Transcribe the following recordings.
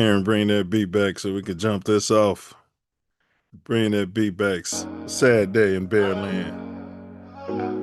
And bring that beat back so we can jump this off. Bring that beat back. Sad day in Bearland.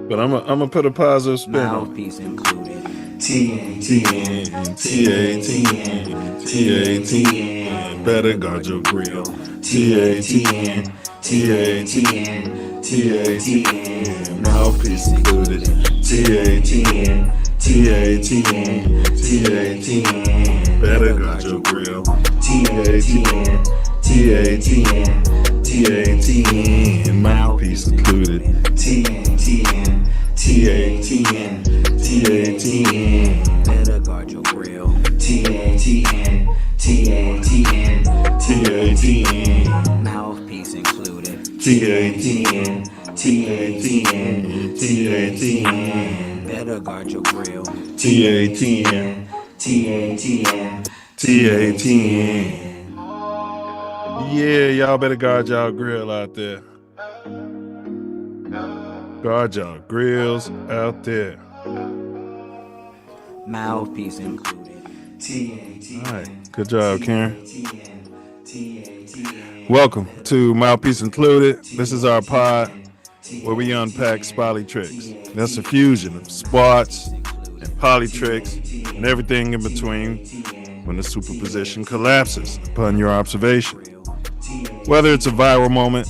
But I'm gonna put a positive spin on it. Mouthpiece included. TATN, TATN, TATN. Better guard your grill. TATN, TATN, TATN. Mouthpiece included. TATN, TATN, TATN. Better guard your grill. TATN, TATN, TATN. Mouthpiece included. TATN, TATN, TATN. Better guard your grill. TATN, TATN, TATN. Mouthpiece included. TATN, TATN, TATN. Better guard your grill. TATN, TATN, TATN. Yeah, y'all better guard y'all grill out there. Guard y'all grills out there. Mouthpiece included. All right, good job, Karen. Welcome to Mouthpiece Included. This is our pod where we unpack Spolitricks. That's a fusion of sports and polytricks and everything in between when the superposition collapses upon your observation. Whether it's a viral moment,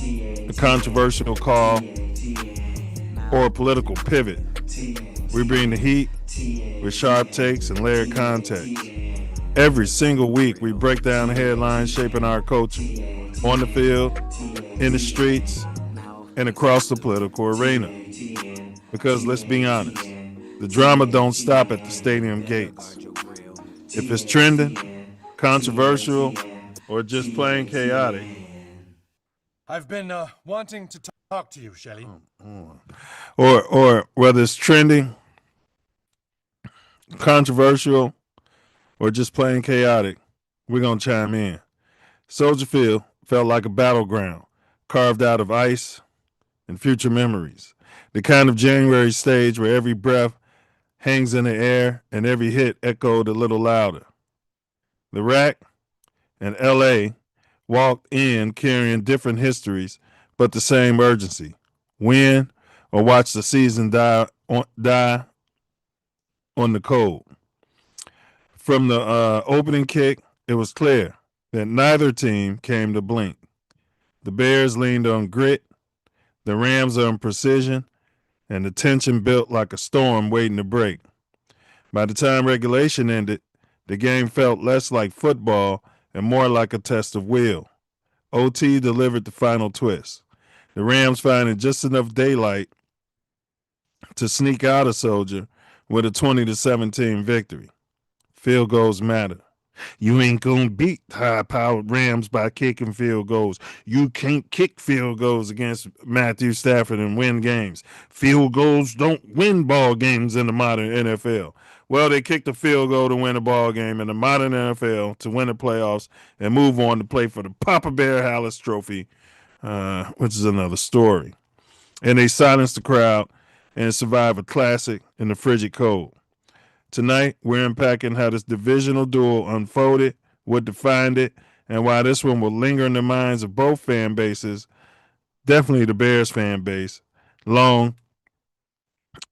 a controversial call, or a political pivot, we bring the heat with sharp takes and layered context. Every single week, we break down the headlines shaping our culture on the field, in the streets, and across the political arena. Because let's be honest, the drama don't stop at the stadium gates. If it's trending, controversial, or just plain chaotic. I've been wanting to talk to you, Shelley. Or whether it's trending, controversial, or just plain chaotic, we're going to chime in. Soldier Field felt like a battleground carved out of ice and future memories. The kind of January stage where every breath hangs in the air and every hit echoed a little louder. The Rack and LA walked in carrying different histories, but the same urgency. Win or watch the season die on the cold. From the opening kick, it was clear that neither team came to blink. The Bears leaned on grit, the Rams on precision, and the tension built like a storm waiting to break. By the time regulation ended, the game felt less like football and more like a test of will. OT delivered the final twist. The Rams finding just enough daylight to sneak out a Soldier with a 20-17 victory. Field goals matter. You ain't gonna beat high-powered Rams by kicking field goals. You can't kick field goals against Matthew Stafford and win games. Field goals don't win ball games in the modern NFL. Well, they kicked a field goal to win a ball game in the modern NFL to win the playoffs and move on to play for the Papa Bear Hallis Trophy, which is another story. And they silenced the crowd and survived a classic in the frigid cold. Tonight, we're unpacking how this divisional duel unfolded, what defined it, and why this one will linger in the minds of both fan bases, definitely the Bears fan base, long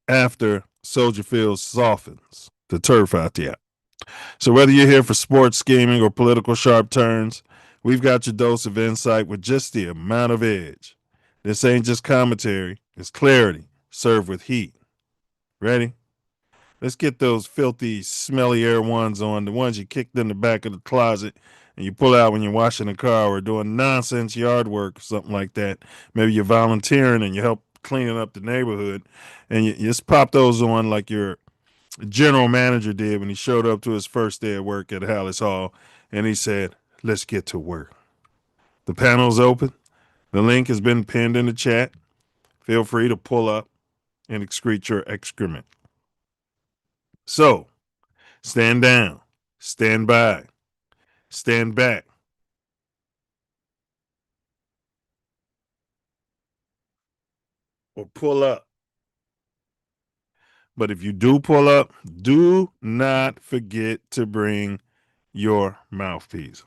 after Soldier Field softens the turf out there. So whether you're here for sports scheming or political sharp turns, we've got your dose of insight with just the amount of edge. This ain't just commentary, it's clarity, served with heat. Ready? Let's get those filthy, smelly air ones on, the ones you kicked in the back of the closet and you pull out when you're washing the car or doing nonsense yard work or something like that. Maybe you're volunteering and you help cleaning up the neighborhood, and you just pop those on like your general manager did when he showed up to his first day of work at Hallis Hall, and he said, let's get to work. The panel's open. The link has been pinned in the chat. Feel free to pull up and excrete your excrement. So, stand down, stand by, stand back. Or pull up. But if you do pull up, do not forget to bring your mouthpiece.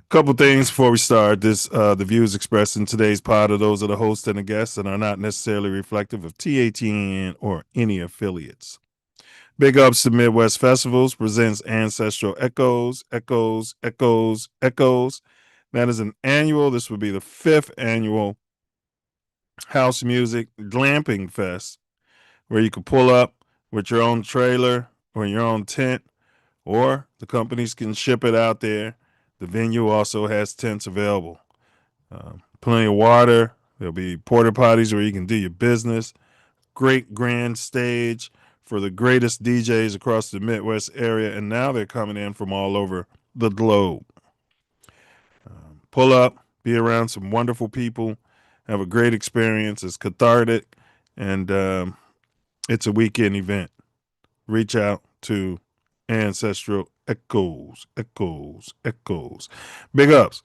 Couple things before we start. The views expressed in today's pod are those of the host and the guests and are not necessarily reflective of TATN or any affiliates. Big ups to Midwest Festivals presents Ancestral Echoes, Echoes, Echoes, Echoes. That is an annual. This would be the 5th annual house music glamping fest where you can pull up with your own trailer or your own tent, or the companies can ship it out there. The venue also has tents available. Plenty of water. There'll be porta potties where you can do your business. Great grand stage for the greatest DJs across the Midwest area, and now they're coming in from all over the globe. Pull up, be around some wonderful people, have a great experience. It's cathartic, and it's a weekend event. Reach out to Ancestral Echoes, Echoes, Echoes. Big ups.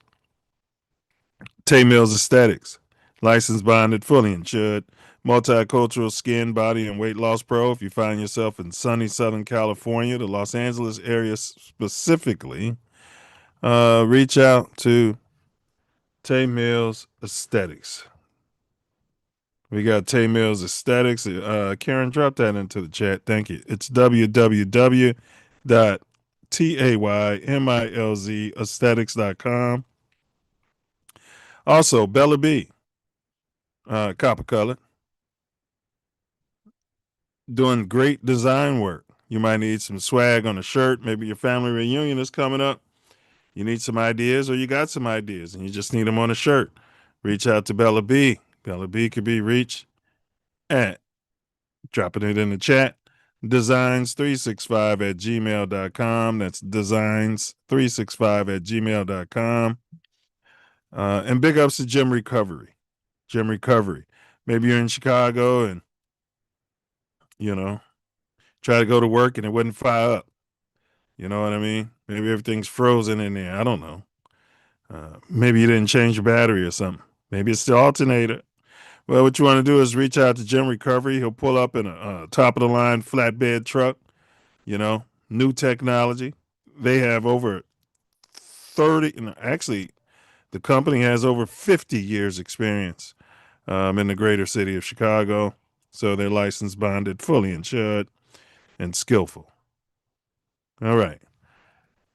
Milz Aesthetics. Licensed, bonded, fully insured. Multicultural skin, body, and weight loss pro. If you find yourself in sunny Southern California, the Los Angeles area specifically, reach out to Milz Aesthetics. We got Milz Aesthetics. Karen, drop that into the chat. Thank you. It's www.taymilz Also, Bella B, copper color, doing great design work. You might need some swag on a shirt. Maybe your family reunion is coming up. You need some ideas, or you got some ideas and you just need them on a shirt. Reach out to Bella B. Bella B could be reached at, dropping it in the chat, designs365@gmail.com. That's designs365@gmail.com. And big ups to Gym Recovery. Gym Recovery. Maybe you're in Chicago and, try to go to work and it wouldn't fire up. You know what I mean? Maybe everything's frozen in there. I don't know. Maybe you didn't change your battery or something. Maybe it's the alternator. Well, what you want to do is reach out to Gym Recovery. He'll pull up in a top of the line flatbed truck, new technology. They have over 30, actually, the company has over 50 years experience in the greater city of Chicago. So they're licensed, bonded, fully insured, and skillful. All right.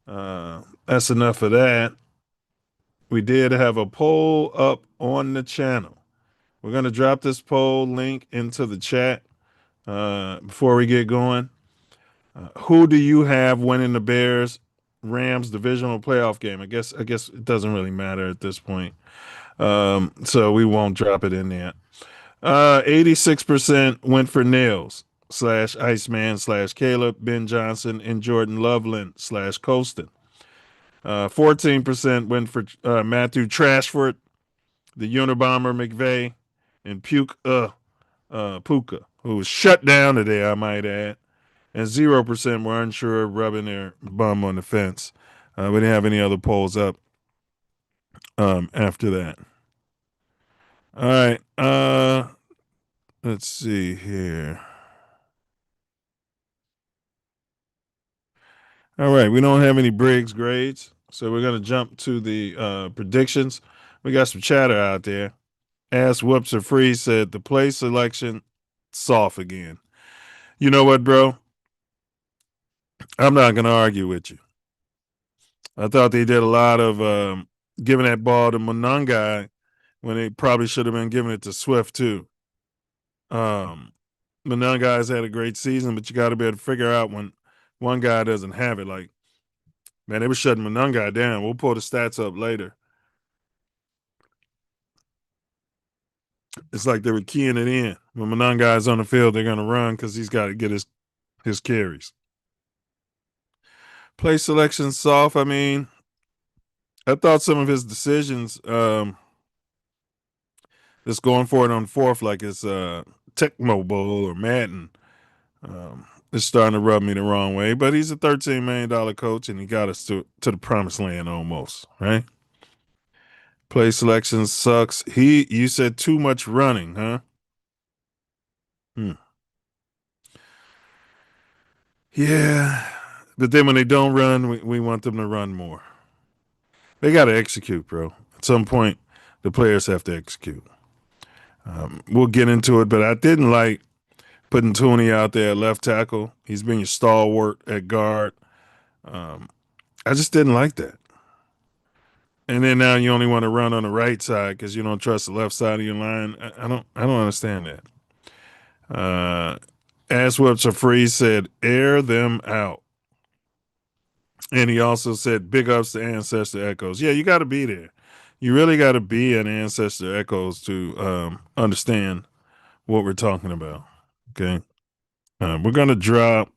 That's enough of that. We did have a poll up on the channel. We're going to drop this poll link into the chat before we get going. Who do you have winning the Bears Rams divisional playoff game? I guess it doesn't really matter at this point. So we won't drop it in there. 86% went for Nails / Iceman / Caleb, Ben Johnson, and Jordan Loveland / Colston. 14% went for Matthew Trashford, the Unabomber McVay, and Puka, who was shut down today, I might add. And 0% were unsure, rubbing their bum on the fence. We didn't have any other polls up after that. All right. Let's see here. All right. We don't have any Briggs grades, so we're going to jump to the predictions. We got some chatter out there. Ass Whoops Are Free said the play selection soft again. You know what, bro? I'm not going to argue with you. I thought they did a lot of giving that ball to Monangai when they probably should have been giving it to Swift too. Monangai's had a great season, but you got to be able to figure out when one guy doesn't have it. Like, man, they were shutting Monangai down. We'll pull the stats up later. It's like they were keying it in. When Monangai's on the field, they're going to run because he's got to get his carries. Play selection soft. I mean, I thought some of his decisions, just going for it on fourth, like it's Tecmo Bowl or Madden, it's starting to rub me the wrong way. But he's a $13 million coach, and he got us to the promised land almost, right? Play selection sucks. You said too much running, huh? Yeah, But then when they don't run, we want them to run more. They got to execute, bro. At some point, the players have to execute. We'll get into it, but I didn't like putting Tooney out there at left tackle. He's being stalwart at guard. I just didn't like that. And then now you only want to run on the right side because you don't trust the left side of your line. I don't understand that. Ass Whips are free said air them out. And he also said big ups to Ancestor Echoes. Yeah, you got to be there. You really got to be an Ancestor Echoes to understand what we're talking about. Okay. We're going to drop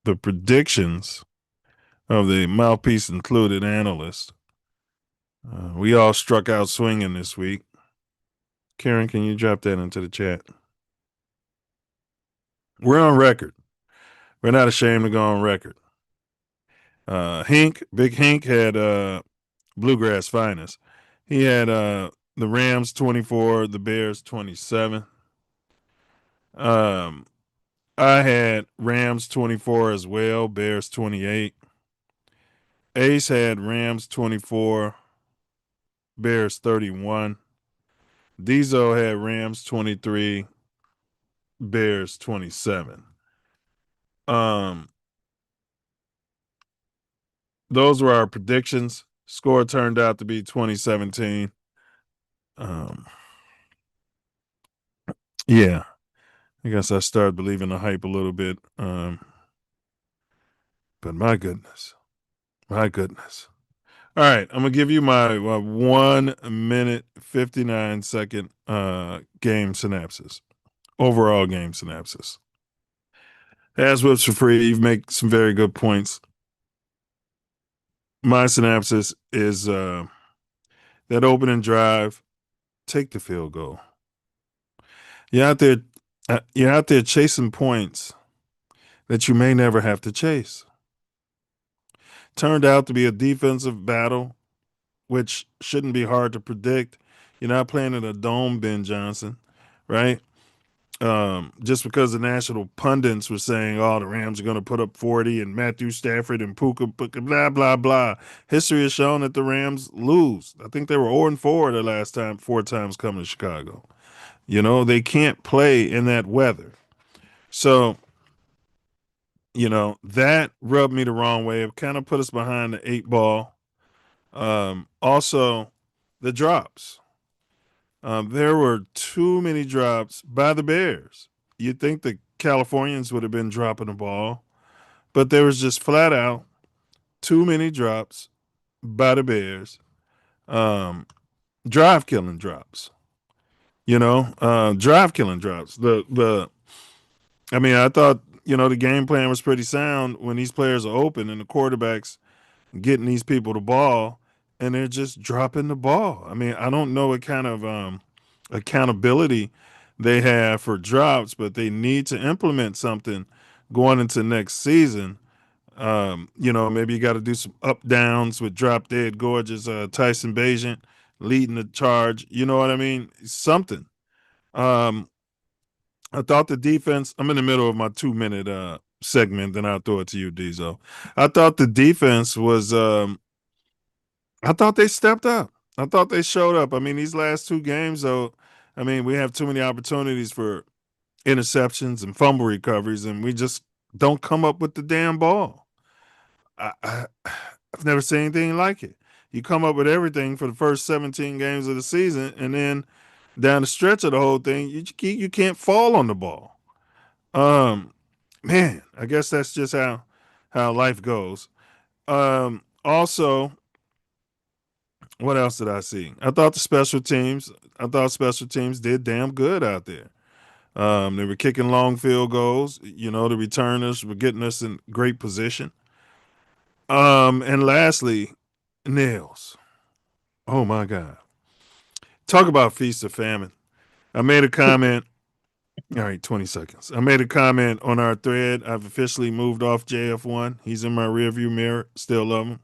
the predictions of the Mouthpiece Included analyst. We all struck out swinging this week. Karen, can you drop that into the chat? We're on record. We're not ashamed to go on record. Big Hink had Bluegrass Finest. He had the Rams 24, the Bears 27. I had Rams 24 as well, Bears 28. Ace had Rams 24, Bears 31. Diesel had Rams 23, Bears 27. Those were our predictions. Score turned out to be 2017. Yeah. I guess I started believing the hype a little bit. But my goodness. My goodness. All right. I'm going to give you my 1 minute, 59 second game synopsis. Overall game synopsis. As Whips for free, you make some very good points. My synopsis is that opening drive, take the field goal. You're out there chasing points that you may never have to chase. Turned out to be a defensive battle, which shouldn't be hard to predict. You're not playing in a dome, Ben Johnson, right? Just because the national pundits were saying, oh, the Rams are going to put up 40 and Matthew Stafford and Puka, blah, blah, blah. History has shown that the Rams lose. I think they were 0-4 the last time, 4 times coming to Chicago. You know, they can't play in that weather. So, you know, that rubbed me the wrong way. It kind of put us behind the 8 ball. Also, the drops. There were too many drops by the Bears. You'd think the Californians would have been dropping the ball, but there was just flat out too many drops by the Bears. Drive killing drops. Drive killing drops. I thought, the game plan was pretty sound when these players are open and the quarterback's getting these people the ball and they're just dropping the ball. I mean, I don't know what kind of accountability they have for drops, but they need to implement something going into next season. Maybe you got to do some up downs with drop dead gorgeous Tyson Bagent leading the charge. You know what I mean? Something. I thought the defense, I'm in the middle of my 2-minute segment, then I'll throw it to you, Diesel. I thought the defense was I thought they stepped up. I thought they showed up. I mean, these last 2 games, though, we have too many opportunities for interceptions and fumble recoveries, and we just don't come up with the damn ball. I've never seen anything like it. You come up with everything for the first 17 games of the season, and then down the stretch of the whole thing, you can't fall on the ball. Man, I guess that's just how life goes. Also, what else did I see? I thought special teams did damn good out there. They were kicking long field goals. The returners were getting us in great position. And lastly, nails. Oh my God. Talk about feast or famine. I made a comment. All right, 20 seconds. I made a comment on our thread. I've officially moved off JF1. He's in my rearview mirror. Still love him.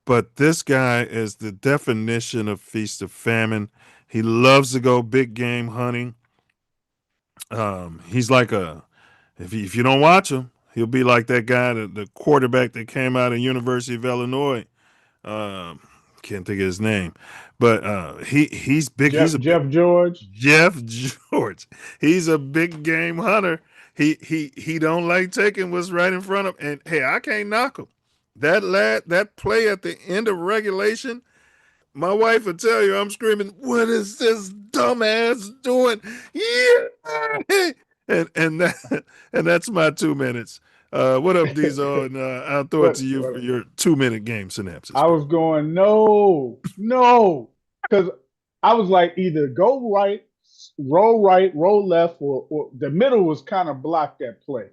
But this guy is the definition of feast or famine. He loves to go big game hunting. He's like if you don't watch him, He'll be like that guy, the quarterback that came out of University of Illinois. Um, can't think of his name, but he's big. He's a big Jeff George. Jeff George. He's a big game hunter. He don't like taking what's right in front of him. And hey, I can't knock him. That play at the end of regulation, my wife would tell you I'm screaming, "What is this dumbass doing?" Yeah, and that and that's my 2 minutes. What up, Diesel? And I'll throw it what, to you for what your 2 minute game synapses, I bro. was going, no, because I was like either go right, roll left, or the middle was kind of blocked that play.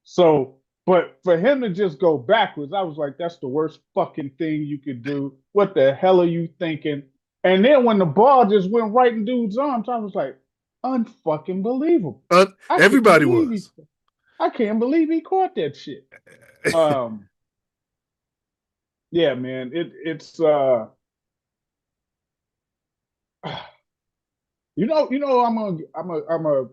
So, but for him to just go backwards, I was like, that's the worst fucking thing you could do. What the hell are you thinking? And then when the ball just went right in dude's arms, I was like, unfucking believable. Everybody was. I can't believe he caught that shit. Yeah, man, it's I'm a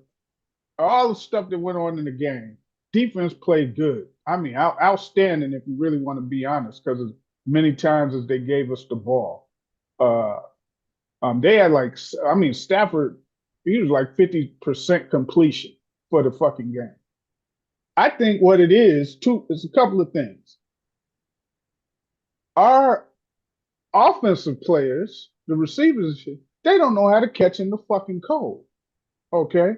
all the stuff that went on in the game. Defense played good. I mean, outstanding if you really want to be honest, because as many times as they gave us the ball, they had Stafford, he was like 50% completion for the fucking game. I think what it is a couple of things. Our offensive players, the receivers, they don't know how to catch in the fucking cold. Okay?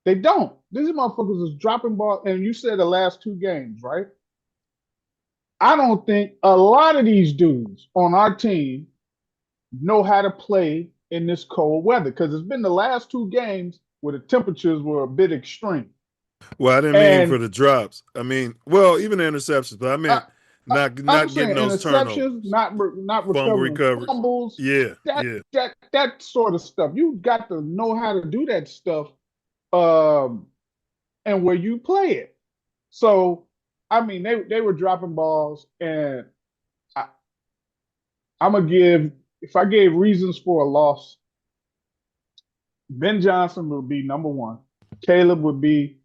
They don't. These motherfuckers is dropping ball, and you said the last 2 games, right? I don't think a lot of these dudes on our team know how to play in this cold weather because it's been the last 2 games where the temperatures were a bit extreme. Well, I didn't mean for And the drops. I mean, well, even the interceptions, but I I, meant I, I'm not getting saying those interceptions, turnovers, not fumble recovering recoveries. fumbles, Yeah, that yeah. that sort of stuff. You got to know how to do that stuff, um, and where you play it. So, I mean, they were dropping balls, and I, I'm gonna give if I gave reasons for a loss, Ben Johnson would be number one. Caleb would be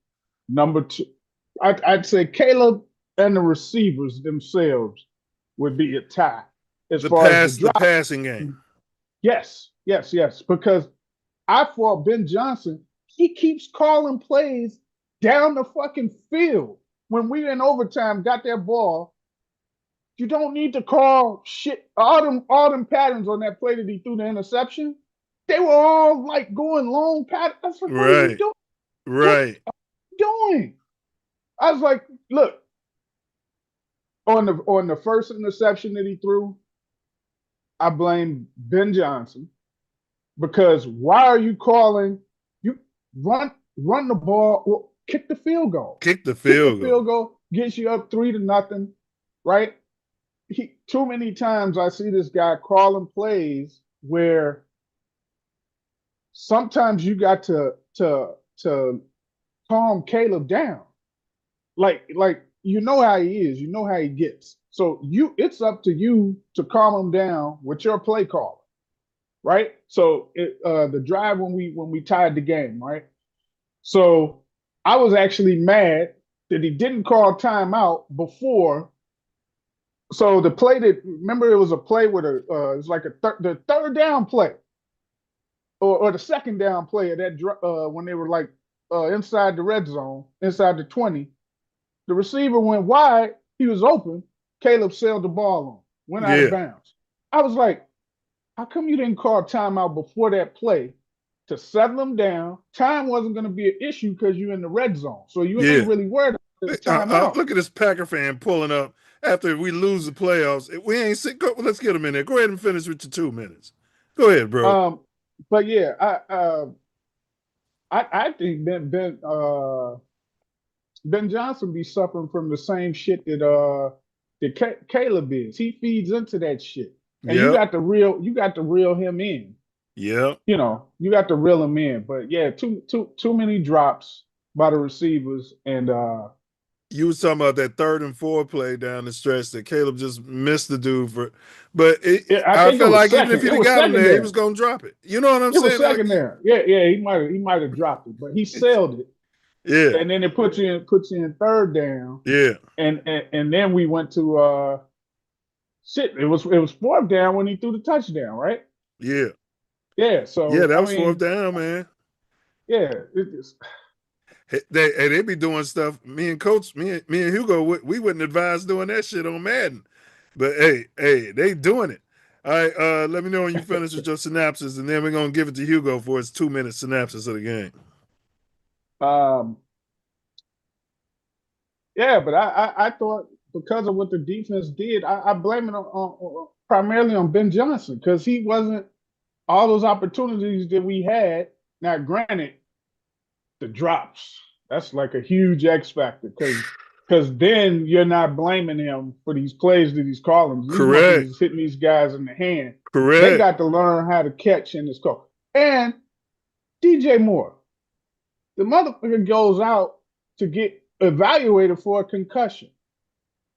number two. I'd say Caleb and the receivers themselves would be a tie as far as the The drop. passing game. Yes. Because I thought Ben Johnson, he keeps calling plays down the fucking field. When we in overtime got that ball, you don't need to call shit. All them patterns on that play that he threw the interception, they were all like going long patterns. I was like, what are you Right, doing? What right. are you doing? I was like, look, on the first interception that he threw, I blame Ben Johnson because why are you calling you run the ball or kick the field goal? Kick the Kick the field goal. field goal gets you up 3-0, right? Too many times I see this guy calling plays where sometimes you got to calm Caleb down. Like you know how he is, you know how he gets. So it's up to you to calm him down with your play call, right? So the drive when we tied the game, right? So I was actually mad that he didn't call timeout before. So the play that remember it was a play with it was like the third down play or the second down play of that when they were like inside the red zone, inside the 20. The receiver went wide. He was open. Caleb sailed the ball on, went out of Yeah, bounds. I was like, how come you didn't call timeout before that play to settle him down? Time wasn't going to be an issue because you're in the red zone. So you ain't yeah. really worried about this timeout. Look at this Packer fan pulling up after we lose the playoffs. We ain't let's get him in there. Go ahead and finish with your 2 minutes. Go ahead, bro. But yeah, I think Ben Johnson be suffering from the same shit that Caleb is. He feeds into that shit, and Yep, you got to reel him in. yep. You got to reel him in. But yeah, too many drops by the receivers, and You was talking about that 3rd and 4 play down the stretch that Caleb just missed the dude for, but I I think it felt was like even if second. he'd It have was got him second there, he was there. gonna drop it. You know what I'm It was saying? second there. Yeah, he might have dropped it, but he sailed it. Yeah. and then it puts you in third down, Yeah. and then we went to shit. It was fourth down when he threw the touchdown, right? Yeah. Yeah. Yeah, So that I was fourth mean, down, man. yeah, They be doing stuff. Me and Coach, me and Hugo, we wouldn't advise doing that shit on Madden. But hey, they doing it. All right, let me know when you finish with your synopsis, and then we're gonna give it to Hugo for his 2-minute synopsis of the game. um, yeah. But I thought because of what the defense did, I blame it on primarily on Ben Johnson because he wasn't all those opportunities that we had. Now, granted, the drops. That's like a huge X factor because then you're not blaming him for these plays that he's calling. These motherfuckers Correct. is hitting these guys in the hand. They Correct. got to learn how to catch in this call. And DJ Moore, the motherfucker goes out to get evaluated for a concussion.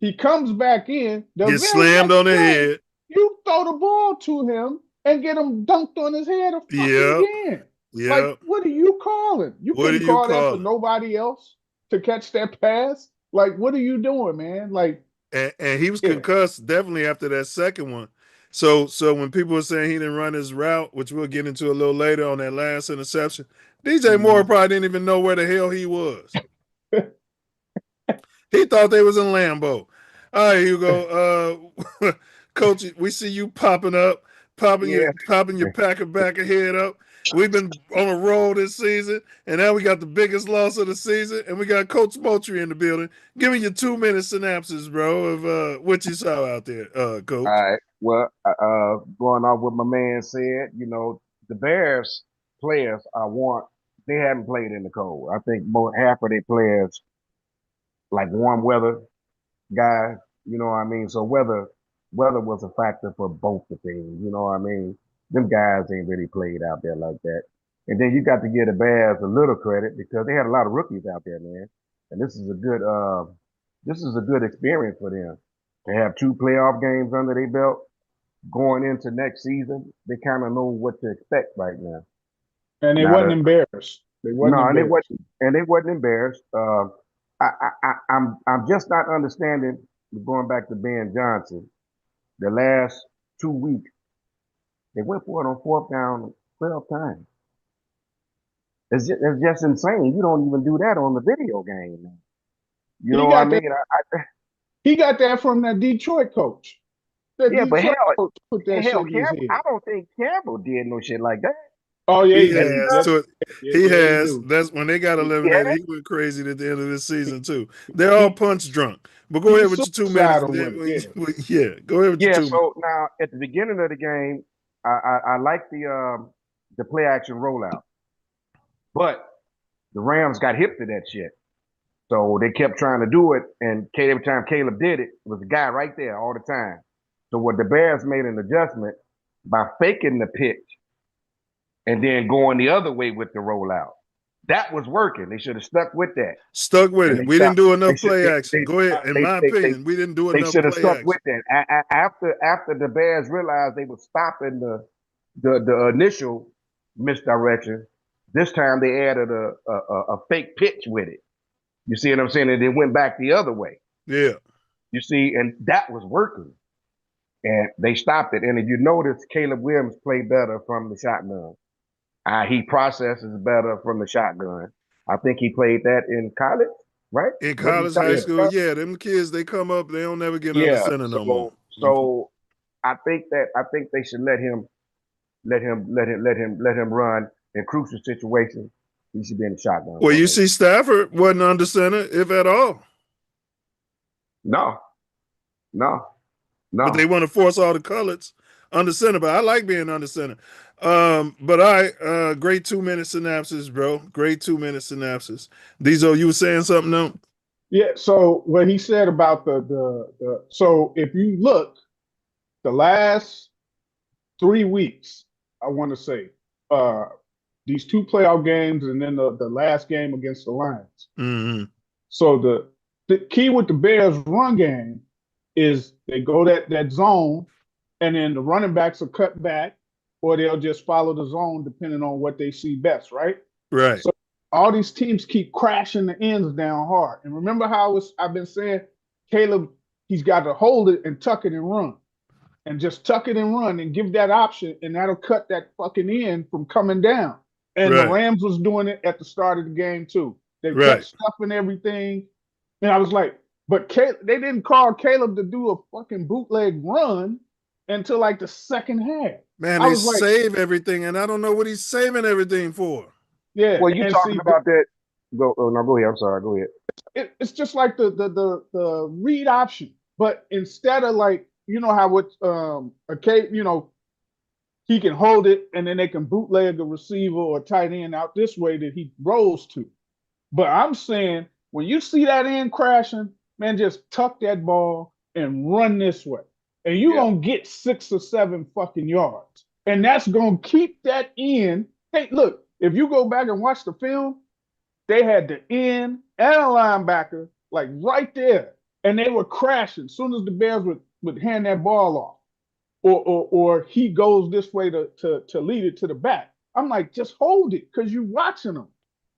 He comes back in the Get very slammed next on the play. head. You throw the ball to him and get him dunked on his head Yep. again. Like, Yep. what are you calling? You What do couldn't you call that for call it? nobody else to catch that pass. Like, what are you doing, man? Like, And he was yeah. concussed definitely after that second one. So when people were saying he didn't run his route, which we'll get into a little later on that last interception, DJ Moore Mhm. probably didn't even know where the hell he was. He thought they was in Lambeau. All right, Hugo. Coach, we see you popping up, popping Yeah. your Packer back ahead up. We've been on a roll this season, and now we got the biggest loss of the season, and we got Coach Moultrie in the building. Give me your 2-minute synopsis, bro, of what you saw out there, All Coach. right. Well, going off what my man said, the Bears players they haven't played in the cold. I think more half of their players like warm weather guys, you know what I mean? So weather was a factor for both the teams, you know what I mean? Them guys ain't really played out there like that. And then you got to give the Bears a little credit because they had a lot of rookies out there, man. And this is a good experience for them. To have 2 playoff games under their belt going into next season, they kind of know what to expect right now. And they Now wasn't the embarrassed. They wasn't no, embarrassed. and they wasn't embarrassed. I'm just not understanding going back to Ben Johnson. The last 2 weeks, they went for it on fourth down 12 times. It's just insane. You don't even do that on the video game, man. You He know what I got that. mean? He got that from that Detroit coach. That Yeah, but Detroit coach put that hell, shit in his Campbell, head. I don't think Campbell did no shit like that. Oh yeah, He yeah, has yeah, to. yeah, He yeah, he has. do. That's when they got eliminated. Yeah, He went crazy at the end of this season too. They're all He punch drunk. But go ahead he's with your 2 minutes, and suicidal then with it. Yeah. yeah, go ahead with your yeah. 2 minutes. So now at the beginning of the game, I like the play action rollout, but the Rams got hip to that shit. So they kept trying to do it, and every time Caleb did it, it was a guy right there all the time. So what the Bears made an adjustment by faking the pitch and then going the other way with the rollout. That was working. They should have stuck with that, Stuck with and it. they We didn't stopped. do They enough should. play action. Go ahead. In my opinion, we didn't do They enough should have play stuck with action. that. After the Bears realized they were stopping the initial misdirection, this time they added a fake pitch with it. You see what I'm saying? And they went back the other way. Yeah. You see, and that was working. And they stopped it. And if you notice, Caleb Williams played better from the shotgun. He processes better from the shotgun. I think he played that in college, right? In What he college, start high in school, college? yeah, them kids they come up, they don't never get under Yeah. center no more. So I think they should let him run in crucial situations. He should be in the shotgun Well, you formation. see, Stafford wasn't under center, if at all. No, no, But they no. want to force all the colors under center. But I like being under center. But great 2-minute synopsis, bro. Great 2-minute synopsis. Diesel, you were saying something though? Yeah. So what he said about the so if you look, the last 3 weeks, I want to say, these 2 playoff games and then the last game against the Lions. Mm-hmm. So the key with the Bears run game is they go that zone, and then the running backs are cut back, or they'll just follow the zone depending on what they see best, right? Right. So all these teams keep crashing the ends down hard. And remember how I've been saying, Caleb, he's got to hold it and tuck it and run. And just tuck it and run and give that option, and that'll cut that fucking end from coming down. And the Right. Rams was doing it at the start of the game too. They Right. kept stuffing everything. And I was like, but they didn't call Caleb to do a fucking bootleg run until like the second half. Man, I they was like, save everything, and I don't know what he's saving everything for. yeah. Well, you and talking see, about that? Go. Oh, no, go ahead. I'm sorry. Go ahead. it's just like the read option, but instead of like, you know how it's he can hold it and then they can bootleg a receiver or tight end out this way that he rolls to. But I'm saying when you see that end crashing, man, just tuck that ball and run this way. And you're going to get 6 or 7 fucking yards. And that's going to keep that end. Hey, look, if you go back and watch the film, they had the end and a linebacker like right there. And they were crashing as soon as the Bears would hand that ball off. Or he goes this way to lead it to the back. I'm like, just hold it because you're watching them.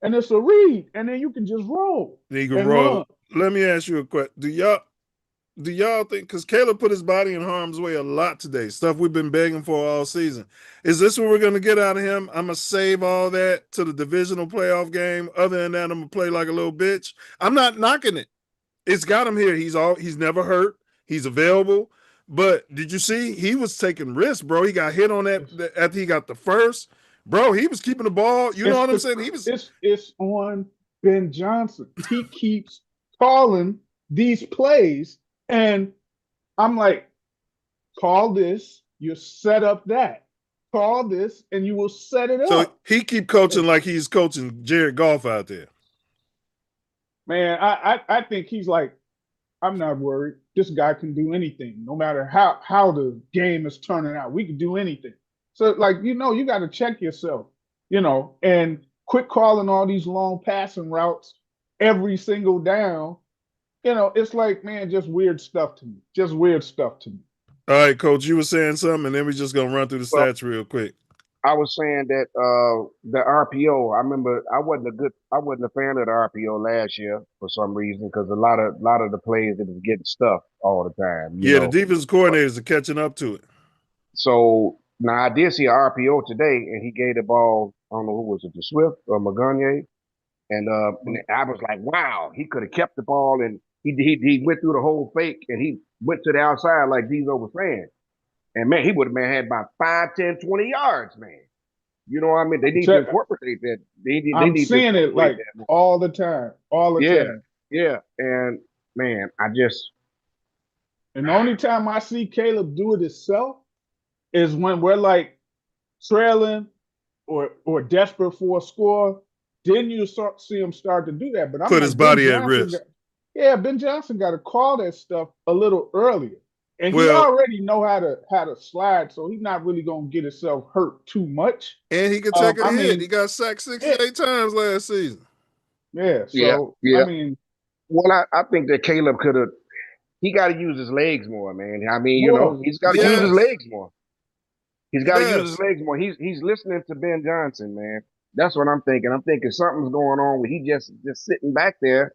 And it's a read, and then you can just roll. He can roll. Let me ask you a question. Do y'all think, because Caleb put his body in harm's way a lot today, stuff we've been begging for all season. Is this what we're going to get out of him? I'm going to save all that to the divisional playoff game. Other than that, I'm going to play like a little bitch. I'm not knocking it. It's got him here. He's never hurt. He's available. But did you see? He was taking risks, bro. He got hit on that after he got the first. Bro, he was keeping the ball. You know what I'm saying? It's on Ben Johnson. He keeps calling these plays, and I'm like, call this, you set up that. Call this, and you will set it up. So he keep coaching like he's coaching Jared Goff out there. Man, I think he's like, I'm not worried. This guy can do anything, no matter how the game is turning out. We can do anything. So, like, you got to check yourself, and quit calling all these long passing routes every single down. It's like, man, just weird stuff to me. Just weird stuff to me. All right, Coach, you were saying something, and then we're just going to run through the stats real quick. I was saying that the RPO. I remember I wasn't a fan of the RPO last year for some reason because a lot of the plays it was getting stuffed all the time. The defensive coordinators are catching up to it. So now I did see an RPO today, and he gave the ball. I don't know who was it, to Swift or Magonier, and I was like, wow, he could have kept the ball, and he went through the whole fake, and he went to the outside like Dizo was saying. And, man, he would have had about 5, 10, 20 yards, man. You know what I mean? They need to incorporate that. I'm seeing it like all the time. All the time. Yeah. And, man, And the only time I see Caleb do it himself is when we're, like, trailing or desperate for a score. Then you see him start to do that. But I'm put his body at risk. Ben Johnson got to call that stuff a little earlier. And he already know how to slide, so he's not really gonna get himself hurt too much. And he could take a hit. He got sacked 68 times last season. Yeah. So I mean, well, I think that Caleb could have. He got to use his legs more, man. I mean, he's got to use his legs more. He's got to use his legs more. He's listening to Ben Johnson, man. That's what I'm thinking. I'm thinking something's going on where he just sitting back there.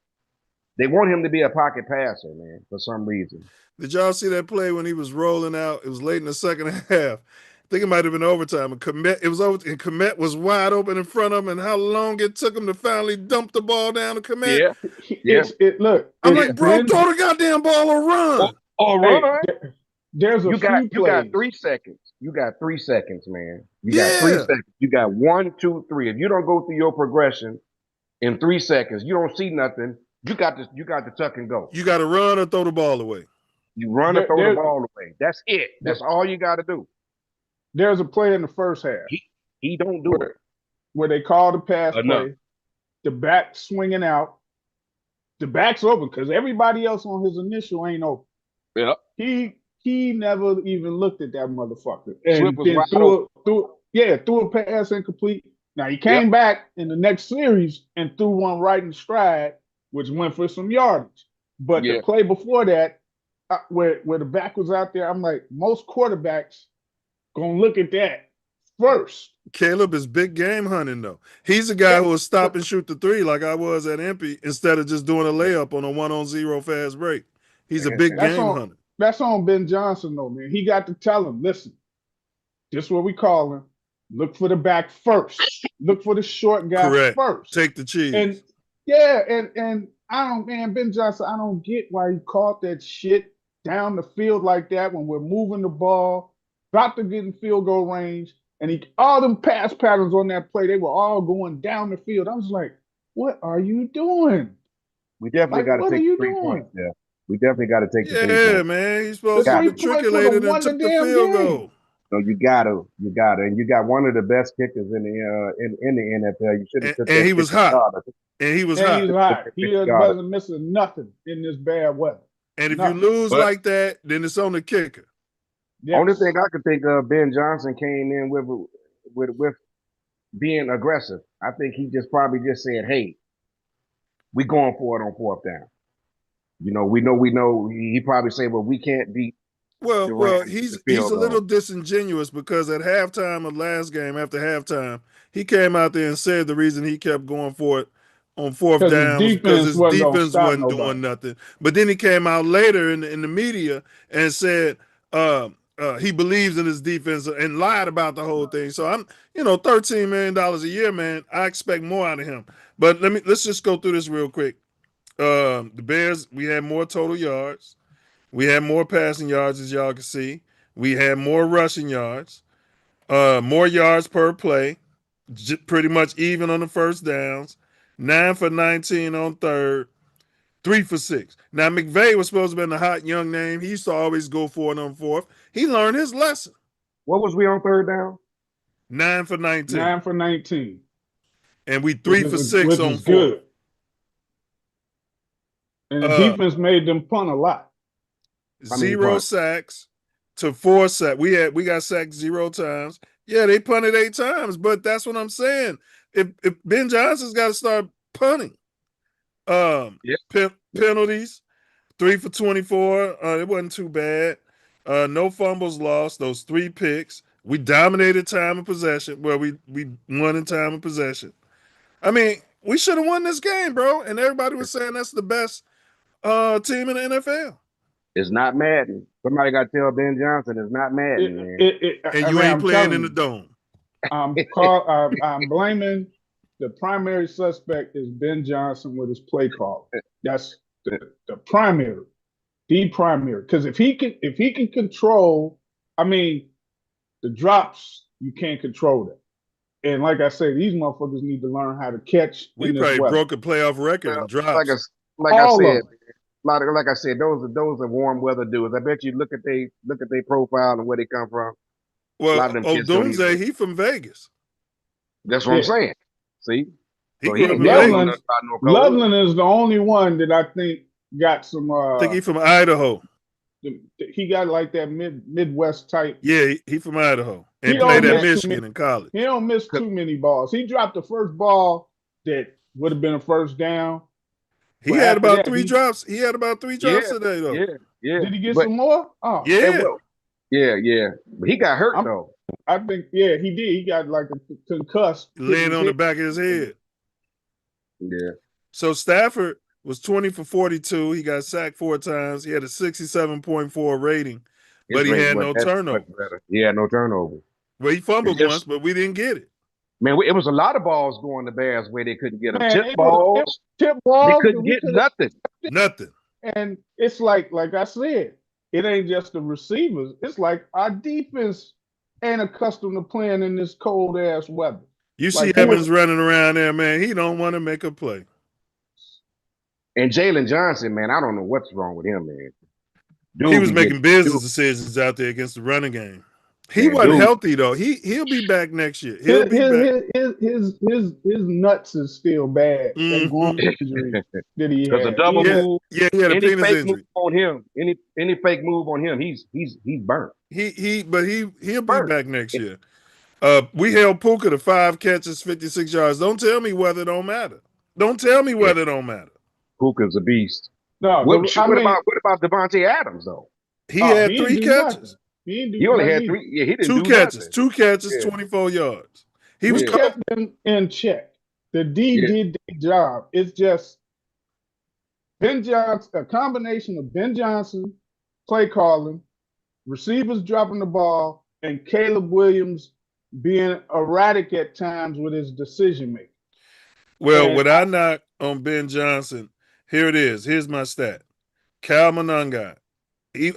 They want him to be a pocket passer, man, for some reason. Did y'all see that play when he was rolling out? It was late in the second half. I think it might have been overtime. And Komet was wide open in front of him, and how long it took him to finally dump the ball down to Komet. Look. I'm like, bro, throw the goddamn ball or run. Run. There's you got 3 seconds. You got 3 seconds, man. You got 3 seconds. You got 1, 2, 3. If you don't go through your progression in 3 seconds, you don't see nothing. You got to tuck and go. You got to run or throw the ball away. You run or throw the ball away. That's it. That's all you got to do. There's a play in the first half. He don't do it. Where they call the pass play, the back swinging out, the back's open because everybody else on his initial ain't open. Yeah. He never even looked at that motherfucker. And then threw a pass incomplete. Now he came back in the next series and threw one right in stride, which went for some yardage. But the play before that, where the back was out there, I'm like, most quarterbacks gonna look at that first. Caleb is big game hunting though. He's a guy who will stop and shoot the three like I was at Empey instead of just doing a layup on a 1-on-0 fast break. He's a big game hunter. That's on Ben Johnson though, man. He got to tell him, listen, this is what we call him. Look for the back first. Look for the short guy first. Take the cheese. And yeah, and I don't, man, Ben Johnson, I don't get why he caught that shit down the field like that when we're moving the ball, about to get in field goal range. And all them pass patterns on that play, they were all going down the field. I was like, what are you doing? We definitely got to take 3 points there. We definitely got to take the 3 points. Yeah, man. He's supposed to matriculated and took the field goal. So you gotta, and you got one of the best kickers in the NFL. You should have. And he was hot. And he was hot. He wasn't missing nothing in this bad weather. And if you lose like that, then it's on the kicker. Yes. Only thing I could think of, Ben Johnson came in with being aggressive. I think he probably said, "Hey, we going for it on 4th down." You know, we know. He probably said, "Well, we can't beat." Well, he's a little disingenuous because at halftime of last game, after halftime, he came out there and said the reason he kept going for it on 4th down was because his defense wasn't doing nothing. But then he came out later in the media and said he believes in his defense and lied about the whole thing. So I'm, $13 million a year, man. I expect more out of him. But let's just go through this real quick. The Bears, we had more total yards. We had more passing yards, as y'all can see. We had more rushing yards, more yards per play, pretty much even on the first downs, 9 for 19 on third, 3 for 6. Now, McVay was supposed to be in the hot young name. He used to always go for it on 4th. He learned his lesson. What was we on third down? 9 for 19. 9 for 19. And we 3 for 6 on 4th. Good. And the defense made them punt a lot. 0 sacks to 4 sacks. We got sacked 0 times. Yeah, they punted 8 times, but that's what I'm saying. If Ben Johnson's got to start punting. Penalties, 3 for 24. It wasn't too bad. No fumbles lost. Those 3 picks. We dominated time of possession. Well, we won in time of possession. I mean, we should have won this game, bro. And everybody was saying that's the best team in the NFL. It's not Madden. Somebody got to tell Ben Johnson it's not Madden, man. And you ain't playing in the dome. I'm blaming the primary suspect is Ben Johnson with his play call. That's the primary. Because if he can control, the drops, you can't control that. And like I say, these motherfuckers need to learn how to catch. We probably broke a playoff record in drops. Like I said, those are warm weather dudes. I bet you look at their profile and where they come from. Well, Doomsday, he from Vegas. That's what I'm saying. See, Loveland is the only one that I think got some. I think he from Idaho. He got like that Midwest type. Yeah, he from Idaho and played at Michigan in college. He don't miss too many balls. He dropped the first ball that would have been a first down. He had about 3 drops. He had about 3 drops today, though. Yeah. Did he get some more? Oh, yeah. But he got hurt though. I think, he did. He got like a concussed. Laying on the back of his head. Yeah. So Stafford was 20 for 42. He got sacked 4 times. He had a 67.4 rating, but he had no turnover. He had no turnover. Well, he fumbled once, but we didn't get it. Man, it was a lot of balls going to Bears where they couldn't get them. Tip balls. They couldn't get nothing. Nothing. And it's like I said, it ain't just the receivers. It's like our defense ain't accustomed to playing in this cold ass weather. You see Evans running around there, man. He don't want to make a play. And Jalen Johnson, man, I don't know what's wrong with him, man. He was making business decisions out there against the running game. He wasn't healthy though. He'll be back next year. He'll be back. His nuts is still bad. That groin injury that he had. A double move. Yeah, he had a penis injury. On him, any fake move on him, he's burnt. He'll be back next year. We held Puka to 5 catches, 56 yards. Don't tell me whether it don't matter. Don't tell me whether it don't matter. Puka's a beast. No, what about Devontae Adams though? He had 3 catches. He didn't He do only nothing had either. 3. Yeah, he didn't Two do catches, nothing. 24 yards. He We was Yeah. kept them in check. The D Yeah. did their job. It's just Ben Johnson, a combination of Ben Johnson, play calling, receivers dropping the ball, and Caleb Williams being erratic at times with his decision making. Well, And what I knock on Ben Johnson, here it is. Here's my stat. Cal Monangai.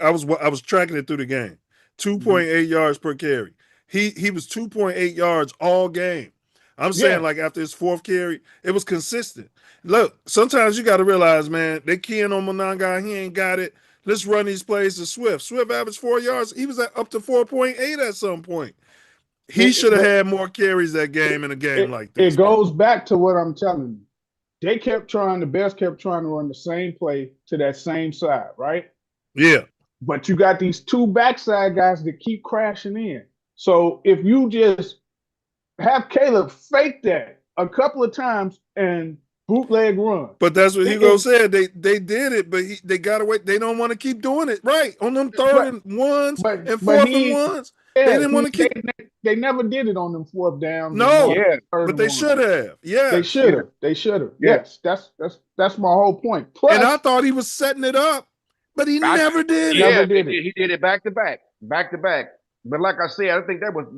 I was tracking it through the game. 2.8 yards per carry. He was 2.8 yards all game. I'm saying yeah, like after his fourth carry, it was consistent. Look, sometimes you got to realize, man, they keying on Monangai. He ain't got it. Let's run these plays to Swift. Swift averaged 4 yards. He was up to 4.8 at some point. He should have but had more carries that game in a game like it this, man. goes back to what I'm telling you. The Bears kept trying to run the same play to that same side, right? Yeah. But you got these two backside guys that keep crashing in. So if you just have Caleb fake that a couple of times and bootleg run. But that's what Hugo said. They did it, but they got away. They don't want to keep doing it. Right. On them third and ones and fourth and ones. They didn't want to keep. They never did it on them fourth downs. No, but they should have. Yes. They should have. They should have. Yes. That's my whole point. Plus, and I thought he was setting it up, but he never did it. Never did it. He did it back to back. But like I said, I think that wasn't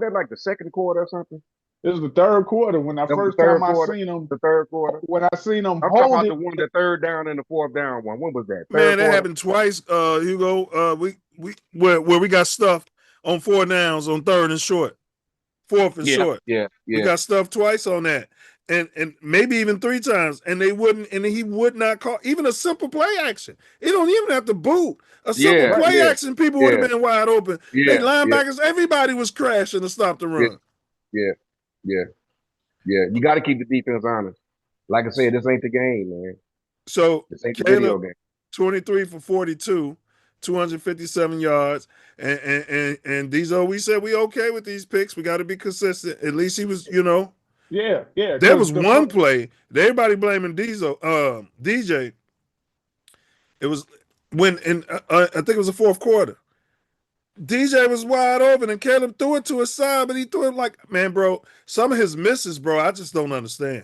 that like the second quarter or something? It was the third quarter when I first time I seen him. The third quarter. When I seen him I'm hold talking it. about the third down and the fourth down one. When was that? Man, that happened twice, Hugo. Where we got stuffed on 4 downs on third and short. Fourth and short. Yeah. We got stuffed twice on that. And maybe even 3 times. And he would not call even a simple play action. It don't even have to boot. A simple play action, people would have been wide open. They linebackers, everybody was crashing to stop the run. Yeah. You got to keep the defense honest. Like I said, this ain't the game, man. So this ain't the video game. 23 for 42, 257 yards. And these we said we okay with these picks. We got to be consistent. At least he was, Yeah. There was one play. Everybody blaming DJ. It was when I think it was the fourth quarter. DJ was wide open and Caleb threw it to his side, but he threw it like, man, bro, some of his misses, bro, I just don't understand.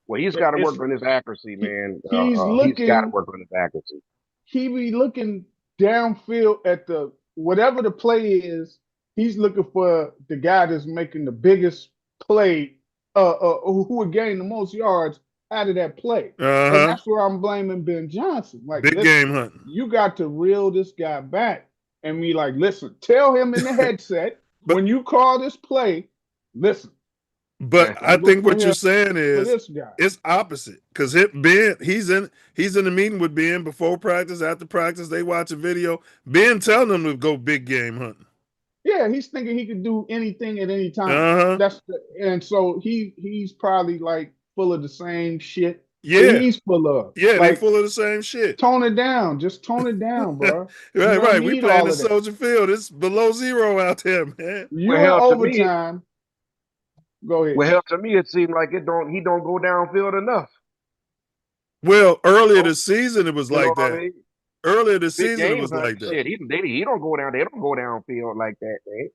Well, he's got to work on his accuracy, man. He's got to work on his accuracy. He be looking downfield at whatever the play is. He's looking for the guy that's making the biggest play, who would gain the most yards out of that play. And that's where I'm blaming Ben Johnson. Like, big game hunting. You got to reel this guy back. And me like, listen, tell him in the headset when you call this play, listen. But I think what you're saying is it's opposite because Ben, he's in the meeting with Ben before practice, after practice. They watch a video. Ben telling them to go big game hunting. Yeah, he's thinking he could do anything at any time. And so he's probably like full of the same shit. Yeah, he's full of. Yeah, they're full of the same shit. Tone it down. Just tone it down, bro. right. We playing in Soldier Field. It's below zero out there, man. You're in overtime. Go ahead. Well, to me, it seemed like he don't go downfield enough. Well, earlier this season, it was like that. I mean? Earlier this season, it was like that. Shit, he don't go down. They don't go downfield like that, man.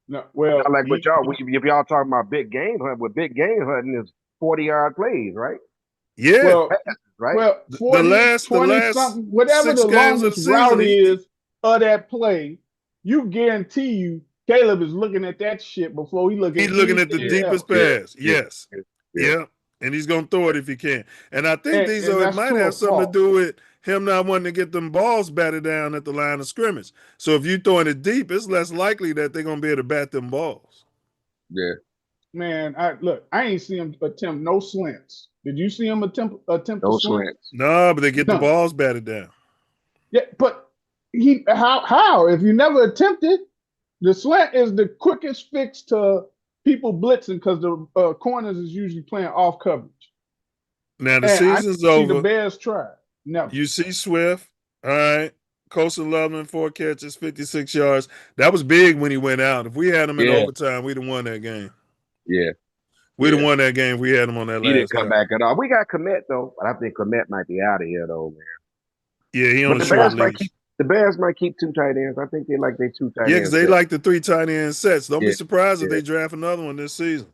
No, well, not like with y'all. If y'all talking about big game hunt, with big game hunting is 40-yard plays, right? Yeah, right. Well, 40, the last something, whatever the longest route is of that play, you guarantee you Caleb is looking at that shit before he looking. He's looking at the deepest pass. Yes. Yeah. And he's gonna throw it if he can. And I think it might have something to do with him not wanting to get them balls batted down at the line of scrimmage. So if you're throwing it deep, it's less likely that they're gonna be able to bat them balls. Yeah. Man, I ain't see him attempt no slants. Did you see him attempt no slants? No, but they get the balls batted down. Yeah, but how? If you never attempted, the slant is the quickest fix to people blitzing because the corners is usually playing off coverage. Now the season's over. The Bears tried. Never. You see Swift, all right. Colson Loveland, 4 catches, 56 yards. That was big when he went out. If we had him in overtime, we'd have won that game. Yeah. We'd have won that game if we had him on that last. He didn't come back at all. We got Komet though, but I think Komet might be out of here though, man. Yeah, he on a short leash. The Bears might keep 2 tight ends. I think they like their 2 tight Yeah, ends. because they like the 3 tight end sets. Don't be Yeah, surprised if yeah. they draft another one this season.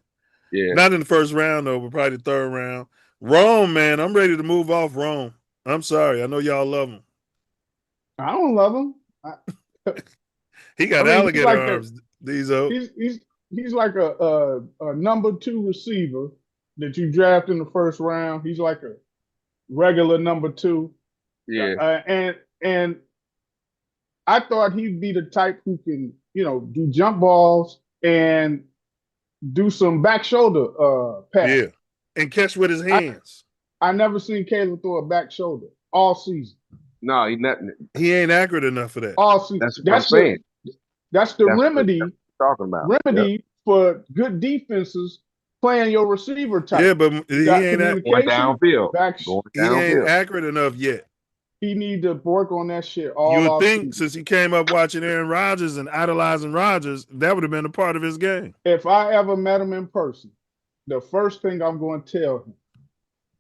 Yeah. Not in the first round, though, but probably the third round. Rome, man, I'm ready to move off Rome. I'm sorry. I know y'all love him. I don't love him. He got I mean, he's alligator like arms, Diesel. he's like a number 2 receiver that you draft in the first round. He's like a regular number 2. Yeah. And I thought he'd be the type who can, do jump balls and do some back shoulder pass. Yeah. And catch with his hands. I never seen Caleb throw a back shoulder all season. No, he's not. He ain't accurate enough for that. All season. That's what I'm saying. That's the remedy. What talking about. Remedy for good defenses playing your receiver type. Yeah, but he ain't going downfield. He ain't accurate enough yet. He need to work on that shit all You would think season. since he came up watching Aaron Rodgers and idolizing Rodgers, that would have been a part of his game. If I ever met him in person, the first thing I'm going to tell him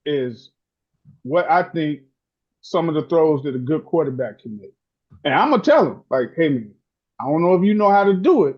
is what I think some of the throws that a good quarterback can make. And I'm going to tell him, like, hey, man, I don't know if you know how to do it,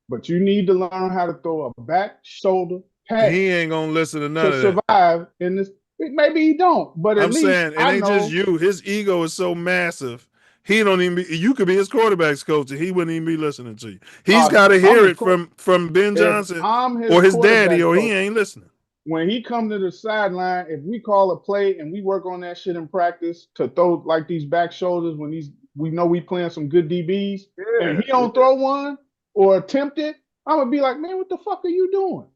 but you need to learn how to throw a back shoulder pass. He ain't going to listen to none of that. To survive in this. Maybe he don't, but at least saying it ain't just you. His ego is so massive. He don't even be, you could be his quarterback's coach and he wouldn't even be listening to you. He's got to hear it from Ben Johnson or his daddy, or he ain't listening. When he come to the sideline, if we call a play and we work on that shit in practice to throw like these back shoulders when we know we playing some good DBs, and he don't throw one or attempt it, I'm gonna be like, man, what the fuck are you doing?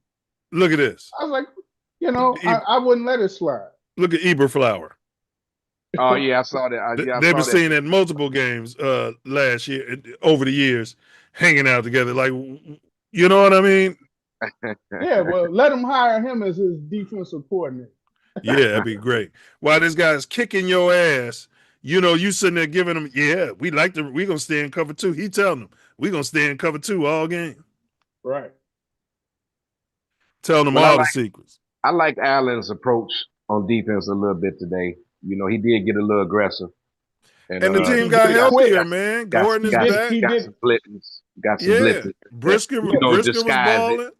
Look at this. I was like, I wouldn't let it slide. Look at Eberflower. Oh yeah, I saw that. They've been seeing that multiple games last year, over the years, hanging out together. Like, you know what I mean? Yeah, well, let him hire him as his defensive coordinator. Yeah, that'd be great. While this guy's kicking your ass, you sitting there giving him, we gonna stay in cover 2. He telling them we gonna stay in cover 2 all game. Right. Telling them all the secrets. I like Allen's approach on defense a little bit today. He did get a little aggressive. And the team got healthier, man. Gordon is back. Got some blitzes. Got some blitzes. Brisker was balling.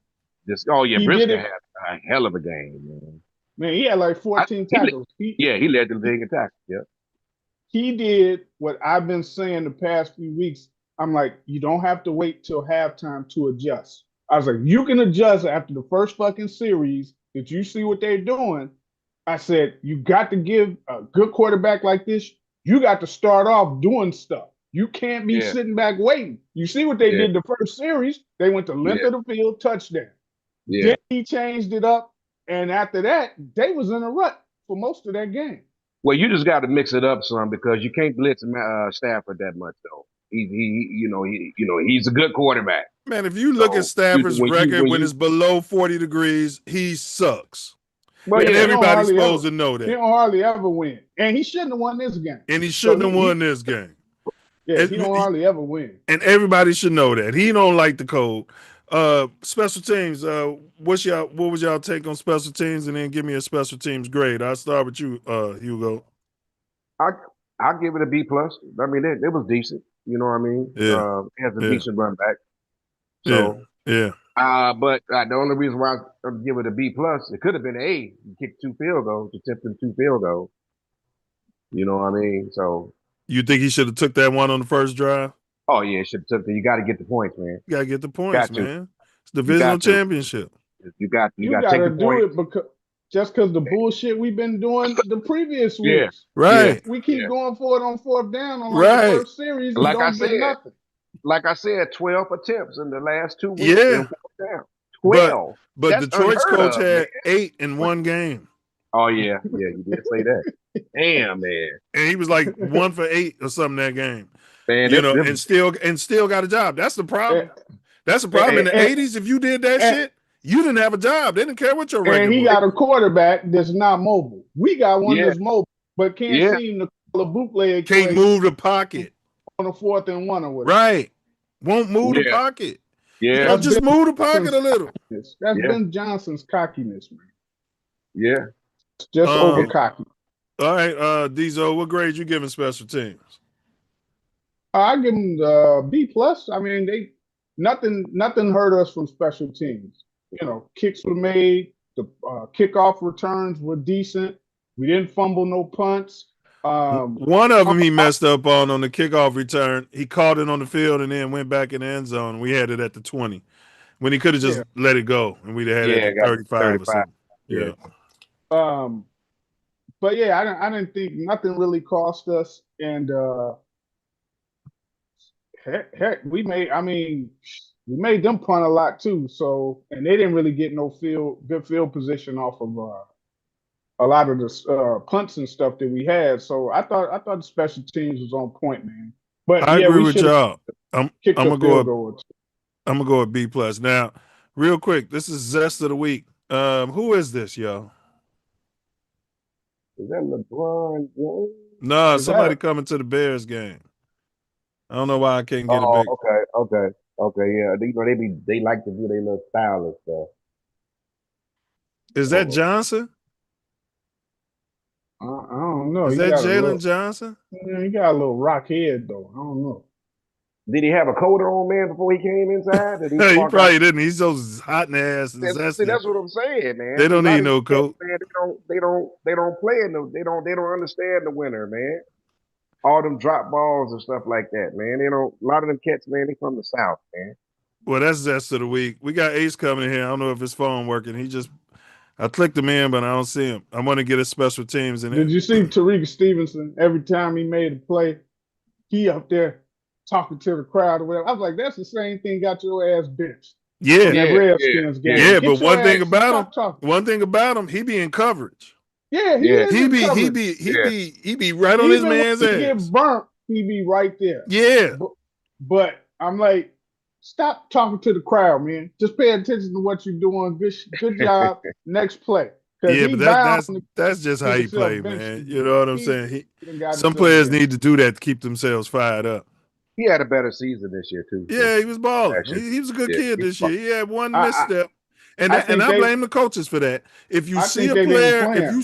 Brisker had a hell of a game, man. Man, he had like 14 tackles. He led the league in tackles. Yep. He did what I've been saying the past few weeks. I'm like, you don't have to wait till halftime to adjust. I was like, you can adjust after the first fucking series that you see what they're doing. I said, you got to give a good quarterback like this, you got to start off doing stuff. You can't be sitting back waiting. You see what they did the first series? They went to length of the field, touchdown. Yeah. Then he changed it up. And after that, they was in a rut for most of that game. Well, you just got to mix it up some because you can't blitz Stafford that much though. He's a good quarterback. Man, if you look at Stafford's record when it's below 40 degrees, he sucks. But and everybody's supposed to know that. He don't hardly ever win. And he shouldn't have won this game. And he shouldn't have won this game. Yeah, he don't hardly ever win. And everybody should know that. He don't like the code. Special teams, what was y'all take on special teams, and then give me a special teams grade. I'll start with you, Hugo. I'll give it a B+. I mean, it was decent. You know what I mean? Yeah. He has a decent run back. So yeah. But the only reason why I give it a B+, it could have been an A. You kicked 2 field goals, you tipped him 2 field goals. You know what I mean? So you think he should have took that one on the first drive? Oh yeah, should have took it. You got to get the points, man. You got to get the points, man. It's the divisional championship. You got to take the points. Do it because the bullshit we've been doing the previous weeks. Yeah, right. We keep going for it on 4th down on the first series. Like I said, nothing. Like I said, 12 attempts in the last 2 weeks. Yeah. 4th down. 12. But Detroit's coach had 8 in one game. Oh yeah, you did say that. Damn, man. And he was like 1 for 8 or something that game. Man, and still got a job. That's the problem. That's the problem. In the 80s, if you did that shit, you didn't have a job. They didn't care what your record was. And he got a quarterback that's not mobile. We got one that's mobile, but can't seem to call a bootleg. Can't move the pocket on a 4th and 1 or whatever. Right. Won't move the pocket. Yeah. Just move the pocket a little. That's Ben Johnson's cockiness, man. Yeah. Just over cocky. All right, Diesel, what grade you giving special teams? I give them B plus. I mean, they nothing hurt us from special teams. You know, kicks were made. The kickoff returns were decent. We didn't fumble no punts. One of them he messed up on the kickoff return. He caught it on the field and then went back in the end zone. We had it at the 20 when he could have just Yeah. let it go, and we'd have had it Yeah, at the got 35 or 35. something. Yeah. Um, but yeah, I didn't think nothing really cost us. And heck, we made them punt a lot too. So, and they didn't really get no good field position off of a lot of the punts and stuff that we had. So I thought the special teams was on point, man. But I yeah, agree we with should have y'all. I'm kicked a gonna field go. goal or two. I'm gonna go with B plus. Now, real quick, this is Zest of the Week. Who is this, y'all? Is that LeBron James? Nah, Is somebody that coming to the Bears game. I don't know why I can't get a Oh, big. okay, yeah. They like to do their little style and stuff. Is that Oh, Johnson? I don't know. Is that Jalen Johnson? He got a little rock head though. I don't know. did he have a coat on, man, before he came inside? Did he He walk out? probably didn't. He's so hot in the ass and See, zesty. that's what I'm saying, man. They See, a don't lot need of no these cats, coat. man, they don't they don't understand the winner, man. All them drop balls and stuff like that, man. They don't. A lot of them cats, man, they from the south, man. Well, that's Zest of the Week. We got Ace coming in here. I don't know if his phone working. I clicked him in, but I don't see him. I want to get his special teams in Did it. you see Tariq Stevenson? Every time he made a play, he up there talking to the crowd or whatever. I was like, that's the same thing got your ass benched in Yeah, that Yeah, yeah, Redskins game. yeah, yeah. But Get your ass, stop talking. one thing about him, he be in coverage. Yeah, he yeah, is in coverage. yeah. He be right on his Even when man's he get ass. burnt, he be right there. Yeah, But I'm like, stop talking to the crowd, man. Just pay attention to what you're doing. Good job. Next play. Because yeah. he But bound to that's just how get he himself play, benched man. You again. know what I'm He saying? done got Some himself players benched. need to do that to keep themselves fired up. He had a better season this year too. Yeah, he was balling. Actually, He was a good yeah. kid this year. He had one I misstep, and I and think I they blame the coaches for that. If you I see think a they didn't player, plan.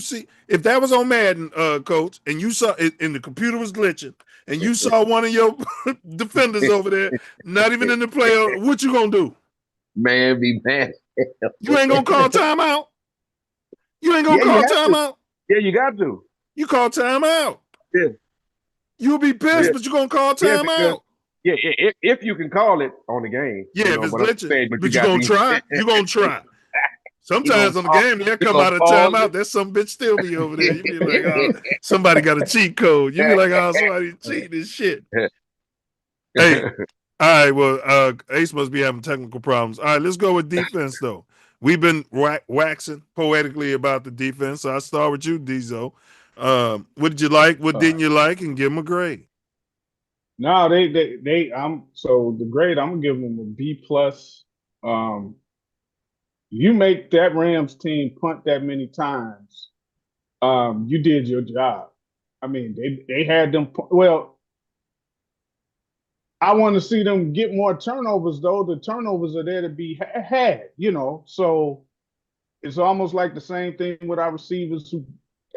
if that was on Madden, coach, and you saw it, and the computer was glitching, and you saw one of your defenders over there, not even in the play, what you gonna do? Man, be mad. You ain't gonna call timeout. You ain't gonna Yeah, you call have to. timeout. Yeah, you got to. You call timeout. Yeah, You'll be pissed, yeah, but you're gonna call yeah. Because timeout. yeah, if you can call it on the game, Yeah, if it's but I'm glitching, saying, but you but you're got gonna to. try. You're gonna try. You gonna Sometimes on the pause. game, they'll You come gonna out of pause timeout. it. That some bitch still be over there. You be like, oh, somebody got a cheat code. You be like, oh, somebody cheating this shit. Hey, all right, well, Ace must be having technical problems. All right, let's go with defense, though. We've been waxing poetically about the defense. So I'll start with you, Dizo. What did you like? What Uh, didn't you like? And give them a grade. no, I'm so the grade I'm gonna give them a B plus. Um, you make that Rams team punt that many times. You did your job. I mean, they had them. Well, I want to see them get more turnovers, though. The turnovers are there to be had, you know. So it's almost like the same thing with our receivers who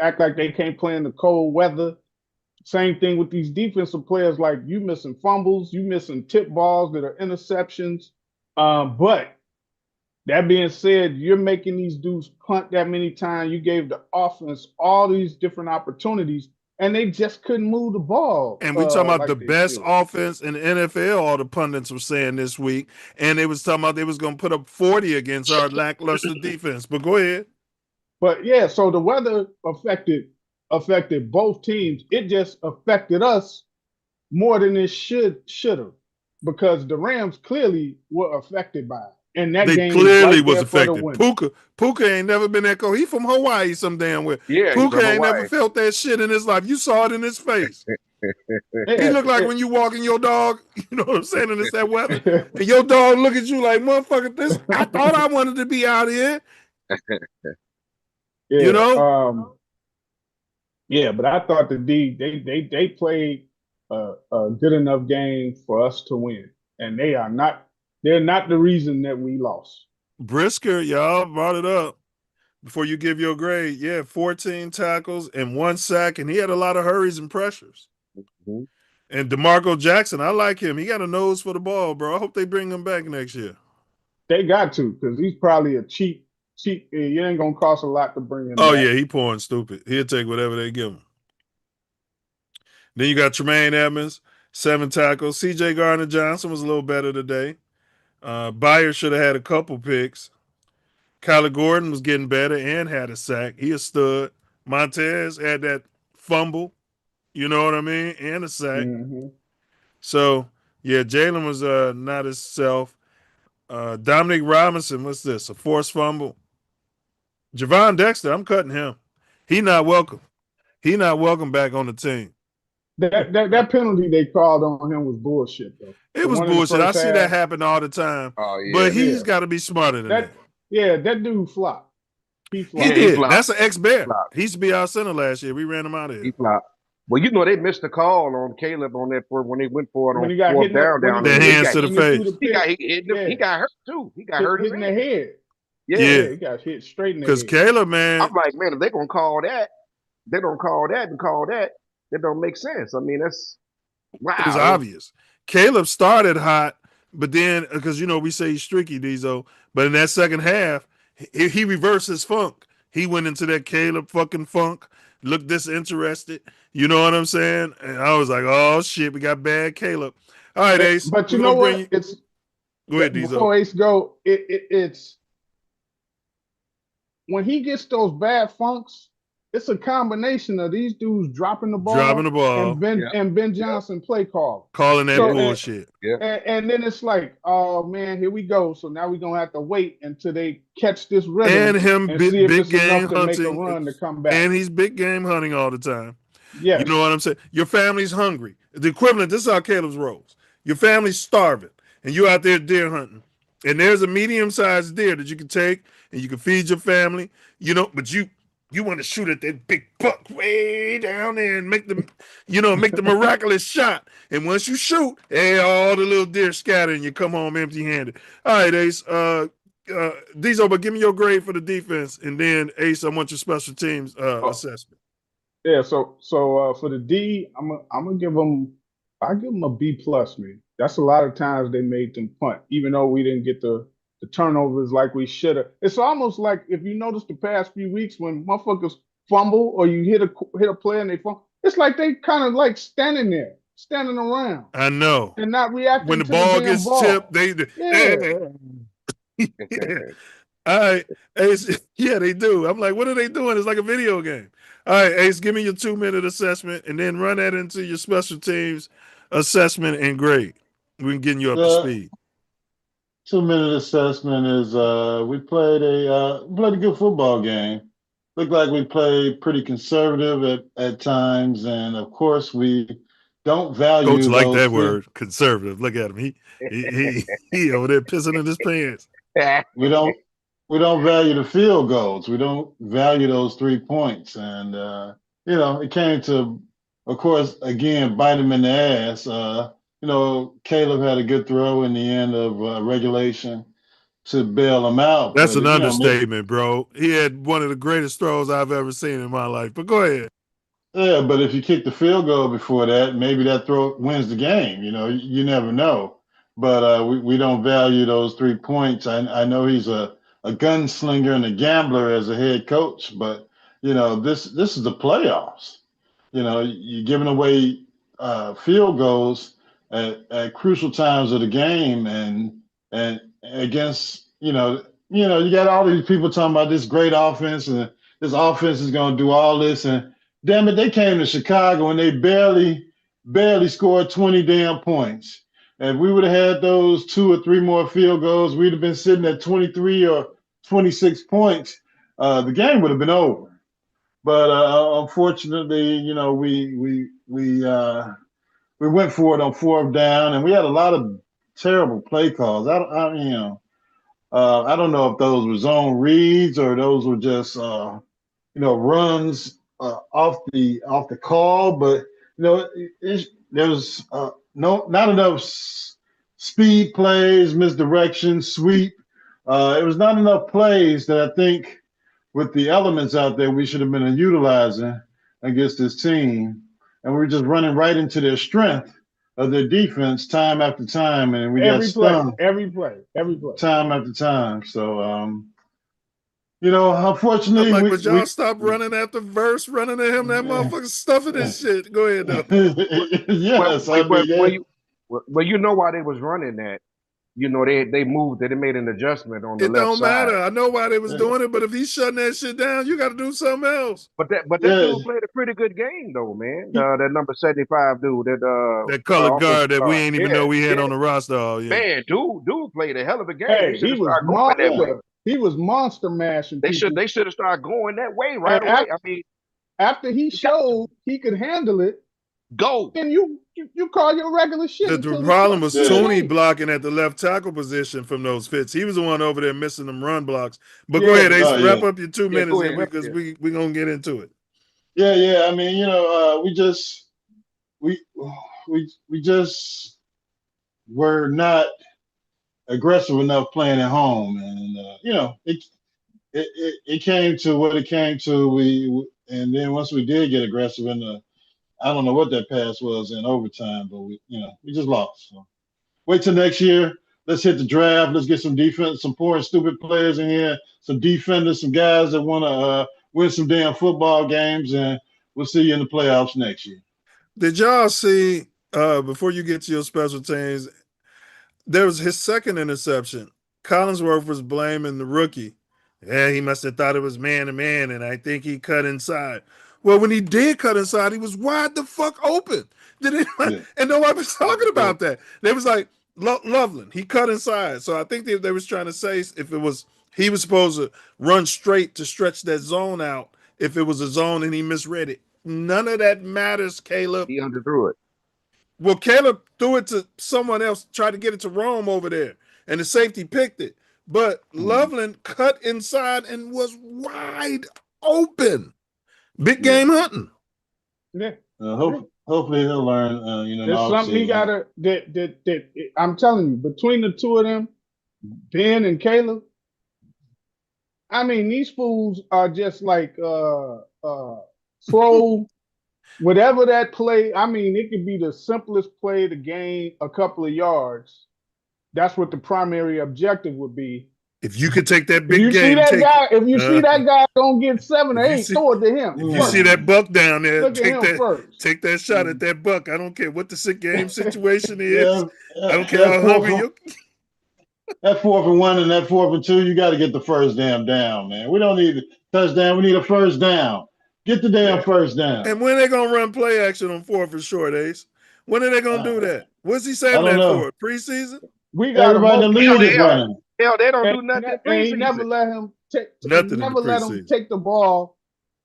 act like they can't play in the cold weather. Same thing with these defensive players, like you missing fumbles, you missing tip balls that are interceptions. But that being said, you're making these dudes punt that many times. You gave the offense all these different opportunities, and they just couldn't move the ball And we talking about the like they best should. offense in the NFL, all the pundits were saying this week. And they was talking about they was going to put up 40 against our lackluster defense. But go ahead. But yeah, so the weather affected both teams. It just affected us more than it should have, because the Rams clearly were affected by it. And that They game was clearly right was there for the affected. win. Puka ain't never been that cold. He from Hawaii some damn way. Yeah, he's Puka from ain't never Hawaii. felt that shit in his life. You saw it in his face. He looked like It, when you walking your dog, you know what I'm saying, and it's that weather. And your dog look at you like, motherfucker, I thought I wanted to be out here. You yeah, know? yeah, but I thought they played a good enough game for us to win, and they're not the reason that we lost. Brisker, y'all brought it up before you give your grade. Yeah, 14 tackles and 1 sack, and he had a lot of hurries and pressures. Mhm. And DeMarco Jackson, I like him. He got a nose for the ball, bro. I hope they bring him back next year. They got to, because he's probably a cheap. It ain't gonna cost a lot to bring him Oh back. yeah, he pouring stupid. He'll take whatever they give him. Then you got Tremaine Edmonds, 7 tackles. C.J. Gardner-Johnson was a little better today. Byers should have had a couple picks. Kyler Gordon was getting better and had a sack. He a stud. Montez had that fumble, you know what I mean, and a sack. Mm-hmm. So yeah, Jalen was not himself. Dominic Robinson, what's this? A forced fumble. Javon Dexter, I'm cutting him. He not welcome. He not welcome back on the team. That penalty they called on him was bullshit, though. It was bullshit. I see that happen all the time. Oh yeah, but he's got to be smarter than that. Yeah, that dude flopped. He flopped. He did. flopped. That's an ex-Bear. He used to be our center last year. We ran him out of here. He flopped. Well, you know they missed the call on Caleb on that when they went for it When on he got fourth hit down when the hands to the face. He got hurt too. He got hurt in the head. Yeah, he got hit straight in the head. Because Caleb, man, I'm like, man, if they're gonna call that, they don't call that and call that. That don't make sense. I mean, that's wow. It was obvious. Caleb started hot, but then because we say he's streaky, Diesel, but in that second half, he reversed his funk. He went into that Caleb fucking funk, looked disinterested. You know what I'm saying? And I was like, oh shit, we got bad Caleb. All right, Ace. But you know what? It's go ahead, Diesel. Before Ace go, it's when he gets those bad funks. It's a combination of these dudes dropping the ball, and Ben Johnson play calling that bullshit. And then it's like, oh man, here we go. So now we're gonna have to wait until they catch this rhythm and him big game hunting to make a run to come back. And he's big game hunting all the time. Yeah, you know what I'm saying. Your family's hungry. The equivalent. This is how Caleb's rolls. Your family's starving, and you're out there deer hunting. And there's a medium-sized deer that you can take, and you can feed your family. But you want to shoot at that big buck way down there and make the miraculous shot. And once you shoot, all the little deer scatter and you come home empty-handed. All right, Ace. Diesel, but give me your grade for the defense, and then Ace, I want your special teams assessment. Yeah. So for the D, I'm gonna give them. I give them a B plus, man. That's a lot of times they made them punt, even though we didn't get the turnovers like we should have. It's almost like if you notice the past few weeks when motherfuckers fumble or you hit a play and they fumble, it's like they kind of like standing around. I know. And not reacting when the to ball gets tipped. All right, Ace. Yeah, they do. I'm like, what are they doing? It's like a video game. All right, Ace, give me your 2-minute assessment and then run that into your special teams assessment and grade. We can get you up to speed. 2-minute assessment is we played a good football game. Looked like we played pretty conservative at times, and of course we don't value. Coach like that word, conservative. Look at him. He over there pissing in his pants. We don't value the field goals. We don't value those 3 points, and it came to, of course, again bite him in the ass. Caleb had a good throw in the end of regulation to bail him out. That's an understatement, bro. He had one of the greatest throws I've ever seen in my life. But go ahead. Yeah, but if you kick the field goal before that, maybe that throw wins the game. You never know. But we don't value those 3 points. I know he's a gunslinger and a gambler as a head coach, but this is the playoffs. You're giving away field goals at crucial times of the game, and against you got all these people talking about this great offense, and this offense is going to do all this, and damn it, they came to Chicago and they barely scored 20 damn points. And if we would have had those 2 or 3 more field goals, we'd have been sitting at 23 or 26 points. The game would have been over. But unfortunately, we went for it on 4th down, and we had a lot of terrible play calls. I don't know if those were zone reads or those were just runs off the call, but there was not enough speed plays, misdirection, sweep. It was not enough plays that I think with the elements out there we should have been utilizing against this team. And we were just running right into their strength of their defense time after time, and we got Every play, stung every play, every play. time after time. So, I'm unfortunately, like, but y'all stop running after verse, running at him. That motherfucker's stuffing this shit. Go ahead, though. yes, I mean, you know why they was running that. You know, they moved it. They made an adjustment on the It left don't side. matter. I know why they was doing it, but if he's shutting that shit down, you got to do something else. But that yeah, dude played a pretty good game though, man. That number 75 dude, That colored guard that we ain't even know we had yeah. on the roster all year. Man, dude played a hell of a game. Hey, They should he have was started going that way. monster. He was monster mashing people. They should have started going that way right And away. I mean, after he showed he could handle it, go. then you call your regular shit. The problem was Yeah. Tony blocking at the left tackle position from those fits. He was the one over there missing them run blocks. But go ahead, Ace, wrap up your 2 minutes go here ahead. because we gonna get into it. yeah. I mean, we just were not aggressive enough playing at home, and it came to what it came to. And then once we did get aggressive in the, I don't know what that pass was in overtime, but we just lost. So wait till next year. Let's hit the draft. Let's get some defense, some poor and stupid players in here, some defenders, some guys that want to win some damn football games, and we'll see you in the playoffs next year. Did y'all see, before you get to your special teams, there was his second interception. Collinsworth was blaming the rookie. Yeah, he must have thought it was man-to-man, and I think he cut inside. Well, when he did cut inside, he was wide the fuck open. And nobody was talking about that. They was like, Loveland, he cut inside. So I think they was trying to say if it was, he was supposed to run straight to stretch that zone out if it was a zone and he misread it. None of that matters, Caleb. He underthrew it. Well, Caleb threw it to someone else, tried to get it to Rome over there, and the safety picked it. But Loveland cut inside and was wide open. Big game hunting. Yeah. Hopefully he'll learn. There's something he gotta. I'm telling you, between the two of them, Ben and Caleb. I mean, these fools are just like throw whatever that play. I mean, it could be the simplest play to gain a couple of yards. That's what the primary objective would be. If you could take that big if you game, see that guy don't get 7 or 8, throw it to him. If you see that buck down there, take that shot at Mm. that buck. I don't care what the sick game situation is. I don't care that how hungry you. That 4th and 1 and that 4th and 2, you got to get the first damn down, man. We don't need a touchdown. We need a first down. Get the damn first down. And when are they gonna run play action on 4th and short, Ace? When are they gonna do that? What's he saving that for? Preseason? We got everybody in the league is running. Hell, they don't do nothing. And he never let him take the ball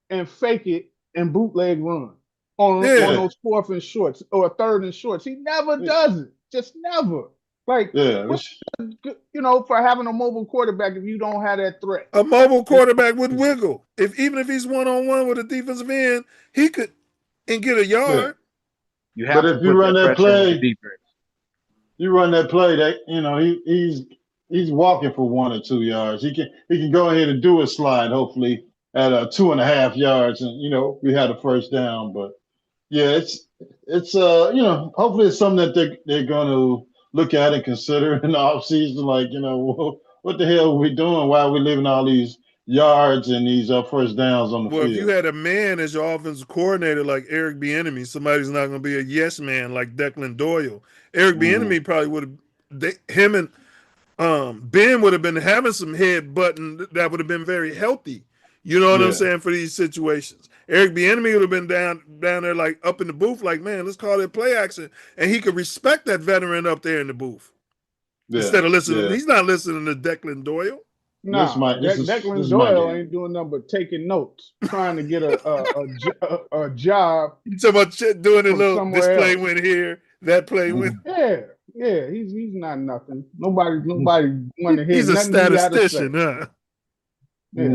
and fake it and bootleg run on those 4th and shorts or 3rd and shorts. He never does it. Just never. Like, for having a mobile quarterback if you don't have that threat. A mobile quarterback would wiggle. Even if he's one-on-one with a defensive end, he could and get a yard. Yeah. But if you run that play, that he's walking for 1 or 2 yards. He can go ahead and do a slide, hopefully at 2.5 yards, and we had a first down. But yeah, it's hopefully it's something that they're going to look at and consider in the offseason. Like, what the hell are we doing? Why are we leaving all these yards and these first downs on the field? Well, if you had a man as your offensive coordinator like Eric Bieniemy, somebody's not going to be a yes man like Declan Doyle. Eric Bieniemy probably would have. Him and Ben would have been having some head button that would have been very healthy. You know what I'm saying, for these situations. Eric Bieniemy would have been down there like up in the booth, like, man, let's call it play action, and he could respect that veteran up there in the booth instead of listening. He's not listening to Declan Doyle. No, Declan Doyle ain't doing nothing but taking notes, trying to get a job. You talking about doing a little, this play went here, that play went. Yeah, he's not nothing. Nobody want to hear. He's a statistician, huh? Yeah.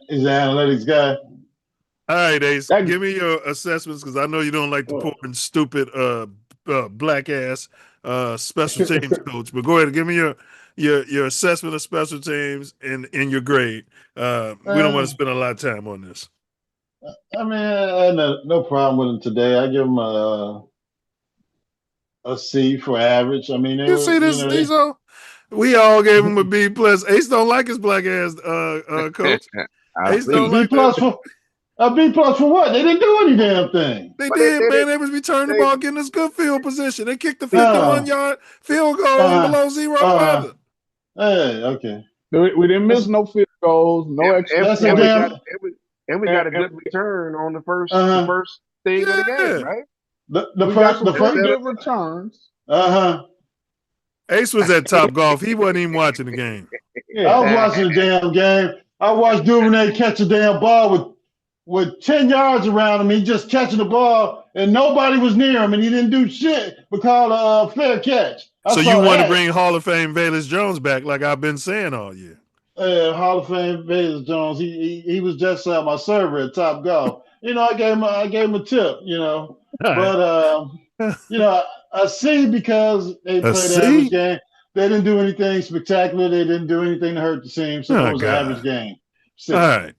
He's an analytics guy. All right, Ace, give me your assessments because I know you don't like the poor and stupid black ass special teams coach. But go ahead and give me your assessment of special teams and your grade. We don't want to spend a lot of time on this. I mean, I had no problem with him today. I give him a C for average. I mean, they You were, see you this, know, they, Diesel? We all gave him a B plus. Ace don't like his black ass, coach. I Ace a don't see. B like that. plus for a B plus for what? They didn't do any damn thing. They But they did, did man. it. They was returning the They, ball, getting us good field position. They kicked the Uh, 51-yard field goal in uh, below zero uh, weather. hey, okay. We didn't miss That's no field goals, no extra that's a and we points. got damn. and we And, got a and good return on the Uh, first thing of the game, Yeah. right? the we got first some the first. pretty Instead of good returns. Uh Ace was at Top Golf. He wasn't even watching the game. I Yeah. was watching the damn game. I watched Duvernay catch a damn ball with 10 yards around him. He just catching the ball and nobody was near him and he didn't do shit but call a fair catch. I So you saw want to that. bring Hall of Fame Valus Jones back, like I've been saying all year. Hall of Fame Bayless Jones. He was just my server at Top Golf. You know, I gave him a tip. You know, All right. but you know, I see because they A played the average C? game. They didn't do anything spectacular. They didn't do anything to hurt the team, so it Oh was an average God. game. All See, right,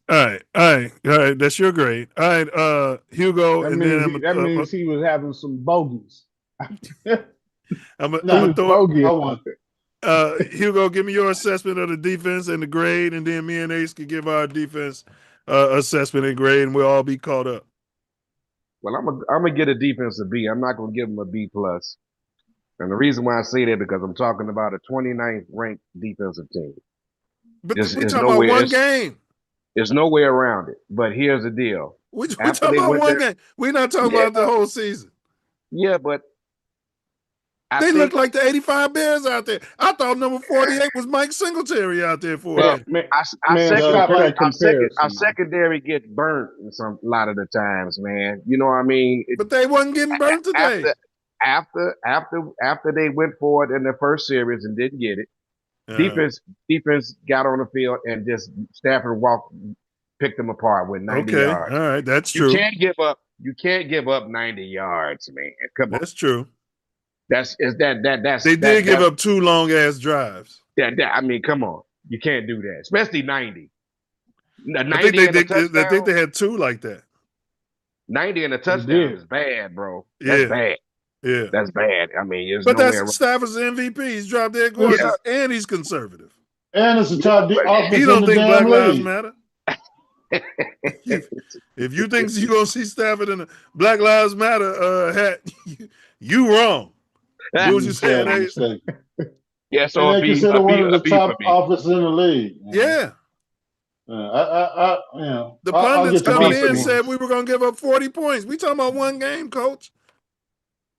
all right. That's your grade. All right, Hugo, That and then means he was having some bogeys. he I'm no, gonna was throw I bogeying out want. there. Hugo. Give me your assessment of the defense and the grade, and then me and Ace can give our defense assessment and grade, and we'll all be caught up. Well, I'm gonna get a defense a B. I'm not gonna give them a B plus. And the reason why I say that because I'm talking about a 29th ranked defensive team. But There's, we there's talking about nowhere one it's, game. there's no way around it. But here's the deal. We After talking they about went one there, game. We're not talking yeah, about the whole season. yeah, but I They look think like the 85 Bears out there. I thought number 48 was Mike Singletary out there for a well, Man, minute. man, our man, second No, stop our, that our comparison, man. secondary gets burnt a lot of the times, man. You know what I mean? But they wasn't getting burnt today. After they went for it in the first series and didn't get it, Uh, defense got on the field and just Stafford picked them apart with 90 okay, all yards. right, that's You true. can't give up 90 yards, man. Come on. That's true. That's They did give up 2 long ass drives. I mean, come on. You can't do that. Especially 90. I think 90 and a I think touchdown. they had 2 like that. 90 and a He touchdown did. is bad, bro. That's Yeah, bad. yeah. That's bad. I mean, there's But no way that's around. Stafford's MVP. He's dropped dead it's, Yeah, gorgeous, and he's conservative. and it's the yeah, top but He offense in don't the think damn Black Lives league. Matter. If you think you're gonna see Stafford in a Black Lives Matter hat, you wrong. What was you You saying, sadly Ace? mistaken. yeah, And so they consider one of a the B for top me. offenses in the league. Yeah. You know, The I'll pundits get to A coming B my for in me. said points. we were gonna give up 40 points. We talking about one game, coach.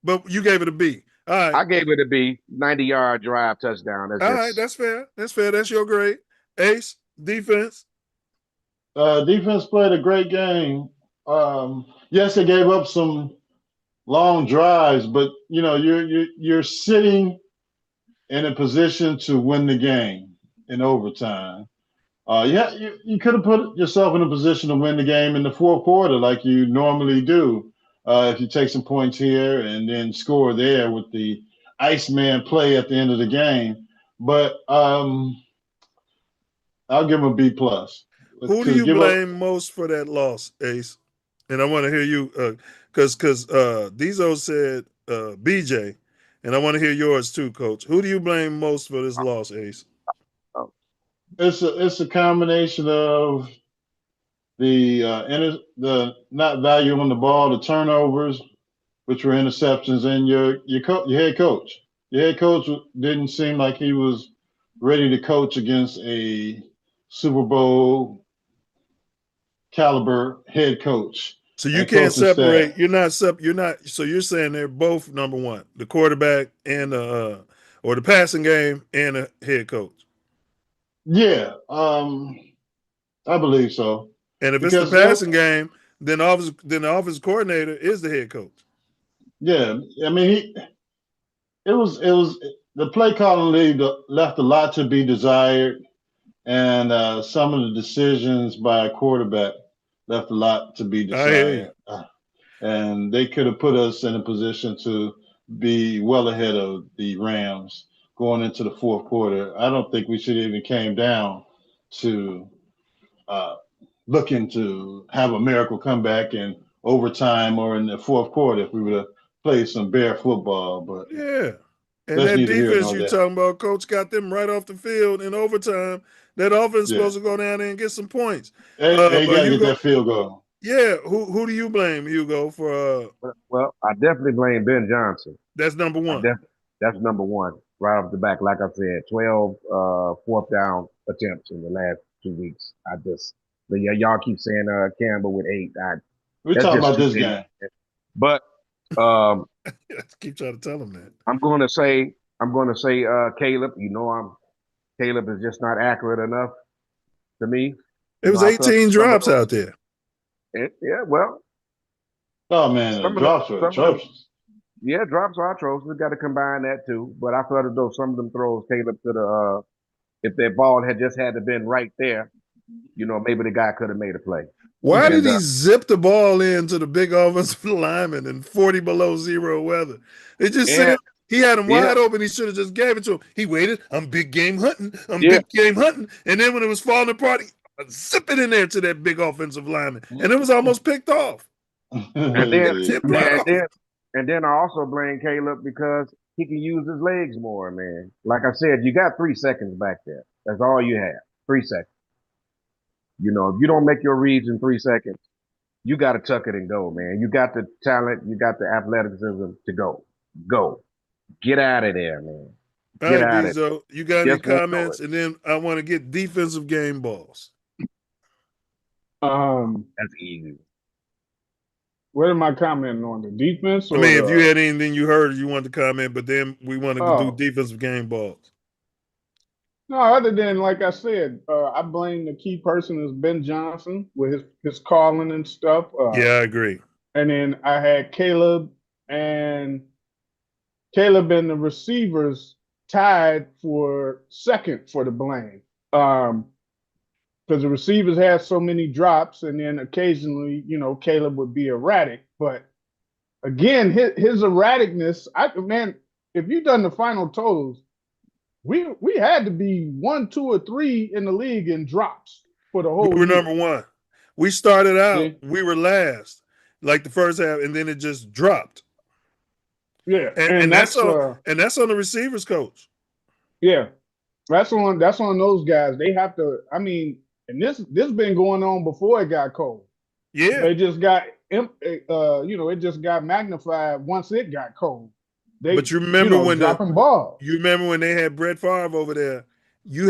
But you gave it a B. All right. I gave it a B. 90-yard drive touchdown. That's All right, just that's fair. That's fair. That's your grade. Ace, defense. Defense played a great game. Yes, they gave up some long drives, but you know you're sitting in a position to win the game in overtime. Yeah, you could have put yourself in a position to win the game in the fourth quarter like you normally do. If you take some points here and then score there with the Iceman play at the end of the game. But I'll give him a B plus. Who do To you give up, blame most for that loss, Ace? And I want to hear you because Diesel said BJ, and I want to hear yours too, Coach. Who do you blame most for this loss, Ace? it's a combination of the not valuing the ball, the turnovers, which were interceptions, and your head coach. Your head coach didn't seem like he was ready to coach against a Super Bowl caliber head coach So you and can't coaching staff. separate. You're not. So you're saying they're both number one, the quarterback and or the passing game and the head coach. Yeah, I believe so And if it's the because passing game, then the offense coordinator is the head coach. yeah, I mean it was the play calling league left a lot to be desired, and some of the decisions by a quarterback left a lot to be I hear you. desired. And they could have put us in a position to be well ahead of the Rams going into the fourth quarter. I don't think we should even came down to uh, looking to have a miracle comeback in overtime or in the fourth quarter if we would have played some Bear football, but Yeah. And that's that neither here defense nor you there. talking about, coach got them right off the field in overtime. That offense Yeah. supposed to go down there and get some points. They But got to get Hugo, that field goal. yeah, who do you blame, Hugo, for Well, I definitely blame Ben Johnson. that's number one. That's number one right off the back. Like I said, 12 fourth down attempts in the last 2 weeks. But yeah, y'all keep saying Campbell with 8. We're That's talking just about this stupid. game. But Keep trying to tell him that. I'm going to say Caleb. Caleb is just not accurate enough to me. It was 18 drops out there. Yeah, well. Oh man, the drops were atrocious. Yeah, drops are atrocious. We got to combine that too. But I felt as though some of them throws Caleb could have, if that ball had just had to been right there, maybe the guy could have made a play. Why did he zip the ball into the big offensive lineman in 40 below zero weather? It just said he had him wide open. He should have just gave it to him. He waited. I'm big game hunting. Big game hunting. And then when it was falling apart, he zip it in there to that big offensive lineman. And it was almost picked off. And then I also blame Caleb because he can use his legs more, man. Like I said, you got 3 seconds back there. That's all you have. 3 seconds. If you don't make your reads in 3 seconds, you got to tuck it and go, man. You got the talent, you got the athleticism to go. Go. Get out of there, man. Get out of there. You got any comments? And then I want to get defensive game balls. That's easy. What am I commenting on? The defense? Or if you had anything you heard, you wanted to comment, but then we want to do defensive game balls. No, other than, like I said, I blame the key person is Ben Johnson with his calling and stuff. Yeah, I agree. And then I had Caleb and the receivers tied for second for the blame. Because the receivers had so many drops, and then occasionally, Caleb would be erratic. But again, his erraticness, if you've done the final totals, we had to be 1, 2, or 3 in the league in drops for the whole We were year. number one. We started out, we were last, like the first half, and then it just dropped. Yeah, and that's on the receivers coach. Yeah, that's on those guys. They have to. And this been going on before it got cold. Yeah, they just got it just got magnified once it got cold. But you remember when dropping balls. You remember when they had Brett Favre over there? You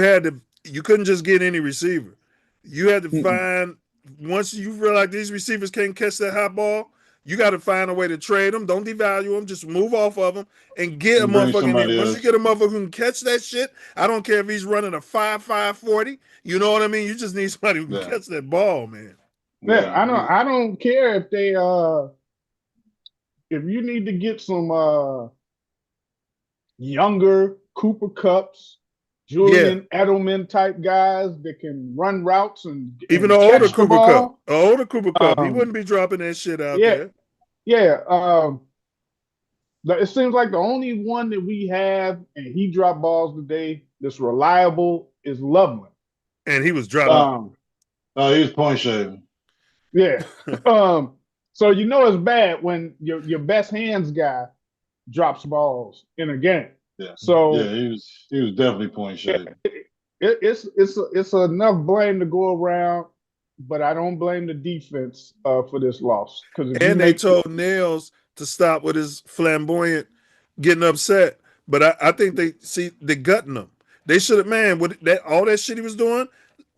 couldn't just get any receiver. You had to find, once you realize these receivers can't catch that high ball, you got to find a way to trade them. Don't devalue them. Just move off of them and get a motherfucker. Once you get a motherfucker who can catch that shit, I don't care if he's running a 5.5 40. You know what I mean? You just need somebody who can catch that ball, man. Yeah, I don't care if they if you need to get some younger Cooper Kupps, Julian Edelman type guys that can run routes and even an older Cooper Kupp, he wouldn't be dropping that shit out there. Yeah, it seems like the only one that we have, and he dropped balls today that's reliable, is Loveland. And he was dropping. He was point shaving. Yeah. So it's bad when your best hands guy drops balls in a game. Yeah. So he was definitely point shaving. It's enough blame to go around, but I don't blame the defense for this loss. They told Nails to stop with his flamboyant getting upset, but I think they're gutting him. They should have, man, with all that shit he was doing.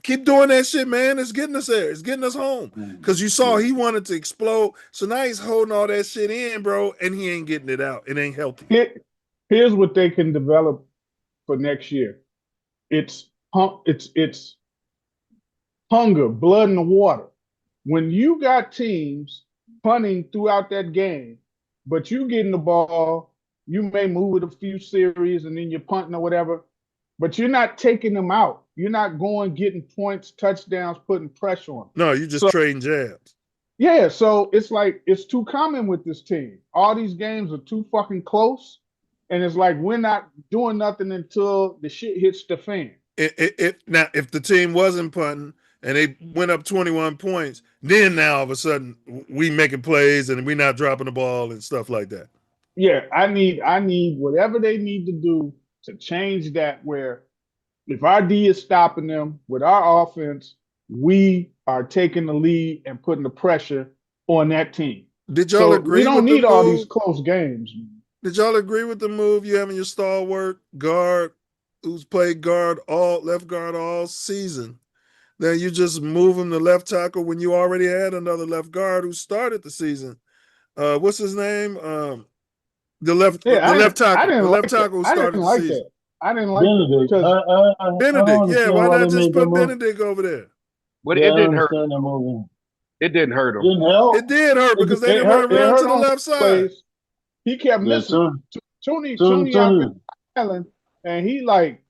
Keep doing that shit, man. It's getting us there. It's getting us home. Because you saw he wanted to explode. So now he's holding all that shit in, bro, and he ain't getting it out. It ain't healthy. Here's what they can develop for next year. It's hunger, blood in the water. When you got teams punting throughout that game, but you getting the ball, you may move it a few series and then you're punting or whatever, but you're not taking them out. You're not going, getting points, touchdowns, putting pressure on them. No, you're just trading jabs. Yeah, so it's like it's too common with this team. All these games are too fucking close, and it's like we're not doing nothing until the shit hits the fan. Now, if the team wasn't punting and they went up 21 points, then now all of a sudden we making plays and we not dropping the ball and stuff like that. Yeah, I need whatever they need to do to change that. Where if our D is stopping them with our offense, we are taking the lead and putting the pressure on that team. Did y'all So we agree don't with the need all these move? close games. Did y'all agree with the move? You having your stalwart guard who's played guard all left guard all season. Then you just move him to left tackle when you already had another left guard who started the season. What's his name? The left Yeah, the left I tackle. The didn't left like that. tackle who I started didn't the like season. that. I didn't like that Benedict. because I don't Benedict. Yeah, understand why why not they just made that put move. Benedict over there? But Yeah, it I don't didn't hurt. understand that move. It didn't hurt him. Didn't help. It did hurt because they it didn't run hurt. It around to hurt the on left side. plays. He kept Yeah, missing. soon, Tony out there soon. island, and he like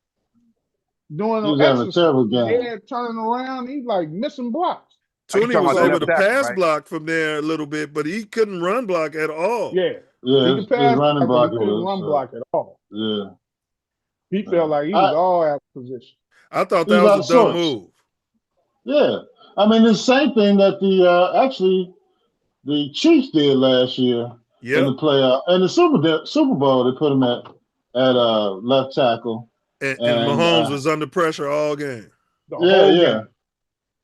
doing He an was having a exercise. terrible game. Yeah, turning around, he like missing blocks. Are you Tooney talking was about the So able left to tackle, pass right? block from there a little bit, but he couldn't run block at all. yeah, Yeah, he could his pass running block, but he block couldn't was. run block at all. Yeah, He felt like he was all out of position. I thought he that was was out a of dumb sorts. move. Yeah, I mean the same thing that the actually the Chiefs did last year in the Yep. playoff and the Super Bowl. They put him at left tackle, And and Mahomes was under pressure all game. The yeah, whole yeah, game,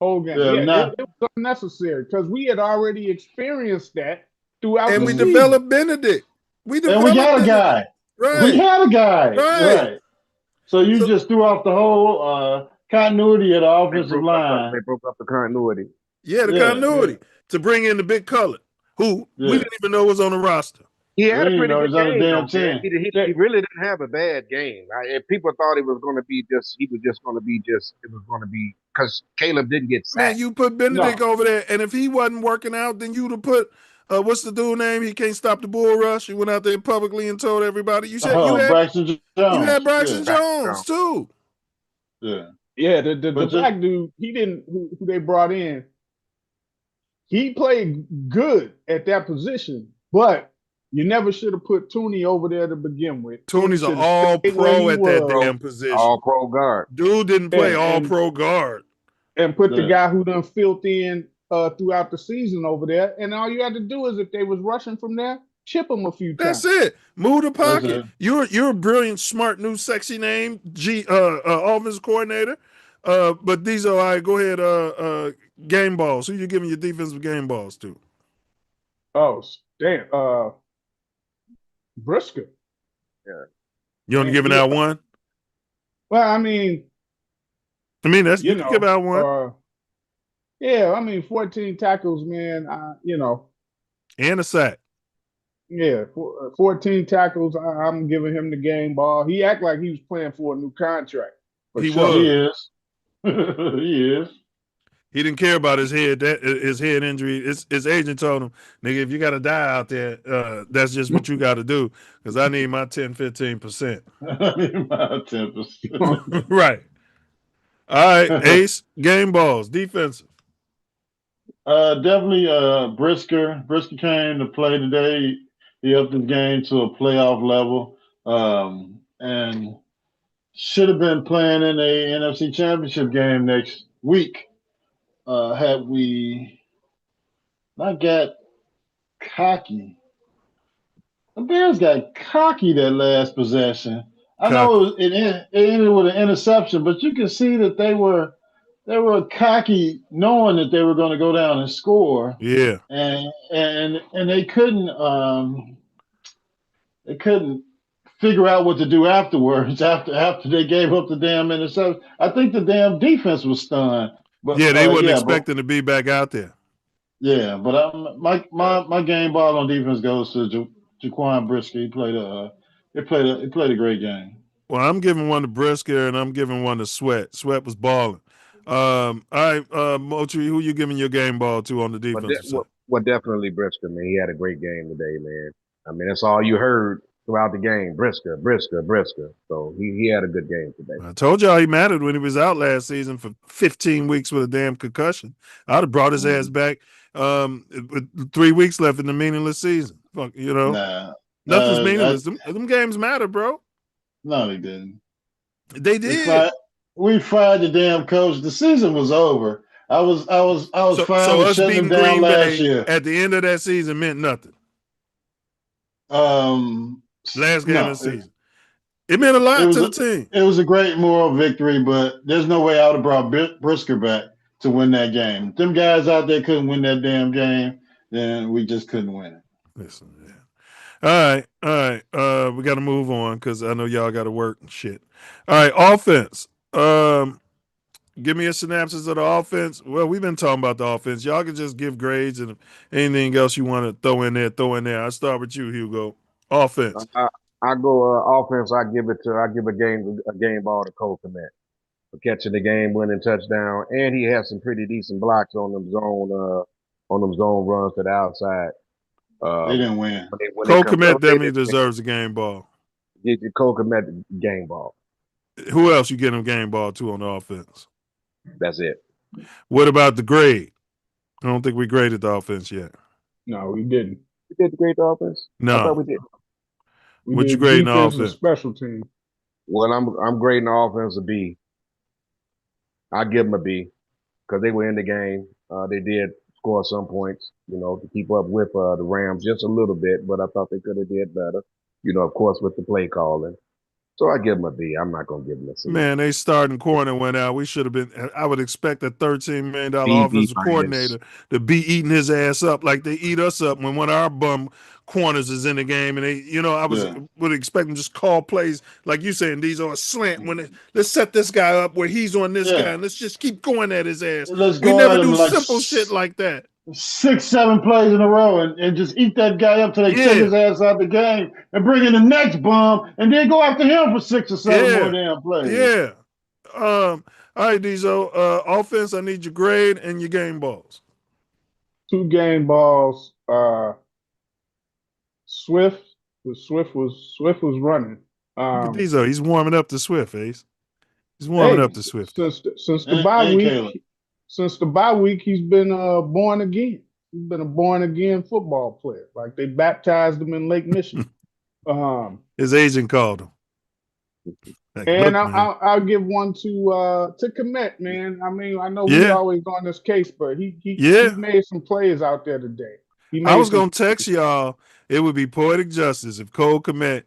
whole game. yeah. Yeah, Now, it was unnecessary because we had already experienced that throughout And the we mhm. season. developed Benedict. We And we developed got a Benedict. guy. We Right. had a guy. Right. Right. So you So just threw off the whole continuity of the They offensive broke up. line. They broke up the continuity. yeah, the Yeah, Yeah, continuity to bring in the big color, who we yeah. didn't even know was on the roster. He We had a didn't even pretty know good he's on the game damn though, man. team. He really didn't have a bad game. If people thought he was going to be just, he was just going to be just. It was going to be because Caleb didn't get Man, sacked. you put Benedict no, over there, and if he wasn't working out, then you'd have put what's the dude name? He can't stop the bull rush. You went out there publicly and told everybody. You said Oh, Braxton you had Jones. Braxton Yeah, Jones too. yeah. yeah. The But just black dude, he didn't who they brought in. He played good at that position, but you never should have put Tooney over there to begin with. Tooney Tooney's an should have all stayed where pro he at that was damn position. All pro guard. Dude didn't play and all and, pro guard. and put the yeah. guy who done filled in throughout the season over there. And all you had to do is if they was rushing from there, chip him a few That's times. it. Move the That's pocket. it. You're a brilliant, smart, new, sexy name, offense coordinator. But these are all right. Go ahead. Game balls. Who you giving your defensive game balls to? Oh, damn. Brisker. You only Man, giving out one? well, I mean, That's you can give out one yeah, I mean, 14 tackles, man. and a sack. Yeah, 14 tackles. I'm giving him the game ball. He act like he was playing for a new contract. For He sure. He was. is. He is. He didn't care about his head. His head injury. His agent told him, "Nigga, if you got to die out there, that's just what you got to do. Because I need my 10-15%." I need my 10%. Right. All right. Ace game balls defensive. Definitely Brisker. Brisker came to play today. He upped his game to a playoff level. And should have been playing in a NFC championship game next week. Had we not got cocky. The Bears got cocky that last possession. I know it ended with an interception, but you can see that they were cocky, knowing that they were going to go down and score. Yeah. And they couldn't figure out what to do afterwards. After they gave up the damn interception, I think the damn defense was stunned. But yeah, they wasn't expecting to be back out there. Yeah, but my game ball on defense goes to Jaquan Brisker. He played a great game. Well, I'm giving one to Brisker and I'm giving one to Sweat. Sweat was balling. All right, Mochi, who you giving your game ball to on the defensive side? Well, definitely Brisker, man. He had a great game today, man. I mean, that's all you heard throughout the game. Brisker, Brisker, Brisker. So he had a good game today. I told y'all he mattered when he was out last season for 15 weeks with a damn concussion. I'd have brought his ass back with 3 weeks left in the meaningless season. Fuck, nothing's meaningless. Them games matter, bro. No, they didn't. They did. We fired the damn coach. The season was over. I was fine with us shutting beating them down Green last Bay year. at the end of that season meant nothing. Last game No, of the season. It meant a lot to the team. It was a great moral victory, but there's no way I would have brought Brisker back to win that game. If them guys out there couldn't win that damn game, then we just couldn't win it. Listen, yeah. All right. We got to move on because I know y'all got to work and shit. All right, offense. Give me a synopsis of the offense. Well, we've been talking about the offense. Y'all can just give grades and anything else you want to throw in there. I'll start with you, Hugo. Offense. I go offense. I give a game ball to Cole Kmet for catching the game-winning touchdown, and he has some pretty decent blocks on them zone runs to the outside. They didn't win. Cole Kmet definitely deserves a game ball. Get the Cole Kmet game ball. Who else you get him game ball to on the offense? That's it. What about the grade? I don't think we graded the offense yet. No, we didn't. We did grade the offense? No. I thought we did. What you grading the offense? Special team. Well, I'm grading the offense a B. I give them a B because they were in the game. They did score some points, to keep up with the Rams just a little bit, but I thought they could have did better. Of course, with the play calling. So I give them a B. I'm not going to give them a C. Man, they starting corner went out. We should have been. I would expect a $13 million offensive coordinator to be eating his ass up like they eat us up when one of our bum corners is in the game. And they, I would expect them to just call plays like you saying. These are a slant. Let's set this guy up where he's on this guy, and let's just keep going at his ass. We never do simple shit like that. 6-7 plays in a row and just eat that guy up till they take his ass out the game and bring in the next bum and then go after him for 6 or 7 more damn plays. Yeah. All right, Diesel. Offense, I need your grade and your game balls. 2 game balls. Swift was running. Look at Diesel. He's warming up to Swift, Ace. He's warming up to Swift. Since the bye week. Since the bye week, he's been born again. He's been a born again football player. Like they baptized him in Lake Michigan. His agent called him. And I'll give one to Kmet, man. I mean, I know we're always on this case, but he made some plays out there today. I was gonna text y'all. It would be poetic justice if Cole Kmet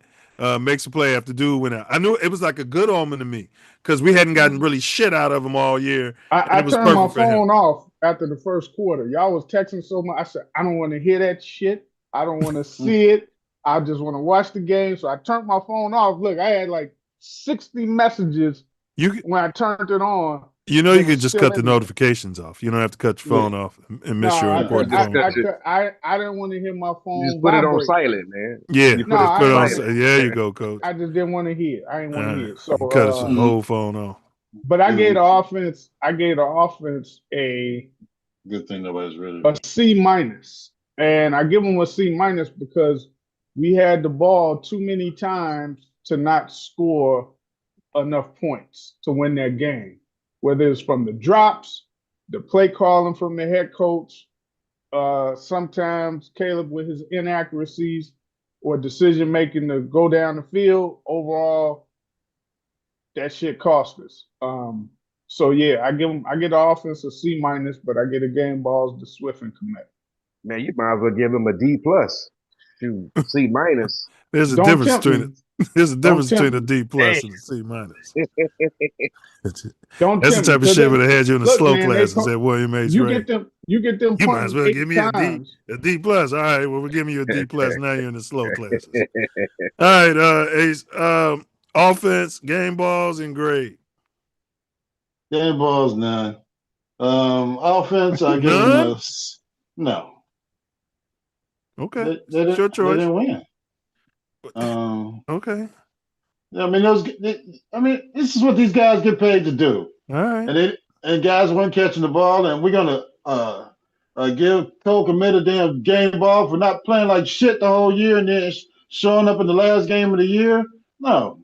makes a play after dude went out. I knew it was like a good omen to me because we hadn't gotten really shit out of him all year. I turned my phone off after the first quarter. Y'all was texting so much. I said, I don't want to hear that shit. I don't want to see it. I just want to watch the game. So I turned my phone off. Look, I had like 60 messages when I turned it on. You could just cut the notifications off. You don't have to cut your phone off and miss your important phone. I didn't want to hear my phone. Just put it on silent, man. Yeah, put it on silent. There you go, Coach. I just didn't want to hear it. I didn't want to hear it. So cut the whole phone off. But I gave the offense. A good thing nobody's really a C minus, and I give them a C minus because we had the ball too many times to not score enough points to win that game. Whether it's from the drops, the play calling from the head coach, sometimes Caleb with his inaccuracies or decision making to go down the field, overall, that shit cost us. So yeah, I get the offense a C minus, but I get a game balls to Swift and Kmet. Man, you might as well give him a D plus. Shoot, C minus. There's a difference between a D plus and a C minus. That's the type of shit where they had you in the slow classes at William H. You get them. You might as well give me a D plus. All right, well, we're giving you a D plus. Now you're in the slow classes. All right, Ace. Offense, game balls, and grade. Game balls, none. Offense, I give them no. Okay, it's your choice. They didn't win. Okay. I mean, this is what these guys get paid to do. All right. And guys weren't catching the ball, and we're gonna give Cole Kmet a damn game ball for not playing like shit the whole year and then showing up in the last game of the year. No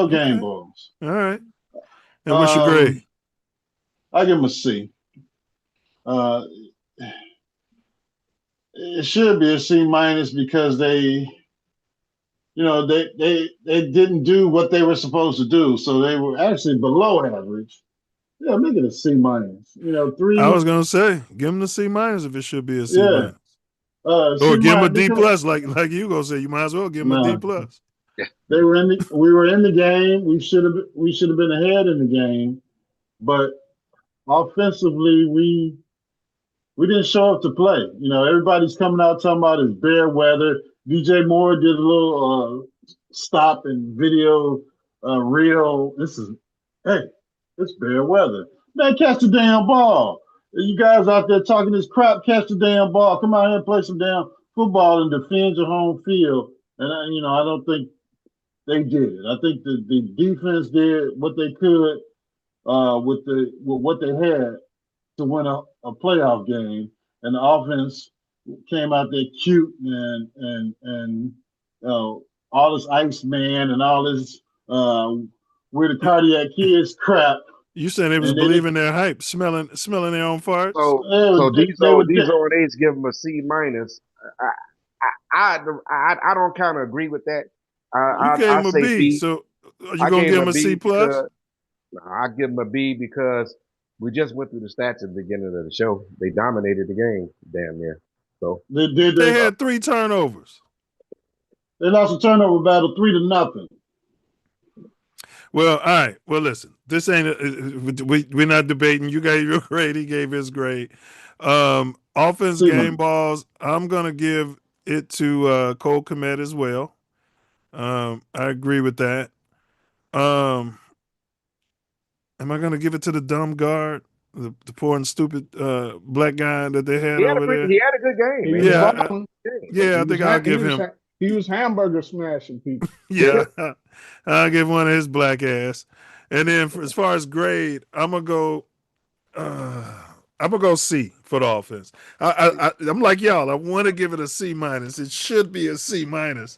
game balls. All right. And what's your grade? I give him a C. It should be a C minus because they didn't do what they were supposed to do, so they were actually below average. Yeah, make it a C minus. 3. I was gonna say, give them the C minus if it should be a C minus. Or She give him a might D because plus, like you gonna say. You might as well give him a D nah, plus. we were in the game. We should have been ahead in the game, but offensively we didn't show up to play. You know, everybody's coming out talking about it's bear weather. DJ Moore did a little stop and video reel. Hey, it's bear weather. Man, catch the damn ball. You guys out there talking this crap, catch the damn ball. Come out here and play some damn football and defend your home field. And I don't think they did it. I think the defense did what they could with what they had to win a playoff game, and the offense came out there cute and all this Iceman and all this we're the cardiac kids crap, You saying they was and they didn't. believing their hype, smelling their own farts? So They so were, they were Diesel and Ace give him a C minus. I don't kind of agree with that. You gave I him a say B, B. so are you I gonna gave give him him a a C B plus? because I give him a B because we just went through the stats at the beginning of the show. They dominated the game, damn near. So they did They they had 3 turnovers. they lost a turnover battle 3-0. Well, all right. Well, listen, this ain't we're not debating. You gave your grade. He gave his grade. Offense game Seaman. balls. I'm gonna give it to Cole Kmet as well. I agree with that. Am I gonna give it to the dumb guard, the poor and stupid black guy that they had over there? he had a good game, He man. was He had Yeah, a balling. good game. yeah. I think I'll give him. He was hamburger smashing people. Yeah, I'll give one of his black ass. And then as far as grade, I'm gonna go C for the offense. I'm like y'all. I want to give it a C minus. It should be a C minus.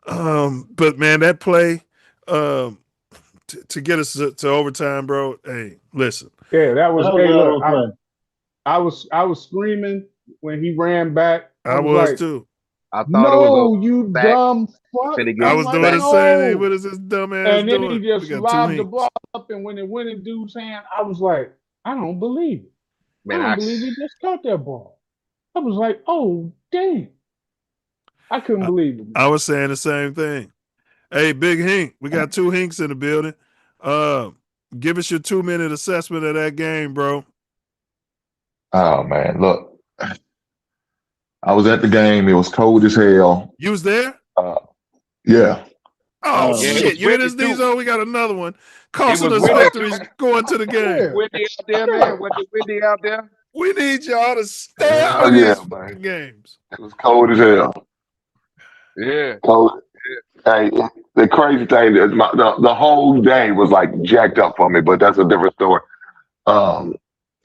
But man, that play to get us to overtime, bro. Hey, listen. Yeah, that was. That was Hey, a hell look, of a play. I was screaming when he ran back. I I was was like, too. I thought it was "No, a you sack. dumb fuck!" Finna I get I'm was like, doing sacked. the same thing. What "No!" is this dumbass And then he doing? We just got 2 lobbed the hinks. ball up, and when it went in dude's hand, I was like, "I don't believe it! I Man, don't believe he just caught that ball." I was like, "Oh damn!" I couldn't I, believe it, I man. was saying the same thing. Hey, Big Hink, we got 2 Hinks in the building. Uh, give us your 2-minute assessment of that game, bro. Oh man, look, I was at the game. It was cold as hell. You was there? Uh, yeah, Oh yeah, it shit! was You hear windy this, too. Diesel? We got another one It costing was us windy victories too. going to the It game. was Yeah, windy out there, yeah. man. Was it windy out there? We need y'all to stay out hell of yeah, these man. fucking games. It was cold as hell. Yeah. Cold. Hey, the crazy thing is the whole day was like jacked up for me, but that's a different story. Um,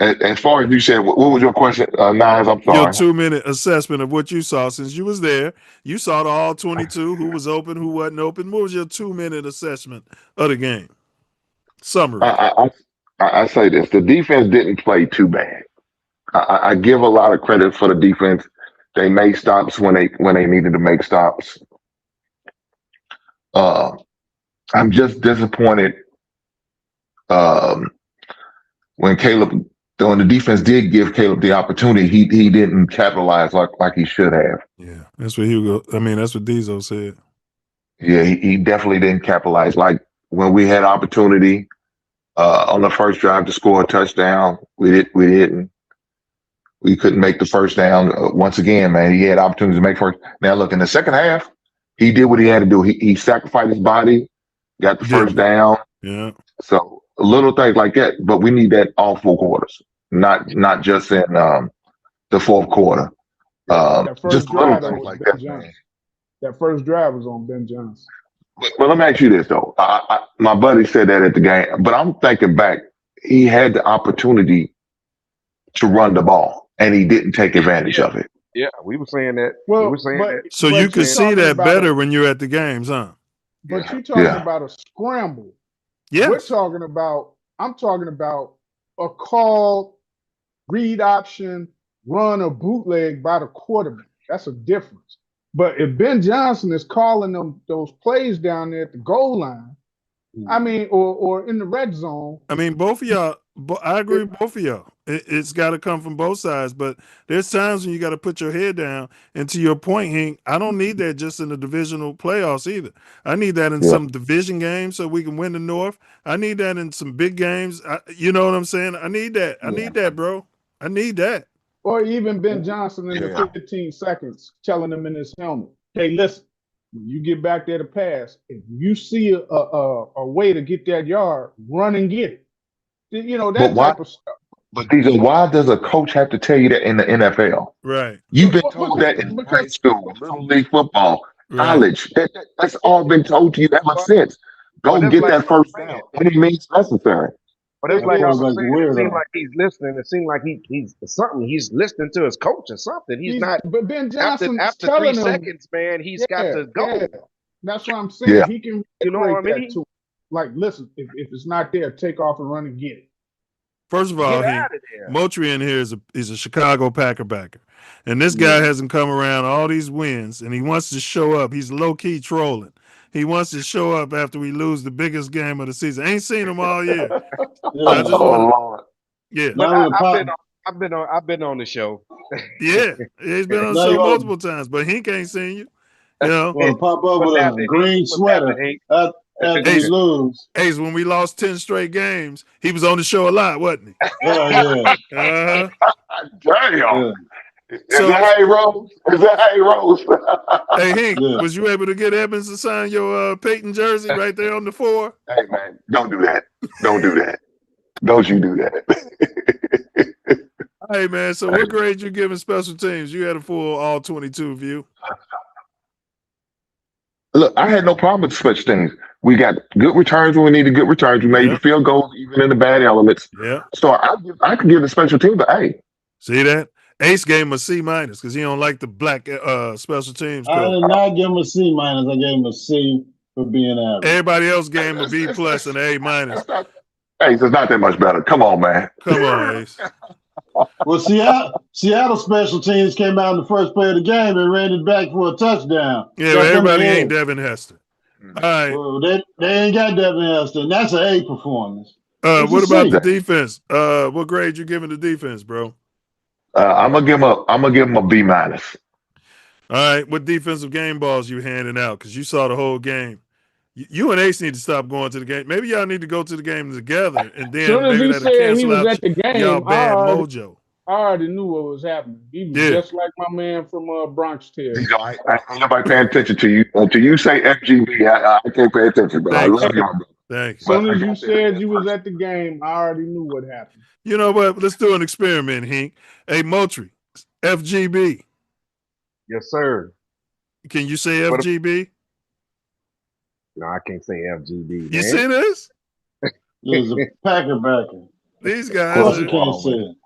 as far as you said, what was your question, Nines? I'm Your sorry. 2-minute assessment of what you saw since you was there. You saw the all 22, who was open, who wasn't open. What was your 2-minute assessment of the game? Summary. I say this: the defense didn't play too bad. I give a lot of credit for the defense. They made stops when they needed to make stops. Uh, I'm just disappointed um, when the defense did give Caleb the opportunity, he didn't capitalize like he should have. Yeah, that's what Hugo. I mean, that's what Diesel said. Yeah, he definitely didn't capitalize. Like when we had opportunity on the first drive to score a touchdown, we didn't. We couldn't make the first down. Once again, man, he had opportunities to make first. Now look, in the second half, he did what he had to do. He sacrificed his body, got the first Didn't down. he? Yeah. So little things like that, but we need that all 4 quarters, not just in the fourth quarter. That Just first little drive though things was like Ben that, man. Johnson. That first drive was on Ben Johnson. But let me ask you this though. My buddy said that at the game, but I'm thinking back. He had the opportunity to run the ball, and he didn't take advantage of it. Yeah, we were saying that. We were Well, saying but that. So you but could you see talking that about better when you're at the games, huh? but you talking Yeah. about a scramble. Yes. I'm talking about a call, read option, run or bootleg by the quarterback. That's a difference. But if Ben Johnson is calling those plays down there at the goal line, I mean, or in the red zone. I mean, both of y'all. I agree with both of y'all. It's got to come from both sides. But there's times when you got to put your head down. And to your point, Hank, I don't need that just in the divisional playoffs either. I need that in Yeah. some division games so we can win the North. I need that in some big games. You know what I'm saying? I need that. I need that, bro. I need that. Or even Ben Johnson in Yeah. the 15 seconds telling him in his helmet, hey, listen, when you get back there to pass, if you see a way to get that yard, run and get it. You know, that But why? type of stuff. But DJ, why does a coach have to tell you that in the NFL? Right. You've been told that in high Because school, little league football, Right. college. That's all been told to you ever since. Go that's get like that first down. Any means necessary. But it's like I Sounds was like a saying, it seems weirdo. like he's listening. It seems like he's something. He's listening to his coach or something. He's not But Ben after Johnson's after 3 telling him, seconds, man. He's got to go. yeah. That's what I'm saying. Yeah. He can You know what I reiterate mean? that to him. Like, listen, if it's not there, take off and run and get it. First of all, Get Hank, out of there. Motri in here is a Chicago Packer backer. And this guy hasn't come around all these wins, and he wants to show up. He's low-key trolling. He wants to show up after we lose the biggest game of the season. Ain't seen him all year. I just Oh, want Lord. yeah. But Now the I've been on the show. Yeah. He's been on the Now show you- multiple times, but Hank ain't seen you. You know? Want to pop up What's with a happening, green Hank? What's sweater happening, after we Hey. lose. Ace, when we lost 10 straight games, he was on the show a lot, wasn't Oh, yeah. he? Uh-huh. Damn. Yeah. Is So- that Hay Rose? Is that Hay Rose? Hey, Hank, Yeah. was you able to get Evans to sign your Peyton jersey right there on the 4? Hey, man, don't do that. Don't do that. Don't you do that. Hey, man, so what grade you giving special teams? You had a full all 22 view. Look, I had no problem with special teams. We got good returns when we needed good returns. We made Yeah. the field goals even in the bad elements. Yeah. So I could give the special team, but hey, See that? Ace gave him a C- because he don't like the black special teams I coach. did not give him a C-. I gave him a C for being average. Everybody else gave him a B+ and A-. Hey, it's not that much better. Come on, man. Come on, Ace. Well, Seattle special teams came out in the first play of the game and ran it back for a touchdown. Yeah, Got but them everybody an ain't A. Devin Hester. All right. Well, they ain't got Devin Hester, and that's an A performance. It's What a about C. the defense? What grade you giving the defense, bro? I'm gonna give him a B-. All right. What defensive game balls you handing out? Because you saw the whole game. You and Ace need to stop going to the game. Maybe y'all need to go to the game together, and then Soon as maybe he that'll said he cancel was out at the game, y'all bad mojo. I already knew what was happening. He was Yeah. just like my man from Bronx Tale. I ain't nobody paying attention to you until you say FGB. I can't pay attention, but I Thanks. love y'all. Bro. Thank you. But Soon I as got you that said in you was first. at the game, I already knew what happened. You know what? Let's do an experiment, Hank. Hey, Motri, FGB. Yes, sir. Can you say What- FGB? No, I can't say FGB. You man. see this? There's a Packer backer. These Of guys. course, you Are, can't say it.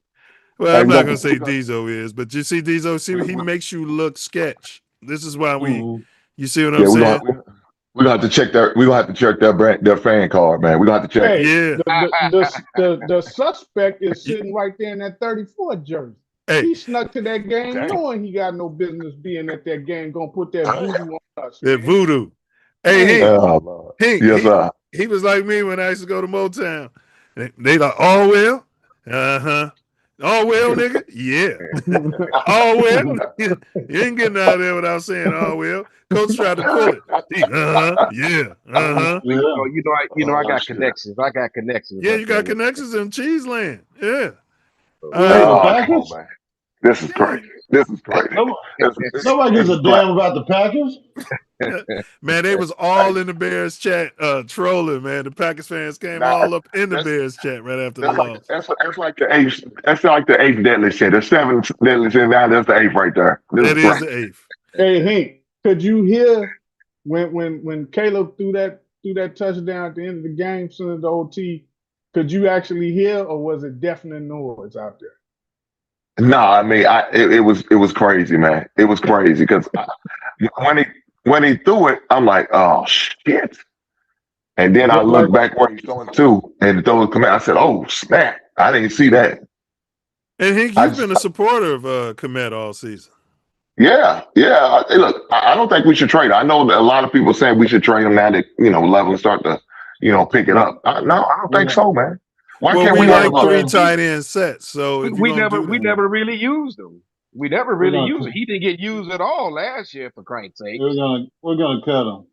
well, I'm Hey, not look, going to say Diesel is, but you see Diesel, see, he makes you look sketch. This is why Mhm. you see what Yeah, I'm saying? we're gonna have to check their fan card, man. We're gonna have to check. Hey, Yeah. the suspect is sitting right there in that 34 jersey. Hey, He snuck to that game Okay. knowing he got no business being at that game, gonna put that voodoo on us. that man. voodoo. Hey, Hey. Hank, Oh, Lord. Hank, Yes, sir. he was like me when I used to go to Motown. They like, oh, well. Uh-huh. Oh, well, nigga. Yeah. Oh, well. You ain't getting out of there without saying, oh, well. Coach tried to pull it. Uh-huh. Yeah. Uh-huh. Yeah. I got shit. connections. I got connections. Yeah, up you got there. connections in Cheeseland. Yeah. All Yeah. right. The Oh, Packers? come on, man. This is crazy. This is crazy. Nobody gives a damn about the Packers. Man, they was all in the Bears chat trolling, man. The Packers fans came Nah, all up in the that's- Bears chat right after the That's like, loss. that's like the eighth. That's like the eighth deadly sin. There's 7 deadly sin now. That's the eighth right there. This That is is crazy. the eighth. Hey Hank, could you hear when Caleb threw that touchdown at the end of the game, sent it to OT? Could you actually hear, or was it deafening noise out there? No, I mean, it was crazy, man. It was crazy because when he threw it, I'm like, oh shit. And then I looked back where he's going to, and throws command. I said, oh snap! I didn't see that. And Hank, you've been a supporter of Komet all season. Yeah. Look, I don't think we should trade. I know that a lot of people saying we should trade him now that level start to pick it up. No, I don't think so, man. Why Well, can't we we have like a three tight end sets. So if you're We gonna never do we that, never really used him. We never We're really gonna used him. He didn't get used at all last year, for Christ's sake. we're gonna cut him.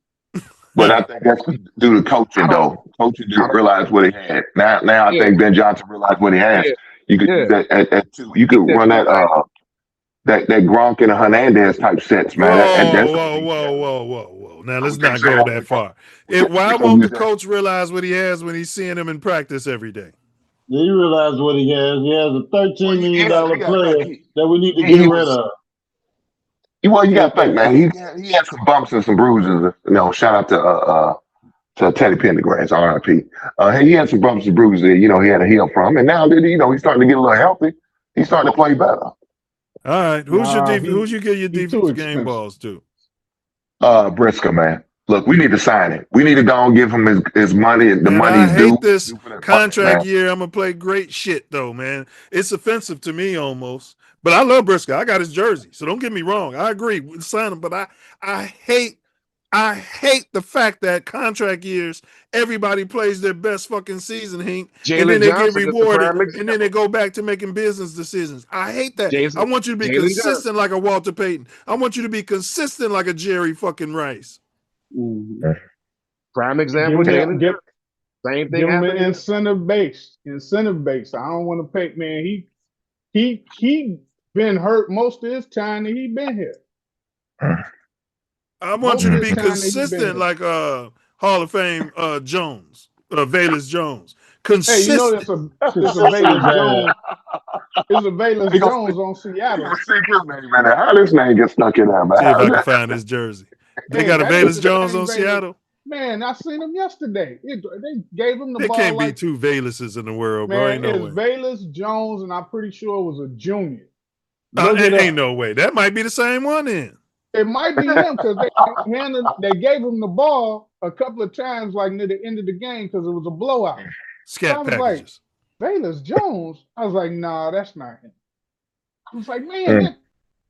But I think that's due to coaching, I don't. though. Coaching I didn't don't. realize what he had. Now I Yeah, think Ben Johnson realized what he has. yeah, You could yeah. use that at two. You Get could that run two tight. that Gronk and Hernandez type sets, man. That's gonna be whoa. Now I let's was just not go saying that far. Why we can won't the use that. coach realize what he has when he's seeing him in practice every day? Yeah, you realize what he has. He has a Well, $13 million yeah, you gotta player think that we need to get he rid was. of. Well, you And, got to think, man. He had some bumps and some bruises. Shout out to Teddy Pendergrass, R.I.P. He had some bumps and bruises that he had to heal from, and now that he's starting to get a little healthy, he's starting to play better. All right, who's you give your he too defensive game expensive. balls to? Briscoe, man. Look, we need to sign him. We need to go and give him his money, the Man, money I he's hate due. this Due for that contract money, year. I'm gonna play great shit though, man. It's offensive to me almost. But I love Briscoe. I got his jersey, so don't get me wrong. I agree with sign him, but I hate the fact that contract years everybody plays their best fucking season, Hank, and then Jalen they get Johnson is the rewarded, prime and then example. they go back to making business decisions. I hate that. I Jason, want you to be Jalen Johnson, consistent like a Walter Payton. I want you to be consistent like a Jerry fucking Rice. Mhm. man. prime Give example. him, Jalen give, Johnson. Same thing give him an happened. incentive base. Incentive base. I don't want to pay, man. He been hurt most of his time that he been here. I want Most you of to his be time that he been consistent here. like Hall of Fame Jones, Valus Jones. Hey, you know Consistent. there's a Valus Bad. Jones. There's a Valus He gonna Jones on Seattle. stick his name in there. How this name get stuck in there, man? See if I can find his jersey. They Hey, got a that ain't Valus the Jones same on Valus. Seattle. Man, I seen him yesterday. They gave him the There ball can't be like, two Valuses in the world, bro. man, Ain't no it's way. Valus Jones, and I'm pretty sure it was a junior. Look it Ain't up. no way. That might be the same one then. It might be him because they gave him the ball a couple of times, like near the end of the game, because it was a blowout. So I Scat was like, packages. Valus Jones. I was like, nah, that's not him. I was like, man, Mm.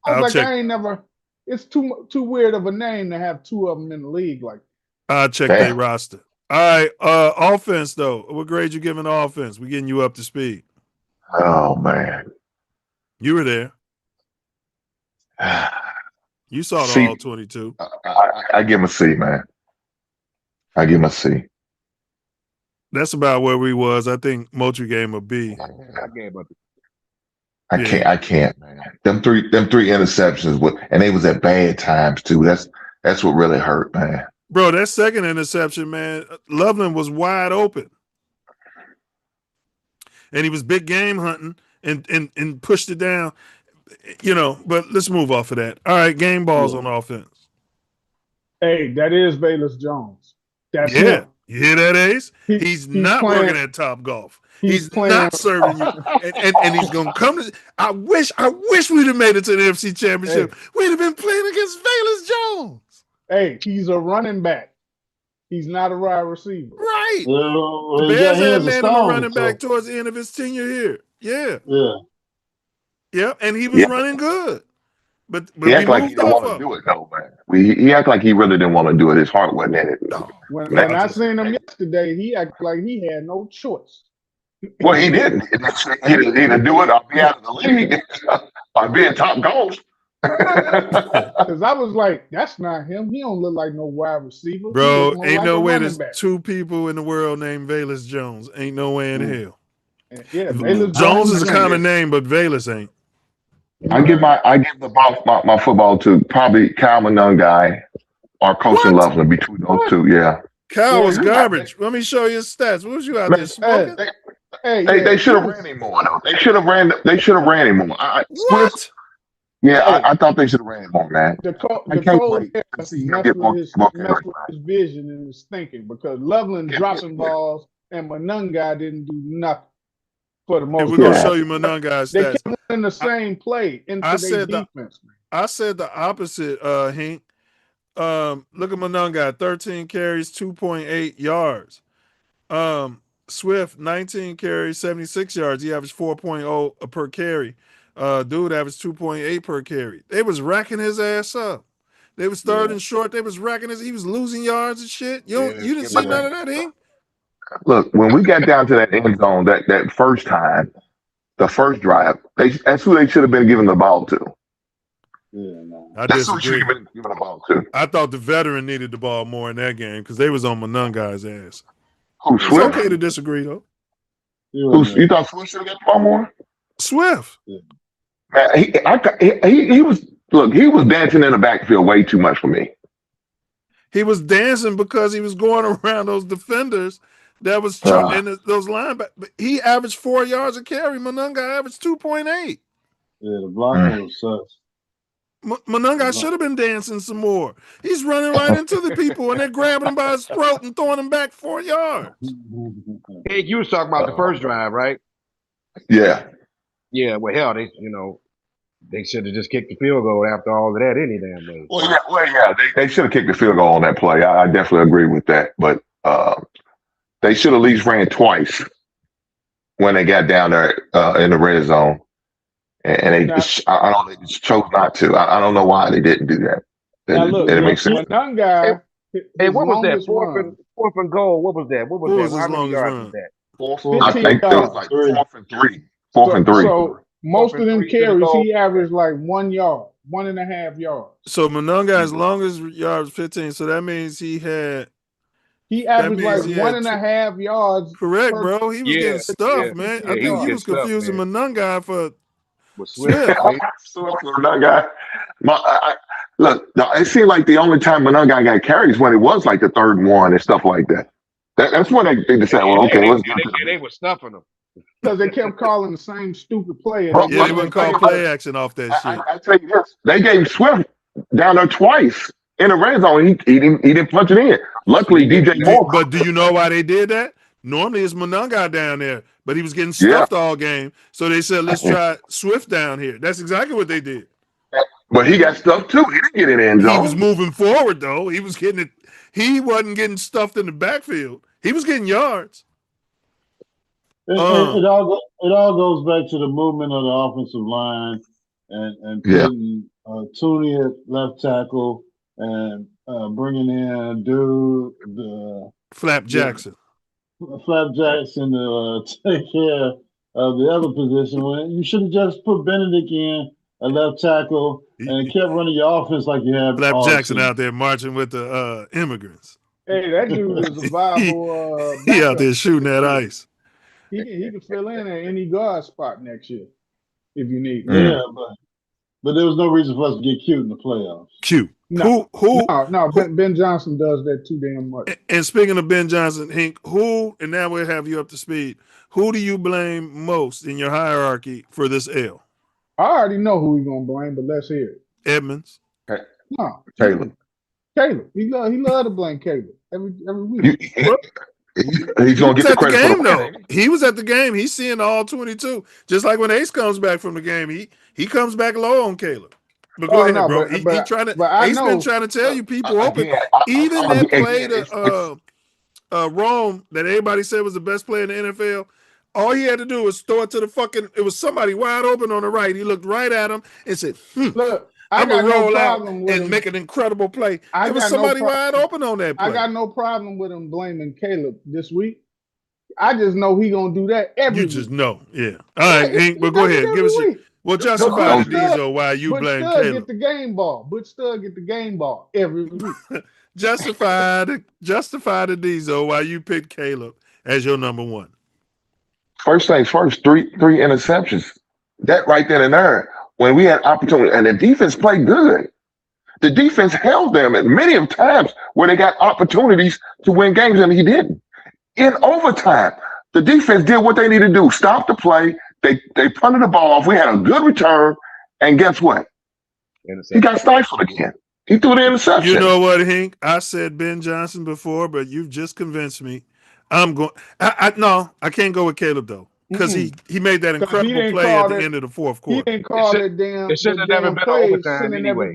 I'll check. I ain't never. It's too weird of a name to have two of them in the league. Like, I'll check their Damn. roster. All right. Offense though. What grade you giving the offense? We getting you up to speed. Oh man. You were there. You saw the See, all 22. I give him a C, man. I give him a C. That's about where we was. I think Moultrie gave him a B. I gave up. I can't, man. Them three interceptions and they was at bad times too. That's what really hurt, man. Bro, that second interception, man, Loveland was wide open. And he was big game hunting and pushed it down. But let's move off of that. All right, game balls on offense. hey, that is Valus Jones. That's Yeah. him. You hear that, Ace? He's not playing, working at Top Golf. He's playing, not serving you. And he's gonna come to I wish we'd have made it to the NFC Championship. Hey. We'd have been playing against Valus Jones. Hey, he's a running back. He's not a wide receiver. Right. Well, The he Bears had hands of landed him a stone, running back so, towards the end of his tenure here. Yeah. yeah. Yeah. And he was running good. But He we act like he moved didn't off want to of do it though, man. He act like he really didn't want to do it. His heart wasn't in it. When I seen him yesterday, he acted like he had no choice. Well, he didn't. He didn't either do it or be out of the league or be in Top Golf. Because I was like, that's not him. He don't look like no wide receiver. Bro, ain't like no way running there's back. two people in the world named Valus Jones. Ain't no way in hell. Yeah, Valus Jones is a common name, but Valus ain't. I give my football to probably Kyle Monungai or Coach and Loveland between those two. Yeah. Kyle was garbage. Let me show you his stats. What was you out there smoking? They should have ran him more though. They should have ran him more. What? I thought they should have ran him more, man. The I can't cold wait to see him messed get with more his vision and his thinking because Loveland dropping balls and Monungai didn't do nothing for the most We're part. gonna show you Monungai's They stats. kept in the same play into their defense. I said the opposite, Hank. Look at Monungai, 13 carries, 2.8 yards. Swift, 19 carries, 76 yards. He averaged 4.0 per carry. Dude averaged 2.8 per carry. They was racking his ass up. They was third and short. They was racking he was losing yards and shit. You didn't see none of that, Hank? Look, when we got down to that end zone, that first time, the first drive, that's who they should have been giving the ball to. Yeah, no. I That's who should disagree. have been giving the ball to. I thought the veteran needed the ball more in that game because they was on Monungai's ass. Who, It's Swift? okay to disagree though. You thought Swift should have got the ball more? Swift. Man, he was he was dancing in the backfield way too much for me. He was dancing because he was going around those defenders that was and those linebackers. He averaged 4 yards a carry. Monungai averaged 2.8. Yeah, the blocking was sucks. Monungai should have been dancing some more. He's running right into the people, and they're grabbing him by his throat and throwing him back 4 yards. Hey, you was talking about the first drive, right? Yeah. Yeah. Well, hell, they should have just kicked the field goal after all of that any damn way. Well, yeah, they should have kicked the field goal on that play. I definitely agree with that. But they should have at least ran twice when they got down there in the red zone. And they just chose not to. I don't know why they didn't do that. Now look, it makes sense. Monungai. Hey, what was that? Fourth and goal. What was that? What was that? his How many longest yards run? was that? I think it was like 4th and 3. 4th and 3. So most of them Fourth and 3 to the carries, goal. he averaged like 1 yard, 1.5 yards. So Monungai's longest yard was 15. So that means he had. He averaged means like he had 1.5 yards. Correct, per- bro. He was getting stuffed, man. I he think was he getting was stuffed, confusing man. Monungai for Was Swift? That guy. Look, it seemed like the only time Monungai got carries when it was like the 3rd and 1 and stuff like that. That's when they decided, well, okay, let's get to They were stuffing him. Because they kept calling the same stupid play. Bro, they wouldn't call play action off that shit. I tell you this, they gave Swift down there twice in the red zone. He didn't punch it in. Luckily, DJ Moore. But do you know why they did that? Normally it's Monungai down there, but he was getting stuffed all game. So they said, let's try Swift down here. That's exactly what they did. But he got stuffed too. He didn't get in the end zone. He was moving forward though. He was getting it. He wasn't getting stuffed in the backfield. He was getting yards. It all goes back to the movement of the offensive line and putting Tooney at left tackle and bringing in the Flap Jackson. Flap Jackson to take care of the other position. When you should have just put Benedict in a left tackle and kept running your offense like you have. Flap Jackson out there marching with the immigrants. Hey, that dude is a viable. He out there shooting that ice. He can fill in at any guard spot next year if you need. Yeah, but there was no reason for us to get cute in the playoffs. Cute. No, Ben Johnson does that too damn much. And speaking of Ben Johnson, Hank, and now we'll have you up to speed. Who do you blame most in your hierarchy for this L? I already know who he's gonna blame, but let's hear it. Edmonds. No, Caleb. He love to blame Caleb every week. He's gonna get the credit game for though. He was at the game. He's seeing all 22. Just like when Ace comes back from the game, he comes back low on Caleb. But go ahead, bro. He trying to. Ace been trying to tell you people open. Even that play to Rome that everybody said was the best player in the NFL. All he had to do was throw it to it was somebody wide open on the right. He looked right at him and said, Look, I'm going to roll no out and make an incredible play. There was somebody wide open on that play. I got no problem with him blaming Caleb this week. I just know he going to do that every week. You just know, yeah. All right, Hank, but go ahead. Give us well, justify the Diesel why you blame Caleb. Butch Stud get the game ball. Butch Stud get the game ball every week. justify the Diesel why you picked Caleb as your number one. First things first, three interceptions. That right then and there, when we had opportunity, and the defense played good. The defense held them at many of times where they got opportunities to win games, and he didn't. In overtime, the defense did what they needed to do. Stop the play. They punted the ball off. We had a good return, and guess what? He got stifled again. He threw the interception. You know what, Hank? I said Ben Johnson before, but you've just convinced me. I'm going. No, I can't go with Caleb though, because he made that incredible play at the end of the fourth quarter. He didn't call that damn. It should have never been overtime anyway.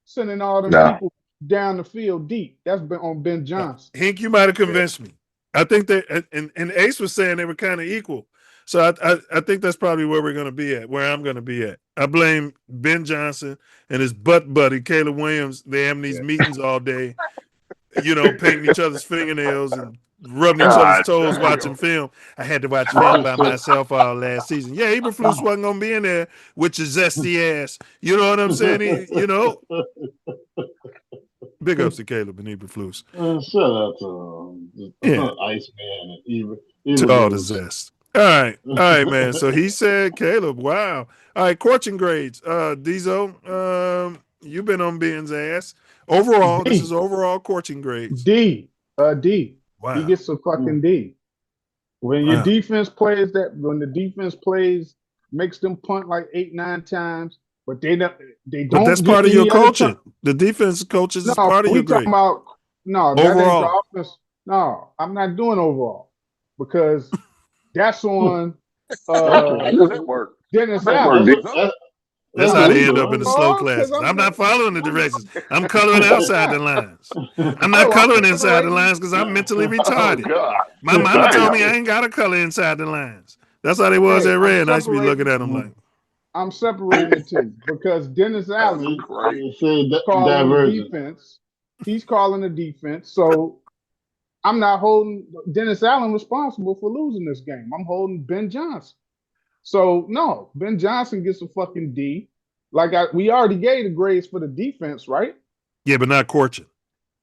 Sending all them people down the field deep. That's been on Ben Johnson. Hank, you might have convinced me. I think that, and Ace was saying they were kind of equal. So I think that's probably where we're going to be at, where I'm going to be at. I blame Ben Johnson and his butt buddy, Caleb Williams. They having these meetings all day, painting each other's fingernails and rubbing each other's God toes damn. watching film. I had to watch film by myself all last season. Yeah, Eberflus wasn't gonna be in there with your zesty ass. You know what I'm saying? Big ups to Caleb and Eberflus. Shout out to Yeah, Iceman and Eva. to all the zest. All right, man. So he said Caleb. Wow. All right, coaching grades. Diesel, you've been on Ben's ass. Overall, this is D. overall coaching grades. D. D. Wow. He gets a fucking D. When your defense plays when the defense plays, makes them punt like 8, 9 times, but they don't. But that's get part of your any other coaching. The defense coaches is part of your grade. Talking about that ain't Overall. the offense. No, I'm not doing overall because that's on That work. Dennis That Allen. work. That's how they end up in the slow Oh, 'cause classes. I'm I'm not following the directions. I'm coloring outside the lines. I'm Oh, not I'm coloring inside the separating. lines because I'm mentally Oh retarded. God. My mama Damn. told me I ain't got to color inside the lines. That's how they was Hey, at I'm Red. And I used to be separating. looking at them like, I'm separating the two because Dennis Allen Say calling the divergent. defense. He's calling the defense. So I'm not holding Dennis Allen responsible for losing this game. I'm holding Ben Johnson. So no, Ben Johnson gets a fucking D. Like we already gave the grades for the defense, right? yeah, but not coaching.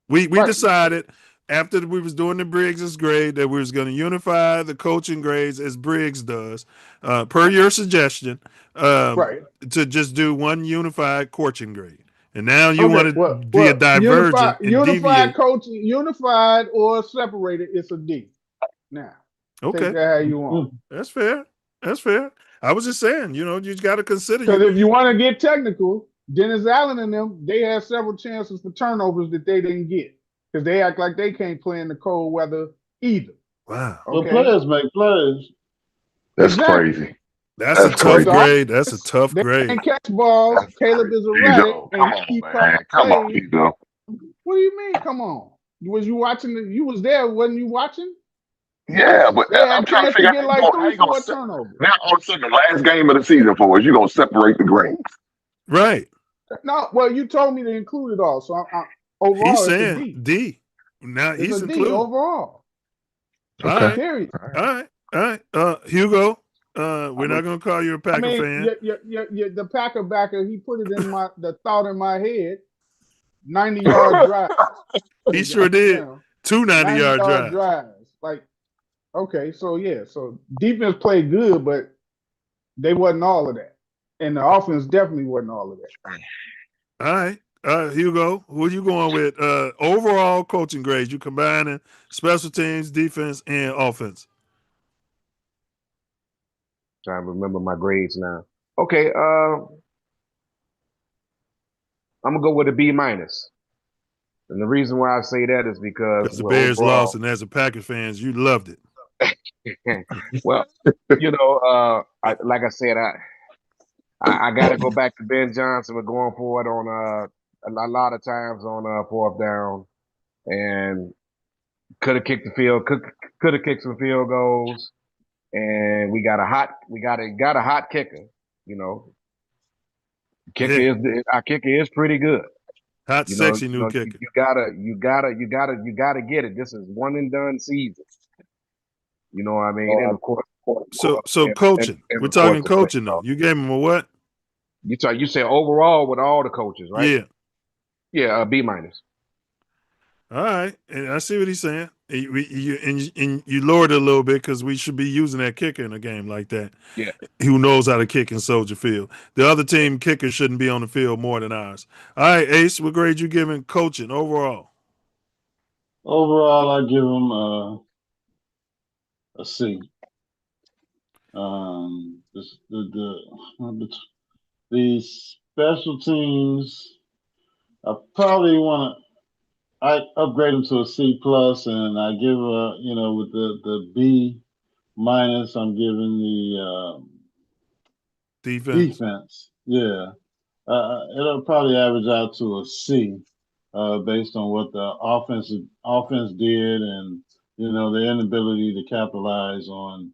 We Right. decided after we was doing the Briggs' grade that we was going to unify the coaching grades as Briggs does, per your suggestion, Right. to just do one unified coaching grade. And now you want to Well, be a divergent and unified deviate. coaching, unified or separated, it's a D. Now, Okay, take that how you want. that's fair. That's fair. I was just saying, you got to consider Because if you want to get technical, Dennis Allen and them, they had several chances for turnovers that they didn't get because they act like they can't play in the cold weather either. Wow. Well, Okay. players make plays. That's Exactly. crazy. That's a tough crazy. grade. That's a tough They grade. can't catch balls. That's Caleb crazy. is erratic, Come and on, he keep man. calling Come on, plays. Diesel. What do you mean? Come on. Was you watching? You was there, wasn't you watching? Yeah, but They had I'm trying to chance figure to out get like how 3, you gonna 4 set. turnovers. Now, all of a sudden, the last game of the season for us, you're gonna separate the grades. Right. No, well, you told me to include it all, so I'm overall He's it's a saying D. D. Now It's he's a D included. overall. All right. Period. All right. Hugo, we're not gonna call you a Packer fan. The Packer backer, he put it in the thought in my head. 90-yard drive. He sure did. Down. 2 90-yard drives. drives. Like, okay, so yeah, so defense played good, but they wasn't all of that, and the offense definitely wasn't all of that. All right. Hugo, who are you going with? Overall coaching grades. You combining special teams, defense, and offense. Trying to remember my grades now. Okay, I'm gonna go with a B minus. And the reason why I say that is because the Bears lost, and as a Packers fans, you loved it. well, like I said, I got to go back to Ben Johnson. We're going forward on a lot of times on fourth down, and could have kicked the field, could have kicked some field goals, and we got a hot kicker. You know, our kicker is pretty good. Hot, sexy new kicker. You gotta get it. This is one and done season. You know what I mean? And of course, so coaching. We're talking coaching though. You gave him a what? You say overall with all the coaches, right? Yeah. Yeah, B minus. All right, and I see what he's saying. You lowered it a little bit because we should be using that kicker in a game like that. Yeah, who knows how to kick in Soldier Field? The other team kicker shouldn't be on the field more than ours. All right, Ace, what grade you giving coaching overall? Overall, I give him a C. The special teams, I probably I upgrade them to a C plus, and I give with the B minus, I'm giving the defense. Yeah, it'll probably average out to a C, based on what the offense did, and their inability to capitalize on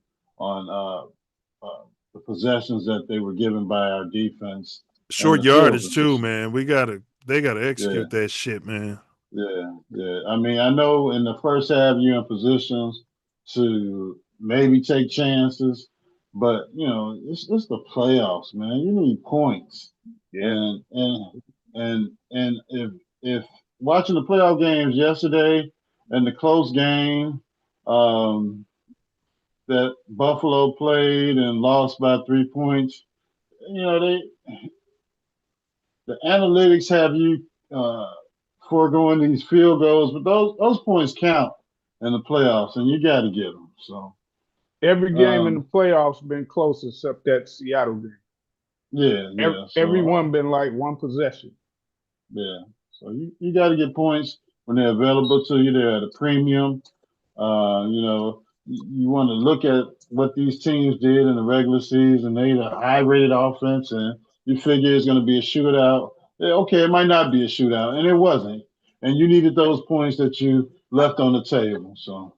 the possessions that they were given by our defense. Short yardage too, man. They gotta execute that shit, man. Yeah. I mean, I know in the first half you're in positions to maybe take chances, but it's the playoffs, man. You need points, Yeah. and if watching the playoff games yesterday and the close game that Buffalo played and lost by 3 points, they the analytics have you foregoing these field goals, but those points count in the playoffs, and you got to get them. So Every game in the playoffs been close except that Seattle game. yeah. Every So one been like one possession. yeah, so you got to get points when they're available to you. They're at a premium. You want to look at what these teams did in the regular season. They had a high-rated offense, and you figure it's going to be a shootout. Yeah, okay, it might not be a shootout, and it wasn't. And you needed those points that you left on the table. So,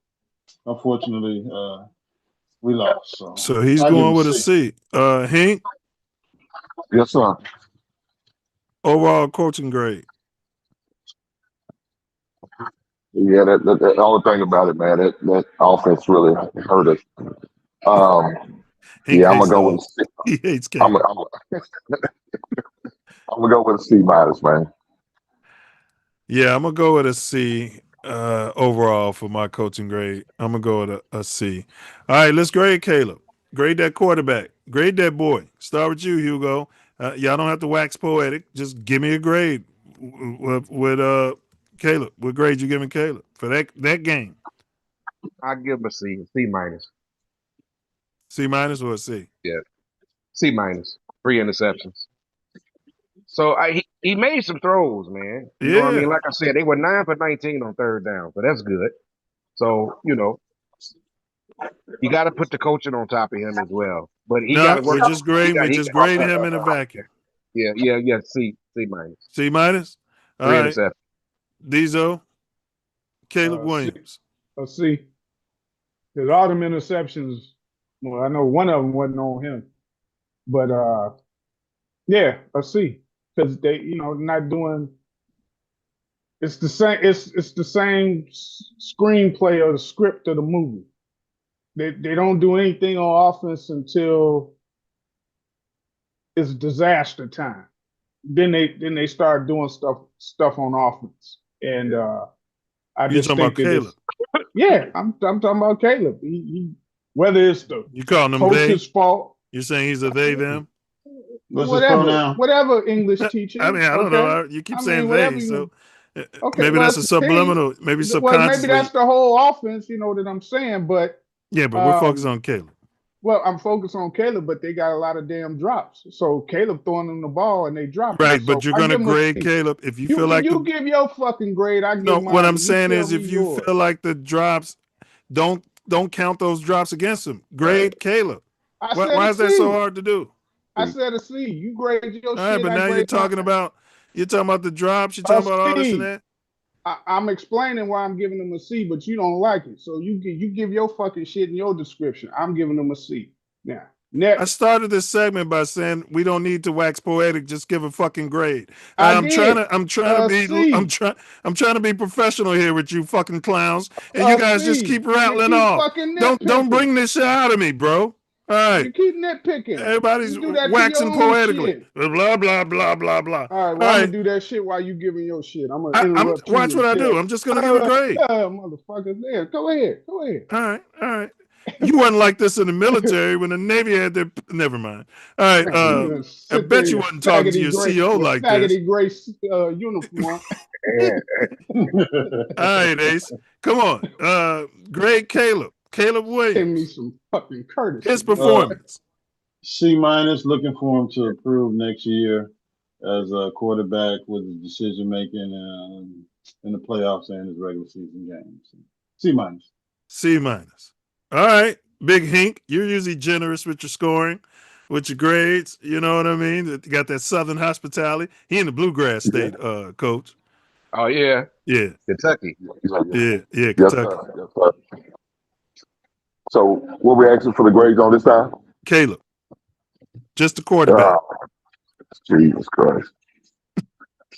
unfortunately, we lost. So, So he's I'll give him going a with a C. C. Hank, Yes, sir. overall coaching grade. Yeah, the only thing about it, man, that offense really hurt us. Hank I'm gonna hates go the with a C. he hates I'm Caleb. gonna go with a C minus, man. Yeah, I'm gonna go with a C overall for my coaching grade. I'm gonna go with a C. All right, let's grade Caleb. Grade that quarterback. Grade that boy. Start with you, Hugo. Y'all don't have to wax poetic. Just give me a grade with Caleb. What grade you giving Caleb for that game? I give him a C, C minus. C minus or a C? Yeah, C minus. 3 interceptions. So he made some throws, man. You know what I Yeah. mean? Like I said, they were 9 for 19 on third down, so that's good. So you got to put the coaching on top of him as well. But he got No, to work. we're just grading. We He just got grading him in a vacuum. yeah. C minus. C minus. All Three right. interceptions. Diesel. Caleb C, Williams. a C. Because all them interceptions, well, I know one of them wasn't on him, but yeah, a C. Because they, not doing. It's the same. It's the same screenplay or the script of the movie. They don't do anything on offense until it's disaster time. Then they start doing stuff on offense, and I You just talking about think that Caleb? yeah, I'm talking about Caleb. Whether it's the You calling him they? coach's fault, You're saying he's a they them? What's his pronoun? whatever English teacher. I mean, I don't Okay, know. You keep I mean saying they, whatever so Okay, maybe well that's a it's a team. subliminal, maybe Well, maybe that's subconsciously. the whole offense. You know that I'm saying, but Yeah, but we're focused um, on Caleb. well, I'm focused on Caleb, but they got a lot of damn drops. So Caleb throwing them the ball and they dropping it. Right, So but you're I gonna give him a grade C. Caleb if you feel You like you give your fucking grade, I no. give What I'm mine. You saying tell is, me if you yours. feel like the drops, don't count those drops against him. Grade Caleb. I said Why a is that so C. hard to do? I said a C. You grade your All right, shit. but I now grade mine. you're talking about the drops. You're A talking about all this and C. that. I'm explaining why I'm giving them a C, but you don't like it. So you give your fucking shit in your description. I'm giving them a C. Now, I next. started this segment by saying we don't need to wax poetic. Just give a fucking grade. I I'm trying did to. I'm trying to a be. C. I'm trying to be professional here with you fucking clowns, and you A guys just C. keep You rattling keep off. fucking Don't nitpicking. bring this shit out of me, bro. All right, You keep nitpicking. everybody's You do that to your waxing own poetically. shit. Blah blah blah blah blah. All right, All well, I'm gonna right, do that shit while you giving your shit. I'm gonna I'm interrupt you watch what and I do. tell. I'm just gonna give a grade. Motherfuckers, there. Go ahead. Go ahead. All right. You wasn't like this in the military when the Navy had their. Never mind. All right. Man, you gonna I sit there bet in you your wasn't talking to faggoty your gray, CO like this. uniform. All right, Ace. Come on. Greg Caleb. Caleb Give me Williams. some fucking courtesy, His boy. performance. C minus. Looking for him to improve next year as a quarterback with his decision making in the playoffs and his regular season games. C minus. C minus. All right. Big Hink. You're usually generous with your scoring, with your grades. You know what I mean? You got that Southern hospitality. He in the Bluegrass State, coach. Oh yeah, Yeah. Kentucky. Yeah, Yes, Kentucky. sir. Yes, sir. So, what we asking for the grades on this time? Caleb. Just the quarterback. Jesus Christ.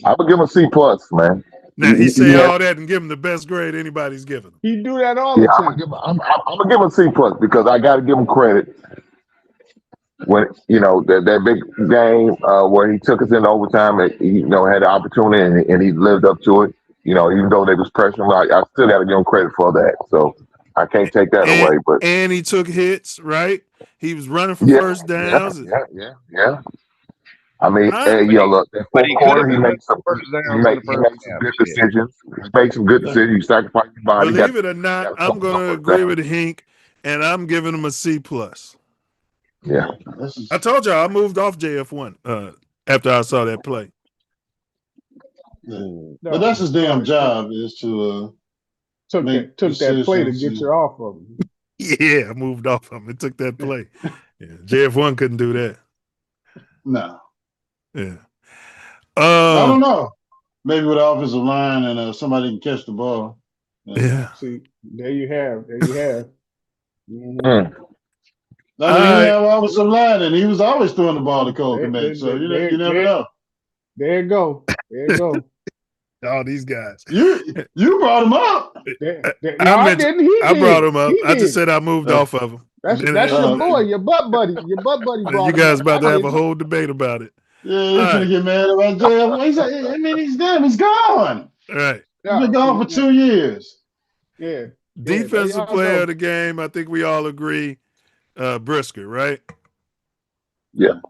I'm gonna give him a C plus, man. Now he say Yeah, all that and give him the best grade anybody's given him. He do that all the yeah. time. I'm gonna give him a C plus because I got to give him credit when that big game where he took us into overtime. And he had the opportunity and he lived up to it. Even though they was pressuring, I still got to give him credit for that. So I can't take that away. But And he took hits, right? He was running for yeah, first yeah, downs. yeah. I mean, I, look, that But fourth he could quarter, have he been made running some, first he downs in made, the he first made some half. good Shit. decisions. He made some good decisions. He sacrificed his body. believe it or not, got a I'm couple going to of agree downs. with Hink, and I'm giving him a C plus. Yeah. This is, I told y'all I moved off JF1 after I saw that play. yeah. Mm. But that's his damn job is to Took make that play to decisions. get you off of him. Yeah, I moved off him. It took that play. Yeah, JF1 couldn't do that. No, Yeah. I don't know. Maybe with the offensive line and somebody can catch the ball. Yeah. See, there you have. Mhm. Mm. I mean, he didn't have offensive line, and he was always throwing the ball to Cole Komet. So you never know. There you go. All these guys. You brought him up. No, I didn't. I brought him up. I just said I moved off of him. That's your boy, your butt buddy. Your butt buddy brought you him guys up. about to have a whole debate about it. Yeah, he's gonna get mad about JF. He's like, I mean, he's done. He's gone. All right. He's been gone for 2 years. Yeah. Defensive player of the game, I think we all agree, Brisker, right? Yeah.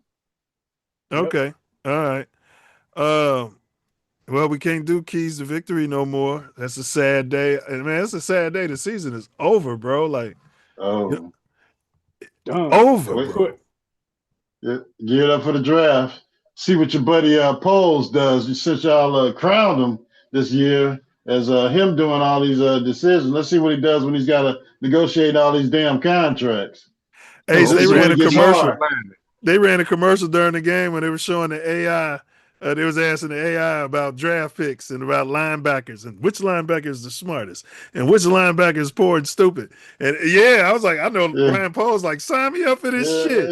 Okay. All right. Well, we can't do keys to victory no more. That's a sad day. And man, it's a sad day. The season is over, bro. Like, Oh, over, bro. Yeah, geared up for the draft. See what your buddy Poles does. Since y'all crowned him this year as him doing all these decisions. Let's see what he does when he's got to negotiate all these damn contracts. Hey, so they ran a commercial. Hard. They ran a commercial during the game when they were showing the AI. They was asking the AI about draft picks and about linebackers and which linebacker is the smartest and which linebacker is poor and stupid. And yeah, I was like, I know Brian Poe's like, sign me up for this shit.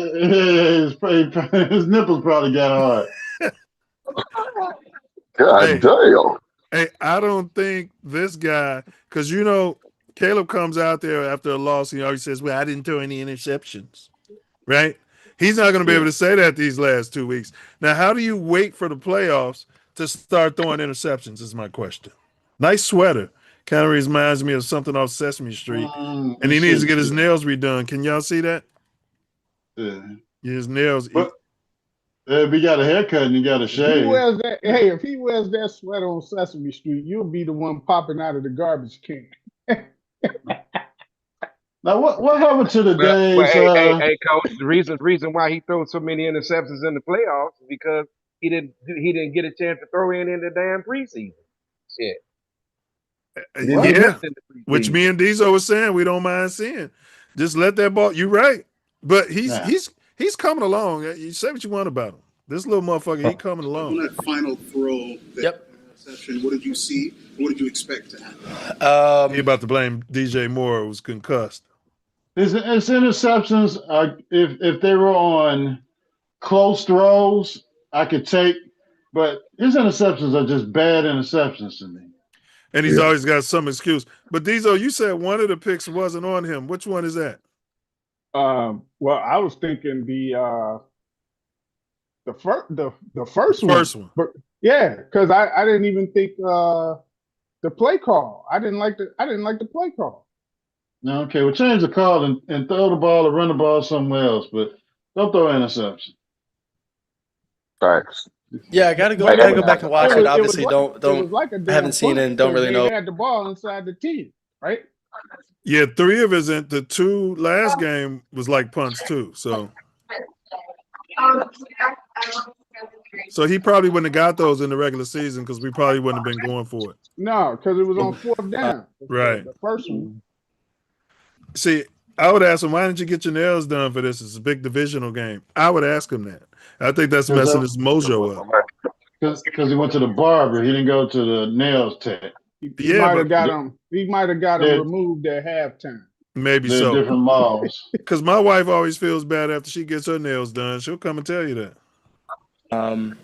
His nipples probably got hard. God damn. Hey, I don't think this guy, because Caleb comes out there after a loss, he always says, well, I didn't throw any interceptions. Right? He's not going to be able to say that these last 2 weeks. Now, how do you wait for the playoffs to start throwing interceptions is my question. Nice sweater. Kind of reminds me of something off Sesame Street. And he needs to get his nails redone. Can y'all see that? Yeah. His nails. But if he got a haircut and he got a shave. If he wears that sweater on Sesame Street, you'll be the one popping out of the garbage can. Now, what happened to the days? Hey, coach. The reason why he threw so many interceptions in the playoffs is because he didn't get a chance to throw in the damn preseason. Shit. Yeah, which me and Diesel was saying we don't mind seeing. Just let that ball. You're right, but he's coming along. You say what you want about him. This little motherfucker, he coming along. On that final throw, interception, what did you see? What did you expect to happen? He about to blame DJ Moore, who was concussed. His interceptions are if they were on close throws, I could take, but his interceptions are just bad interceptions to me. And he's always got some excuse. But Diesel, you said one of the picks wasn't on him. Which one is that? Well, I was thinking the first one. But yeah, because I didn't even think the play call. I didn't like the play call. Okay, well, change the call and throw the ball or run the ball somewhere else, but don't throw an interception. Facts. Yeah, I gotta go back and watch it. Obviously, I haven't seen it and don't really know. They had the ball inside the 10, right? Yeah, 3 of his in the 2 last game was like punts too. So he probably wouldn't have got those in the regular season because we probably wouldn't have been going for it. No, because it was on 4th down. Right. The first one. See, I would ask him, why didn't you get your nails done for this? It's a big divisional game. I would ask him that. I think that's messing his mojo up. Because he went to the barber. He didn't go to the nails tech. He might have got him removed at halftime. Maybe they're so. Different malls. Because my wife always feels bad after she gets her nails done. She'll come and tell you that.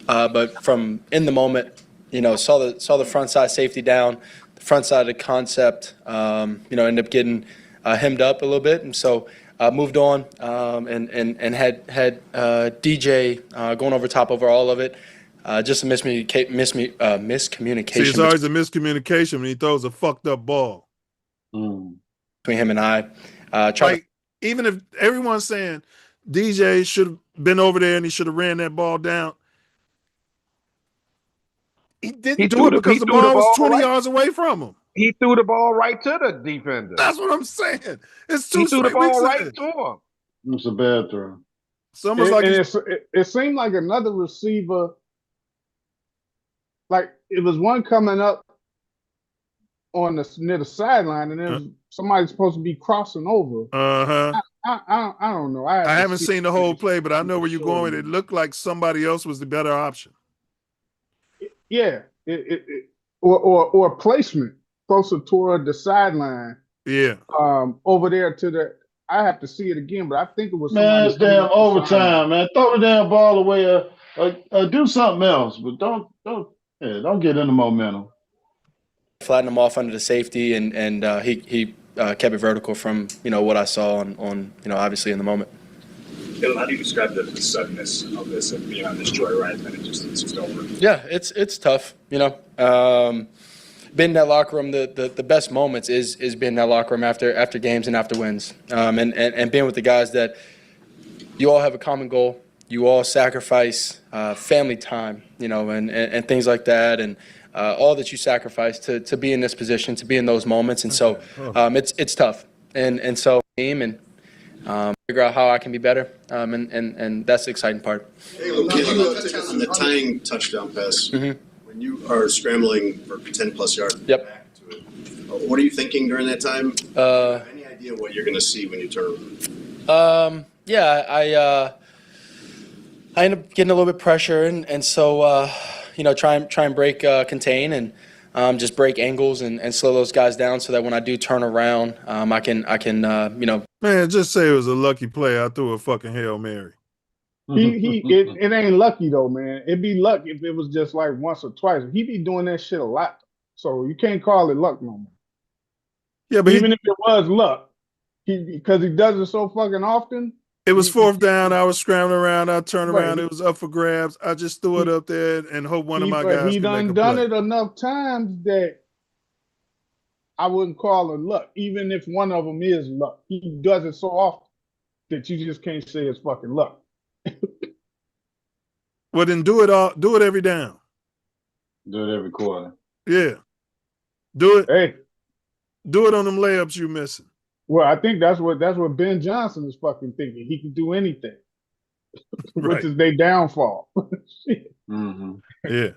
But from in the moment, saw the front side safety down, the front side of the concept. Ended up getting hemmed up a little bit, and so moved on and had DJ going over top over all of it. Just a miscommunication. See, it's always a miscommunication when he throws a fucked up ball between him and I. Even if everyone's saying DJ should have been over there and he should have ran that ball down, he didn't do it because the ball was 20 yards away from him. He threw the ball right to the defender. That's what I'm saying. It's he threw the ball right to him. It's a bad throw. It's almost like it seemed like another receiver. Like it was one coming up on near the sideline, and then somebody's supposed to be crossing over. I don't know. I haven't seen the whole play, but I know where you're going with it. It looked like somebody else was the better option. Yeah, or placement closer toward the sideline. Yeah. Over there to the. I have to see it again, but I think it was. Man, it's damn overtime, man. Throw the damn ball away. Do something else, but don't get in the momentum. Flatten him off under the safety, and he kept it vertical from what I saw on obviously in the moment. How do you describe the suddenness of this and being on this joyride and it's just over? Yeah, it's tough. Being in that locker room, the best moments is being in that locker room after games and after wins, and being with the guys that you all have a common goal. You all sacrifice family time, and things like that, and all that you sacrifice to be in this position, to be in those moments, and so it's tough, and so team and figure out how I can be better, and that's the exciting part. Hey, on the tying touchdown pass, when you are scrambling for 10+ yards back to it, what are you thinking during that time? Any idea what you're going to see when you turn? I end up getting a little bit pressure, and so try and break contain and just break angles and slow those guys down so that when I do turn around, I can Man, just say it was a lucky play. I threw a fucking Hail Mary. It ain't lucky though, man. It'd be luck if it was just like once or twice. He be doing that shit a lot, so you can't call it luck no more. Yeah, but even if it was luck, because he does it so fucking often. It was fourth down. I was scrambling around. I turned around. It was up for grabs. I just threw it up there and hope one of my guys He done it enough times that I wouldn't call it luck, even if one of them is luck. He does it so often that you just can't say it's fucking luck. Well, then do it every down. Do it every quarter. Yeah. Do it. Hey. Do it on them layups you missing. Well, I think that's what Ben Johnson is fucking thinking. He can do anything, which is their downfall. Yeah.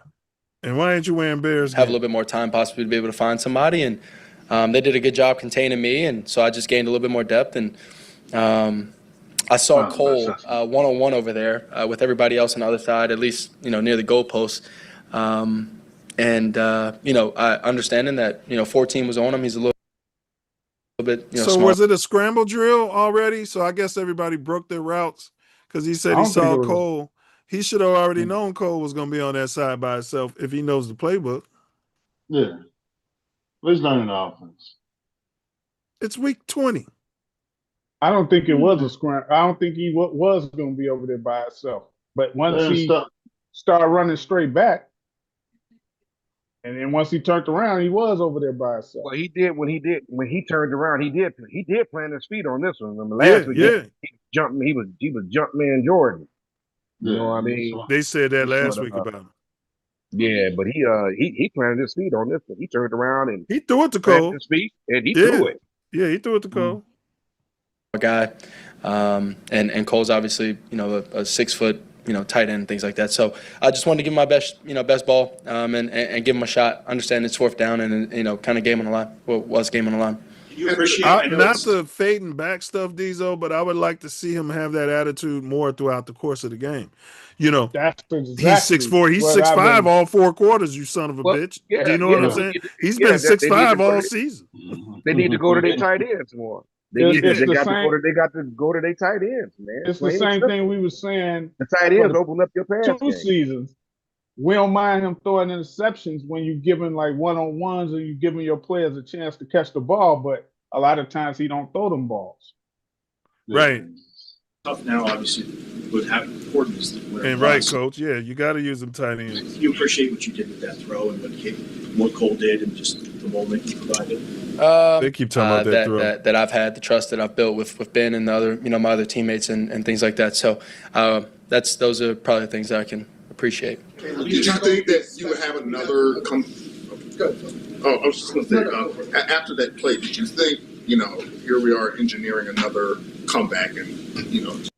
And why ain't you wearing Bears? Have a little bit more time possibly to be able to find somebody, and they did a good job containing me, and so I just gained a little bit more depth. And I saw Cole one-on-one over there with everybody else on the other side, at least near the goalpost. I understanding that 14 was on him. He's a little bit. So small. was it a scramble drill already? So I guess everybody broke their routes because he said he saw Cole. He should have already known Cole was going to be on that side by himself if he knows the playbook. Yeah. He's learning the offense. It's week 20. I don't think it was a scramble. I don't think he was going to be over there by himself. But once he started running straight back, and then once he turned around, he was over there by himself. Well, he did when he turned around. He did plant his feet on this one. Remember last week? He was jump man Jordan. You know what I mean? They said that last week about him. Yeah, but he planted his feet on this one. He turned around and he threw it to Cole. His feet and he threw it. Yeah, he threw it to Cole. A guy, and Cole's obviously a 6 foot tight end and things like that. So I just wanted to give him my best ball and give him a shot. Understand it's fourth down and kind of game on the line. Well, was game on the line. You appreciate not the fading back stuff, Diesel, but I would like to see him have that attitude more throughout the course of the game. That's exactly he's 6'4", he's 6'5" all 4 quarters, you son of a bitch. Yeah, do you know what I'm saying? He's been 6'5" all season. They need to go to their tight ends more. They got to go to their tight ends, man. It's the same thing we were saying. The tight ends open up your pass 2 seasons. we don't mind him throwing interceptions when you're giving like one-on-ones or you're giving your players a chance to catch the ball, but a lot of times he don't throw them balls. Right. Tough now, obviously, with how important is the win. And right, Coach. Yeah, you got to use them tight ends. You appreciate what you did with that throw and what Cole did and just the moment you provided. They keep talking about that throw. That I've had, the trust that I've built with Ben and the other, my other teammates and things like that. So those are probably the things that I can appreciate. Did you think that you would have another I was just going to say, after that play, did you think, here we are engineering another comeback and,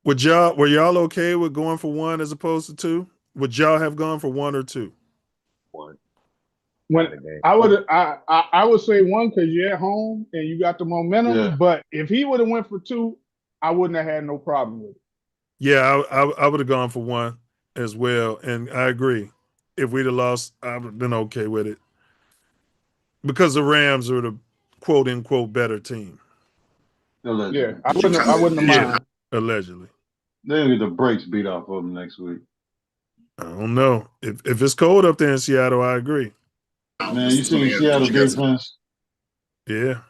were y'all okay with going for one as opposed to two? Would y'all have gone for one or two? One. When I would say one because you're at home and you got the momentum. Yeah. But if he would have went for two, I wouldn't have had no problem with it. Yeah, I would have gone for one as well, and I agree. If we'd have lost, I would have been okay with it because the Rams are the quote unquote better team. Allegedly. Yeah, I wouldn't have mind. Allegedly. They'll get the brakes beat off of them next week. I don't know. If it's cold up there in Seattle, I agree. Man, you seen Seattle defense? Yeah.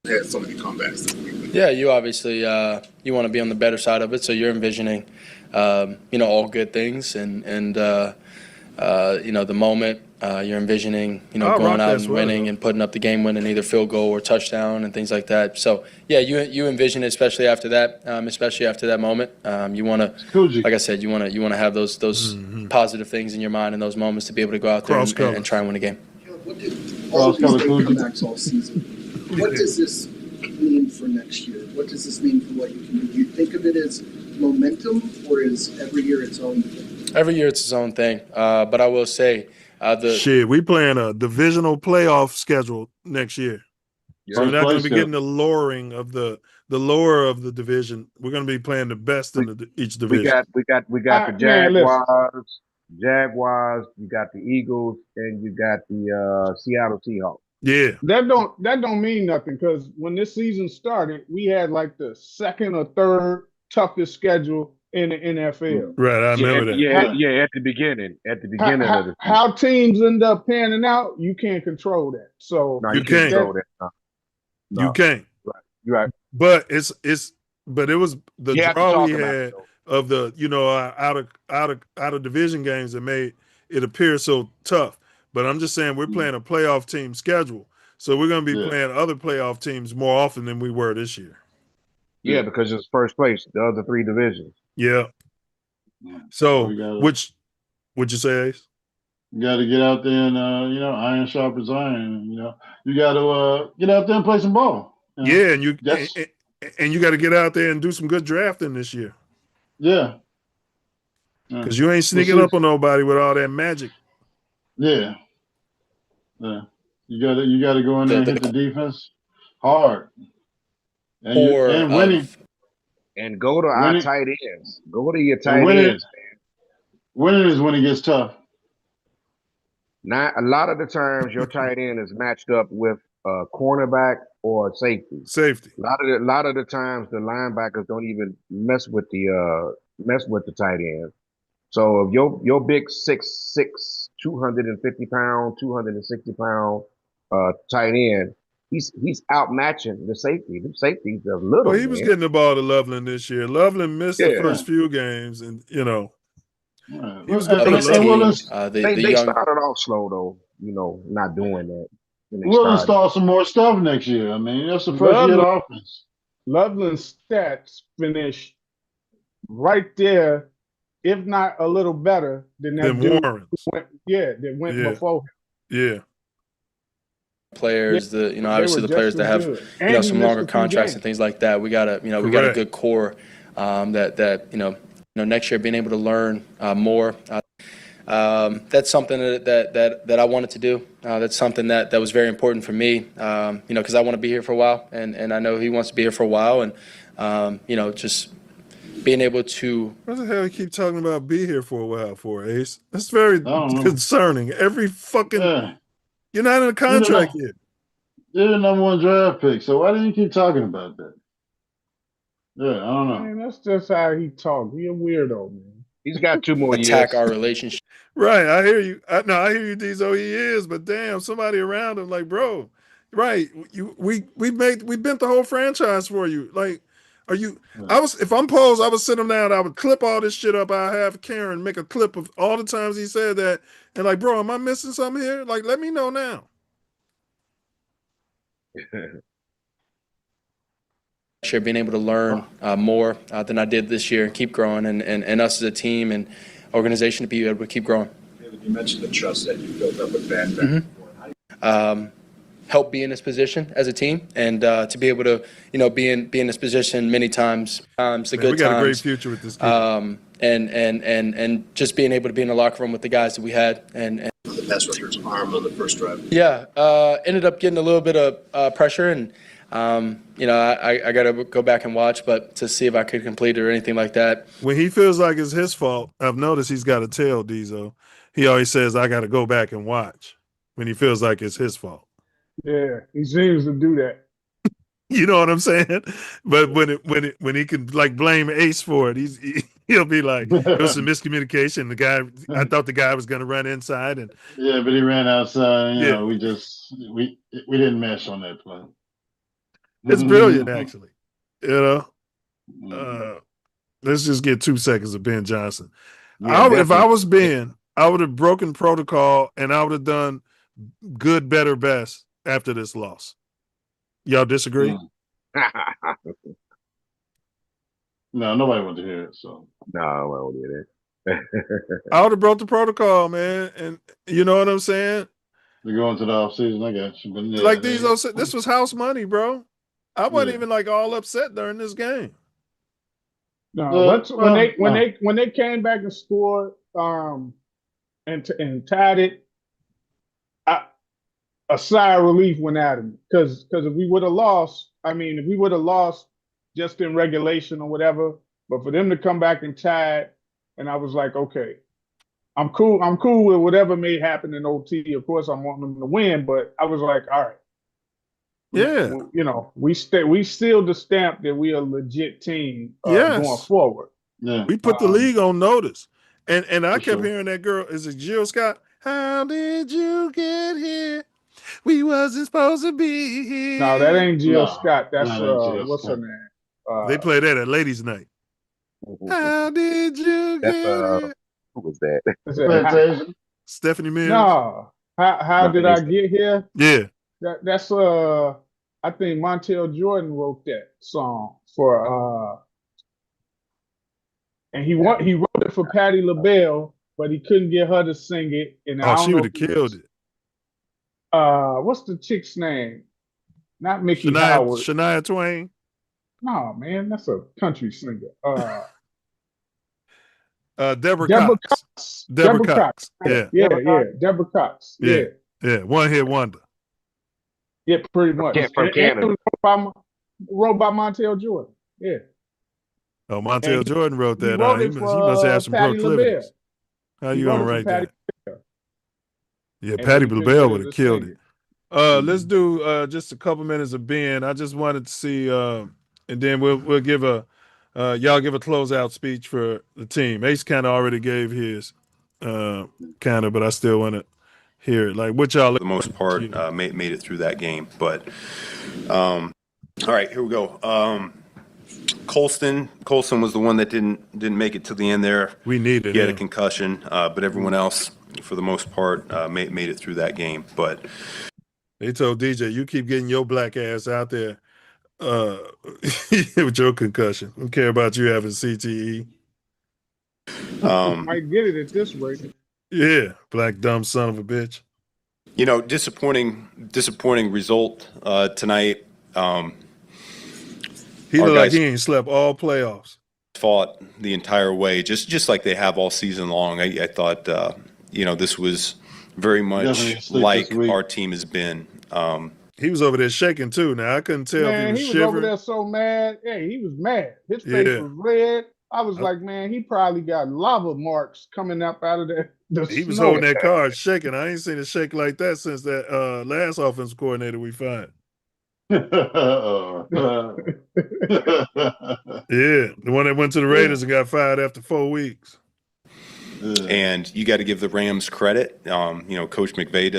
had so many comebacks this week. Yeah, you obviously you want to be on the better side of it, so you're envisioning all good things and the moment you're envisioning going out and winning and putting up the game-winning either field goal or touchdown and things like that. So yeah, you envision it, especially after that moment. You want to, like I said, you want to have those positive things in your mind in those moments to be able to go out there and try and win a game. What did all these comebacks all season? What does this mean for next year? What does this mean for what you can do? Do you think of it as momentum, or is every year its own thing? Every year it's its own thing. But I will say, we playing a divisional playoff schedule next year. So we're not going to be getting the lowering of the lower of the division. We're going to be playing the best in each division. We got the Jaguars. You got the Eagles, and you got the Seattle Seahawks. Yeah, that don't mean nothing because when this season started, we had like the second or third toughest schedule in the NFL. Right, I remember that. Yeah, at the beginning of the how teams end up panning out, you can't control that. So no, you can't control that. No. You can't. Right, you're right. But it was the draw we had of the out of division games that made it appear so tough. But I'm just saying we're playing a playoff team schedule, so we're going to be playing other playoff teams more often than we were this year. Yeah, because it's first place, the other three divisions. Yeah. So, which would you say, Ace? You got to get out there and iron sharpens iron. You got to get out there and play some ball. Yeah, and you got to get out there and do some good drafting this year. Yeah. Because you ain't sneaking up on nobody with all that magic. Yeah. You got to go in there and hit the defense hard. And winning. And go to our tight ends. Go to your tight ends, man. Winning is when it gets tough. Now, a lot of the times your tight end is matched up with a cornerback or a safety. A lot of the times the linebackers don't even mess with the tight end. So if your big 6'6", 250-pound, 260-pound tight end, he's outmatching the safety. The safety's a little. Well, he was getting the ball to Loveland this year. Loveland missed the first few games, and he was good. They started off slow though. Not doing that. We'll install some more stuff next year. I mean, that's the first year of offense. Loveland's stats finished right there, if not a little better than that dude. That went before him. Yeah. Players, obviously the players that have some longer contracts and things like that. We got a good core that next year being able to learn more. That's something that I wanted to do. That's something that was very important for me. Because I want to be here for a while, and I know he wants to be here for a while, and just being able to. What the hell you keep talking about be here for a while for, Ace? That's very concerning. Every fucking. You're not in a contract yet. You're the #1 draft pick, so why do you keep talking about that? Yeah, I don't know. Man, that's just how he talks. He a weirdo, man. He's got 2 more years. Attack our relationship. Right, I hear you. I hear you, Diesel. He is, but damn, somebody around him, like, bro, right? We bent the whole franchise for you. Like, are you? If I'm posed, I would sit him down. I would clip all this shit up. I have Karen make a clip of all the times he said that, and like, bro, am I missing something here? Like, let me know now. Year, being able to learn more than I did this year and keep growing, and us as a team and organization to be able to keep growing. You mentioned the trust that you built up with Van. Help be in this position as a team, and to be able to, be in this position many times, the good We got times. a great future with this kid. And just being able to be in the locker room with the guys that we had, and The pass rusher's arm on the first drive. yeah, ended up getting a little bit of pressure, and I got to go back and watch, but to see if I could complete it or anything like that. When he feels like it's his fault, I've noticed he's got a tail, Diesel. He always says, "I got to go back and watch." When he feels like it's his fault. Yeah, he seems to do that. You know what I'm saying? But when he can like blame Ace for it, he'll be like, "There was some miscommunication. I thought the guy was going to run inside, and Yeah, but he ran outside. You Yeah. know, we didn't mesh on that play. it's brilliant, actually." Let's just get 2 seconds of Ben Johnson. If I was Ben, I would have broken protocol and I would have done good, better, best after this loss. Y'all disagree? No, nobody wanted to hear it. So No, I won't do that. I would have broke the protocol, man. And you know what I'm saying? we go into the off season. I got you. But yeah, Like this was house money, bro. I wasn't Yeah. even like all upset during this game. No, when they came back and scored and tied it, a sigh of relief went out of me because if we would have lost, just in regulation or whatever, but for them to come back and tie it, and I was like, okay, I'm cool with whatever may happen in OT. Of course, I'm wanting them to win, but I was like, all right. Yeah. We sealed the stamp that we are a legit team Yes. going forward. Yeah. We put the league on notice. And I For kept sure. hearing that girl, is it Jill Scott? How did you get here? We wasn't supposed to be here. No, that ain't Jill No, Scott. That's that ain't Jill what's her Scott. name? They play that at ladies' night. How did you That's get here? who was that? is it- Fantasia. Stephanie Mills? no, how did I get here? Yeah. That's I think Montel Jordan wrote that song for and he wrote it for Patti LaBelle, but he couldn't get her to sing it. And I Oh, don't she know would have if it killed was- it. What's the chick's name? Not Mickey Howard. Shania Twain. No, man, that's a country singer. Deborah Deborah Cox. Cox. Deborah Cox. Yeah. Yeah, Deborah Cox. Yeah. Yeah, Yeah. One hit wonder. yeah, pretty much. From And Canada. it was wrote by Montel Jordan. Yeah. Oh, Montel And Jordan wrote he that. wrote He it must have some Patti proclivities. LaBelle. How He you wrote gonna it for write Patti that? LaBelle. Yeah, And Patti he couldn't LaBelle get would her have to killed sing it. Let's do just a couple minutes of Ben. I just wanted to see, and then we'll give y'all give a closeout speech for the team. Ace kind of already gave his, but I still want to hear it. Like what y'all. For the most part, made it through that game. But all right, here we go. Colston was the one that didn't make it to the end there. We needed He had a him. concussion, but everyone else, for the most part, made it through that game. But They told DJ, you keep getting your black ass out there with your concussion. Don't care about you having CTE. Might get it at this rate. Yeah, black dumb son of a bitch. disappointing result tonight. He Our looked like guys- he ain't slept all playoffs. Fought the entire way, just like they have all season long. I thought, this was very Definitely much sleep like this week. our team has been. He was over there shaking too. Now I couldn't tell Man, if he he was was over shivering. there so mad. Hey, he was mad. His face Yeah. was red. I was like, man, he probably got lava marks coming up out of the He was snow. holding that card shaking. I ain't seen it shake like that since that last offensive coordinator we fired. Yeah, the one that went to the Raiders and got fired after 4 weeks. And you got to give the Rams credit. Coach McVay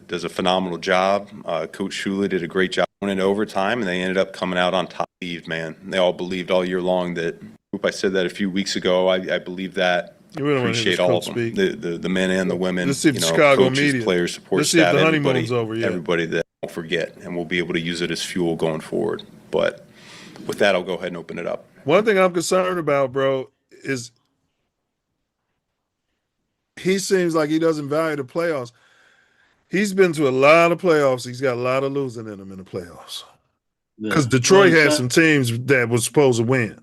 does a phenomenal job. Coach Shula did a great job winning overtime, and they ended up coming out on top. Man, they all believed all year long that. I said that a few weeks ago. I believe that. Appreciate all of them, the men and the women. Let's see if Chicago coaches, media. players, support Let's see if staff, the honeymoon's over. Yeah. Everybody that won't forget, and we'll be able to use it as fuel going forward. But with that, I'll go ahead and open it up. One thing I'm concerned about, bro, is he seems like he doesn't value the playoffs. He's been to a lot of playoffs. He's got a lot of losing in him in the playoffs. Because Detroit had some teams that was supposed to win.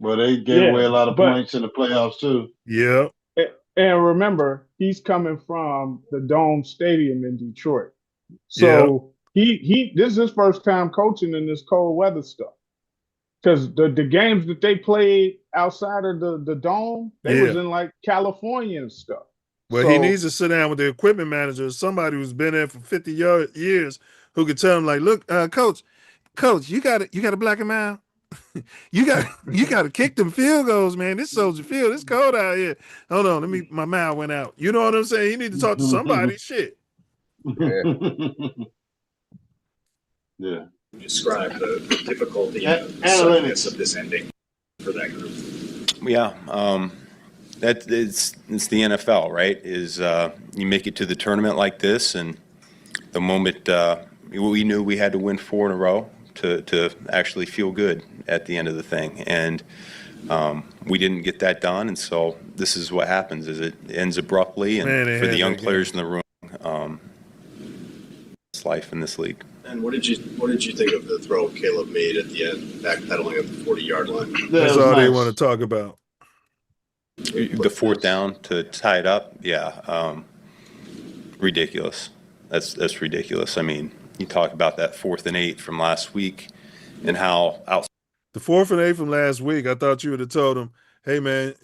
Well, they gave away a lot of points in the playoffs too. Yeah. And remember, he's coming from the Dome Stadium in Detroit. So he this is his first time coaching in this cold weather stuff. Because the games that they played outside of the Dome, they was in like California and stuff. Well, he needs to sit down with the equipment manager, somebody who's been there for 50 years, who could tell him, like, look, coach, you got to black him out. you got to kick them field goals, man. This Soldier Field, it's cold out here. Hold on, my mouth went out. You know what I'm saying? You need to talk to somebody. Shit. Yeah. Describe the difficulty and the suddenness of this ending for that group. Yeah, it's the NFL, right? Is you make it to the tournament like this, and the moment we knew we had to win 4 in a row to actually feel good at the end of the thing, and we didn't get that done, and so this is what happens: is it ends abruptly, and for the young players in the room, it's life in this league. And what did you think of the throw Caleb made at the end, backpedaling at the 40-yard line? That's all they want to talk about. The 4th down to tie it up, ridiculous. That's ridiculous. I mean, you talk about that 4th and 8 from last week, and how the 4th and 8 from last week. I thought you would have told him, "Hey, man,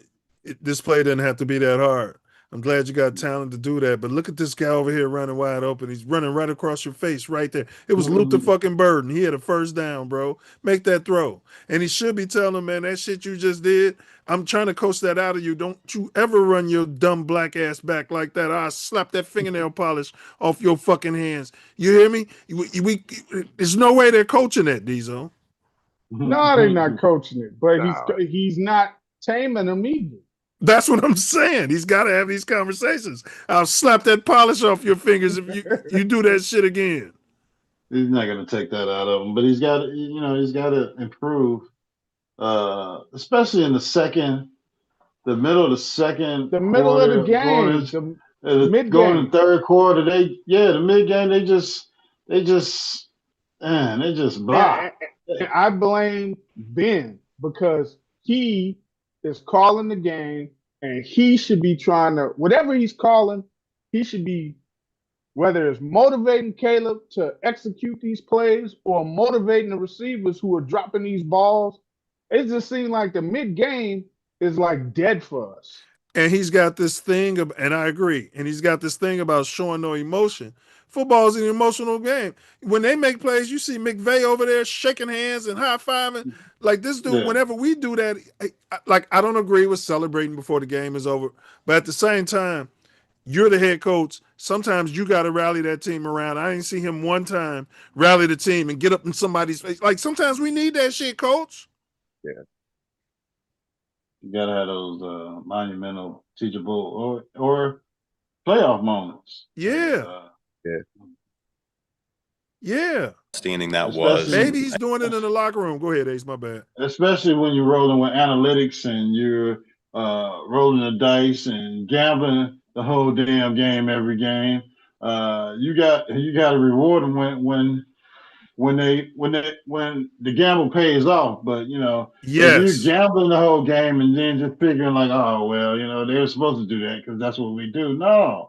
this play doesn't have to be that hard. I'm glad you got talent to do that, but look at this guy over here running wide open. He's running right across your face right there. It was Luther fucking Burden. He had a first down, bro. Make that throw." And he should be telling him, man, that shit you just did, I'm trying to coach that out of you. Don't you ever run your dumb black ass back like that. I'll slap that fingernail polish off your fucking hands. You hear me? There's no way they're coaching that, Diesel. No, they're not coaching it, but he's not taming them either. That's what I'm saying. He's got to have these conversations. I'll slap that polish off your fingers if you do that shit again. He's not going to take that out of him, but he's got to improve, especially in the middle of the game, mid-game. Going in the third quarter, the mid-game, they just block. And I blame Ben because he is calling the game, and he should be trying to, whatever he's calling, he should be, whether it's motivating Caleb to execute these plays or motivating the receivers who are dropping these balls. It just seems like the mid-game is like dead for us. And he's got this thing, and I agree, and he's got this thing about showing no emotion. Football's an emotional game. When they make plays, you see McVay over there shaking hands and high-fiving. Like this dude, whenever we do that, I don't agree with celebrating before the game is over. But at the same time, you're the head coach. Sometimes you got to rally that team around. I didn't see him one time rally the team and get up in somebody's face. Like sometimes we need that shit, coach. Yeah. You got to have those monumental, teachable, or playoff moments. Yeah. Yeah. Standing that was. Maybe he's doing it in the locker room. Go ahead, Ace, my bad. Especially when you're rolling with analytics and you're rolling the dice and gambling the whole damn game every game. You got to reward them when the gamble pays off. But if you're gambling the whole game and then just figuring like, oh well, they were supposed to do that because that's what we do. No.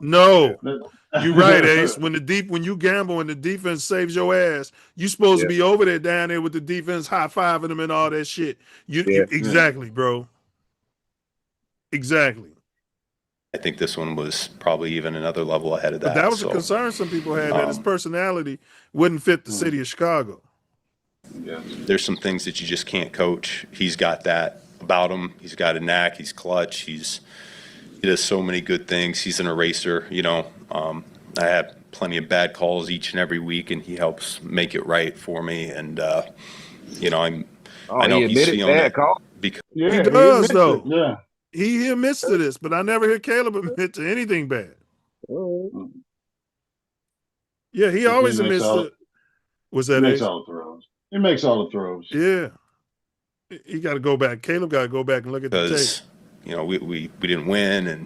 You're right, Ace. When you gamble and the defense saves your ass, you're supposed to be over there down there with the defense high-fiving them and all that shit. Exactly, bro. Exactly. I think this one was probably even another level ahead of that. But that was a concern some people had, that his personality wouldn't fit the city of Chicago. Yeah. There's some things that you just can't coach. He's got that about him. He's got a knack. He's clutch. He's He does so many good things. He's an eraser, you know. I have plenty of bad calls each and every week, and he helps make it right for me. And you know, I know he's feeling it because he does though. Yeah, he admits to this, but I never hear Caleb admit to anything bad. Yeah, he always admits to. Was that? He makes all the throws. He makes all the throws. Yeah, he got to go back. Caleb got to go back and look at the tape. You know, we didn't win and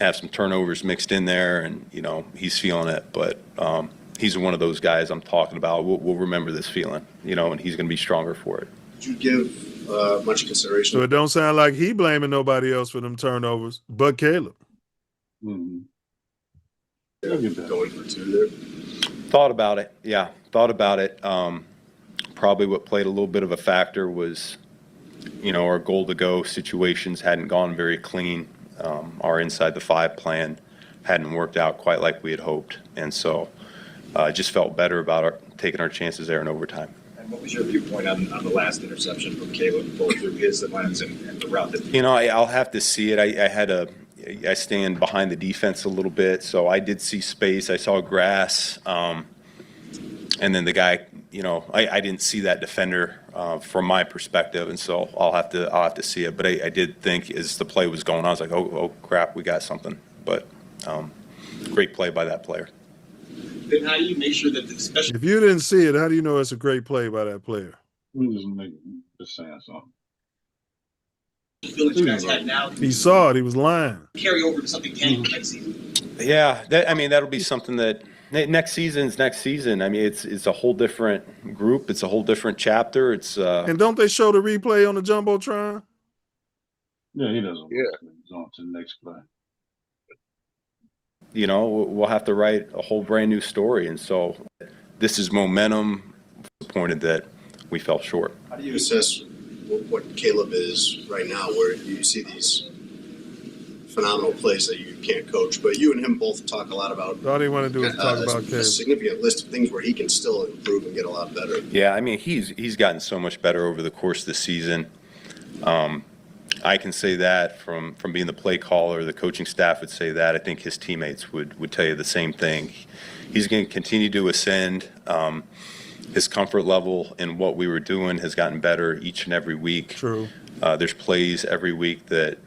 have some turnovers mixed in there, and you know he's feeling it. But he's one of those guys I'm talking about. We'll remember this feeling, you know, and he's going to be stronger for it. Did you give much consideration? So it don't sound like he blaming nobody else for them turnovers, but Caleb. Mm-hmm. Going for two there. Thought about it. Yeah, thought about it. Probably what played a little bit of a factor was, you know, our goal to go situations hadn't gone very clean. Our inside the five plan hadn't worked out quite like we had hoped. And so just felt better about taking our chances there in overtime. And what was your viewpoint on the last interception from Caleb, both through his lens and the route that you know, I'll have to see it. I stand behind the defense a little bit, so I did see space. I saw grass. And then the guy, you know, I didn't see that defender from my perspective, and so I'll have to see it. But I did think as the play was going on, I was like, oh crap, we got something. But great play by that player. Then how do you make sure that especially if you didn't see it, how do you know it's a great play by that player? Just saying something. You feel like you guys had now? He saw it. He was lying. Carry over to something tangible next season. Yeah, that'll be something that. Next season's next season. I mean, it's a whole different group. It's a whole different chapter. It's and don't they show the replay on the jumbotron? Yeah, he doesn't. Yeah, he's on to the next play. You know, we'll have to write a whole brand new story, and so this is momentum. Disappointed that we fell short. How do you assess what Caleb is right now, where you see these phenomenal plays that you can't coach, but you and him both talk a lot about. All he want to do is talk about Caleb. A significant list of things where he can still improve and get a lot better. Yeah, I mean he's gotten so much better over the course of the season. I can say that from being the play caller. The coaching staff would say that. I think his teammates would tell you the same thing. He's going to continue to ascend. His comfort level in what we were doing has gotten better each and every week. True. There's plays every week that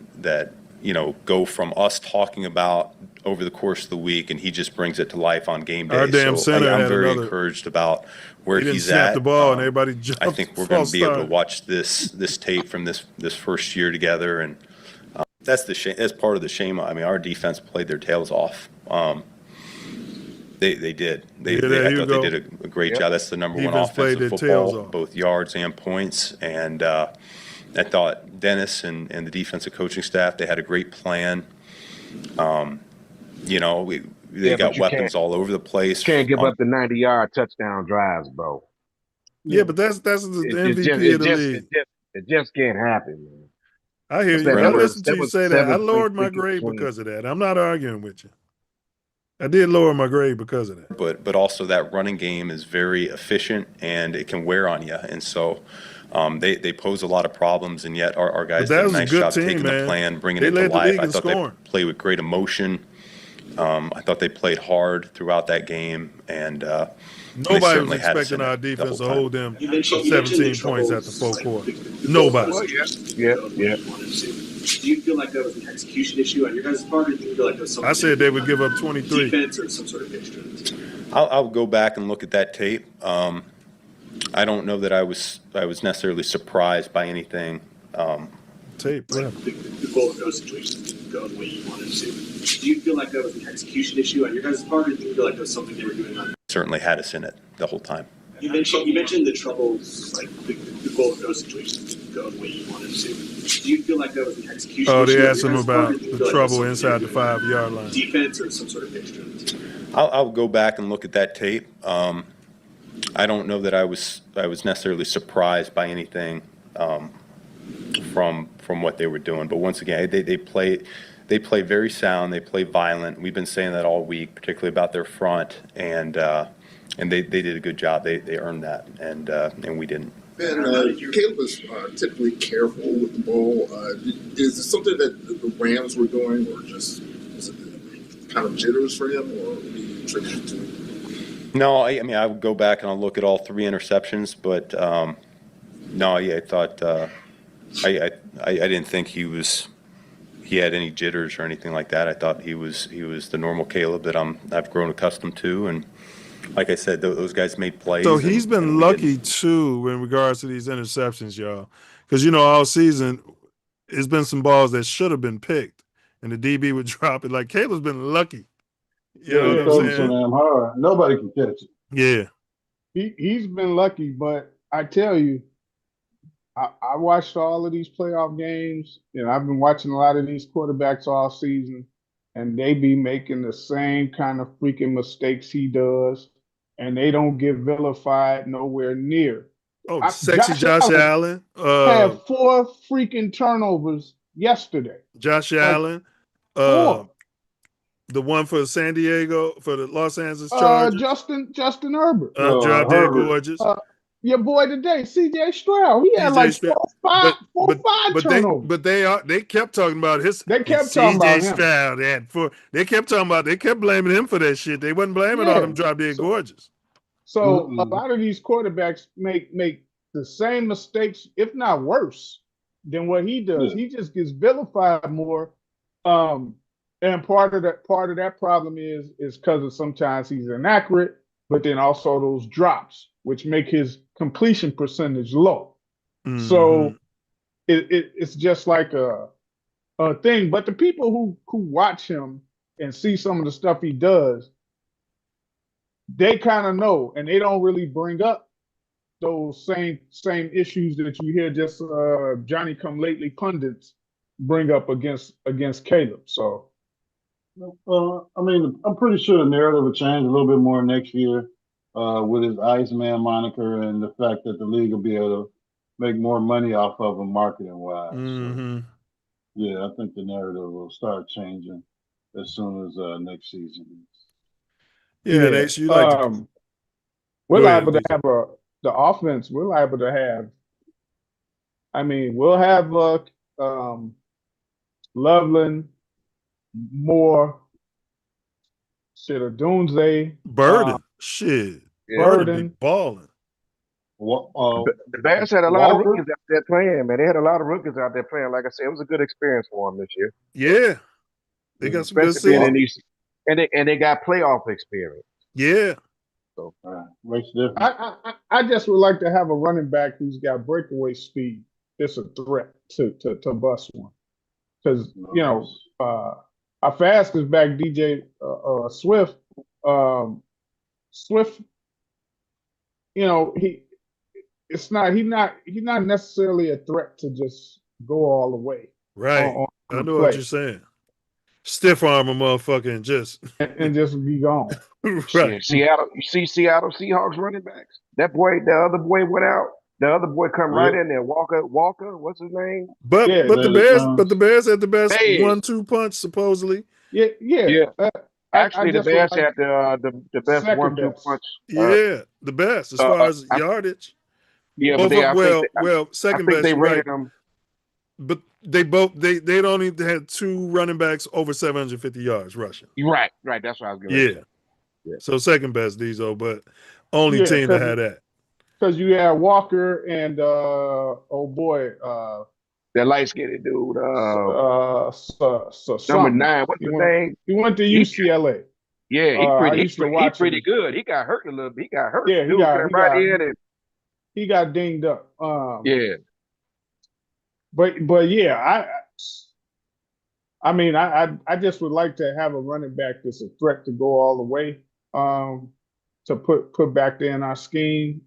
you know, go from us talking about over the course of the week, and he just brings it to life on game day. Our damn center I'm very encouraged about where he's at. The ball and everybody jumped. I think we're going to be able to watch this tape from this first year together, and that's the shame. That's part of the shame. I mean, our defense played their tails off. They did. I thought they did a great job. That's the number one offensive football, both yards and points, and. I thought Dennis and the defensive coaching staff, they had a great plan. You know, they got weapons all over the place. Can't give up the 90-yard touchdown drives, bro. Yeah, but that's the MVP of the league. It just can't happen, man. I hear you. I listen to you say that. I lowered my grade because of that. I'm not arguing with you. I did lower my grade because of that. But also that running game is very efficient and it can wear on you. And so they pose a lot of problems, and yet our guys did a nice job taking the plan, bringing it to life. I thought they played with great emotion. I thought they played hard throughout that game, and nobody was expecting our defense to hold them 17 points at the full quarter. Nobody. Yeah. Do you feel like that was an execution issue on your guys' part, or do you feel like there was something? I said they would give up 23. Defense or some sort of mixture? I'll go back and look at that tape. I don't know that I was necessarily surprised by anything. Tape, yeah. The goal of those situations didn't go the way you wanted to. Do you feel like that was an execution issue on your guys' part, or do you feel like there was something they were doing on? Certainly had us in it the whole time. You mentioned the troubles, like the goal of those situations didn't go the way you wanted to. Do you feel like that was an execution issue? Oh, they asked him about the trouble inside the 5-yard line. Defense or some sort of mixture? I'll go back and look at that tape. I don't know that I was necessarily surprised by anything from what they were doing. But once again, they play very sound. They play violent. We've been saying that all week, particularly about their front, and they did a good job. They earned that, and we didn't. Ben, Caleb is typically careful with the ball. Is it something that the Rams were doing, or just was it kind of jitters for him, or what do you attribute it to? No, I mean, I would go back and I'll look at all 3 interceptions, but no, yeah, I thought I didn't think he had any jitters or anything like that. I thought he was the normal Caleb that I've grown accustomed to, and like I said, those guys made plays. So he's been lucky too in regards to these interceptions, y'all, because all season it's been some balls that should have been picked, and the DB would drop it. Like Caleb's been lucky. You know what I'm saying? So damn hard. Nobody can catch it. Yeah. He's been lucky, but I tell you, I watched all of these playoff games, and I've been watching a lot of these quarterbacks all season, and they be making the same kind of freaking mistakes he does, and they don't get vilified nowhere near. Oh, sexy Josh Allen had 4 freaking turnovers yesterday. Josh Allen, 4. the one for San Diego, for the Los Angeles Chargers. Justin Herbert. Drop dead gorgeous. Your boy today, CJ Stroud. He had like 4 or 5 turnovers. They kept talking about his. They kept talking about him. Stroud had 4. They kept talking about. They kept blaming him for that shit. They wasn't blaming all them drop dead gorgeous. So a lot of these quarterbacks make the same mistakes, if not worse, than what he does. He just gets vilified more. And part of that problem is because of sometimes he's inaccurate, but then also those drops, which make his completion percentage low. Mm-hmm. So it's just like a thing. But the people who watch him and see some of the stuff he does, they kind of know, and they don't really bring up those same issues that you hear just Johnny come lately pundits bring up against Caleb. So, I mean, I'm pretty sure the narrative will change a little bit more next year with his Iceman moniker and the fact that the league will be able to make more money off of him marketing wise. Mm-hmm. So, yeah, I think the narrative will start changing as soon as next season. Yeah, Ace, you like to. We're liable to have the offense. We're liable to have. I mean, we'll have Loveland, Moore, a Doomsday, Burden, Burden, balling. The Bears had a lot of rookies out there playing, man. They had a lot of rookies out there playing. Like I said, it was a good experience for them this year. Yeah, they got some good season. And they got playoff experience. Yeah. So makes a difference. I just would like to have a running back who's got breakaway speed. It's a threat to bust one. Because, our fastest back, DJ Swift, he's not necessarily a threat to just go all the way. Right. I know what you're saying. Stiff arm a motherfucker and just be gone. Right. Seattle, you see Seattle Seahawks running backs. That boy, the other boy went out. The other boy come right in there. Walker, what's his name? But the Bears had the best 1-2 punch supposedly. Yeah. Actually, the Bears had the best 1-2 punch. The best as far as yardage. Yeah, but second best. They rated them. But they only had 2 running backs over 750 yards rushing. Right. That's what I was going to say. Yeah. So second best, Diesel, but only team that had that. Because you had Walker and that light skinned dude. Number 9. What's his name? He went to UCLA. Yeah, he's pretty good. He got hurt a little bit. He got dinged up. But yeah, I mean, I just would like to have a running back that's a threat to go all the way. To put back there in our scheme.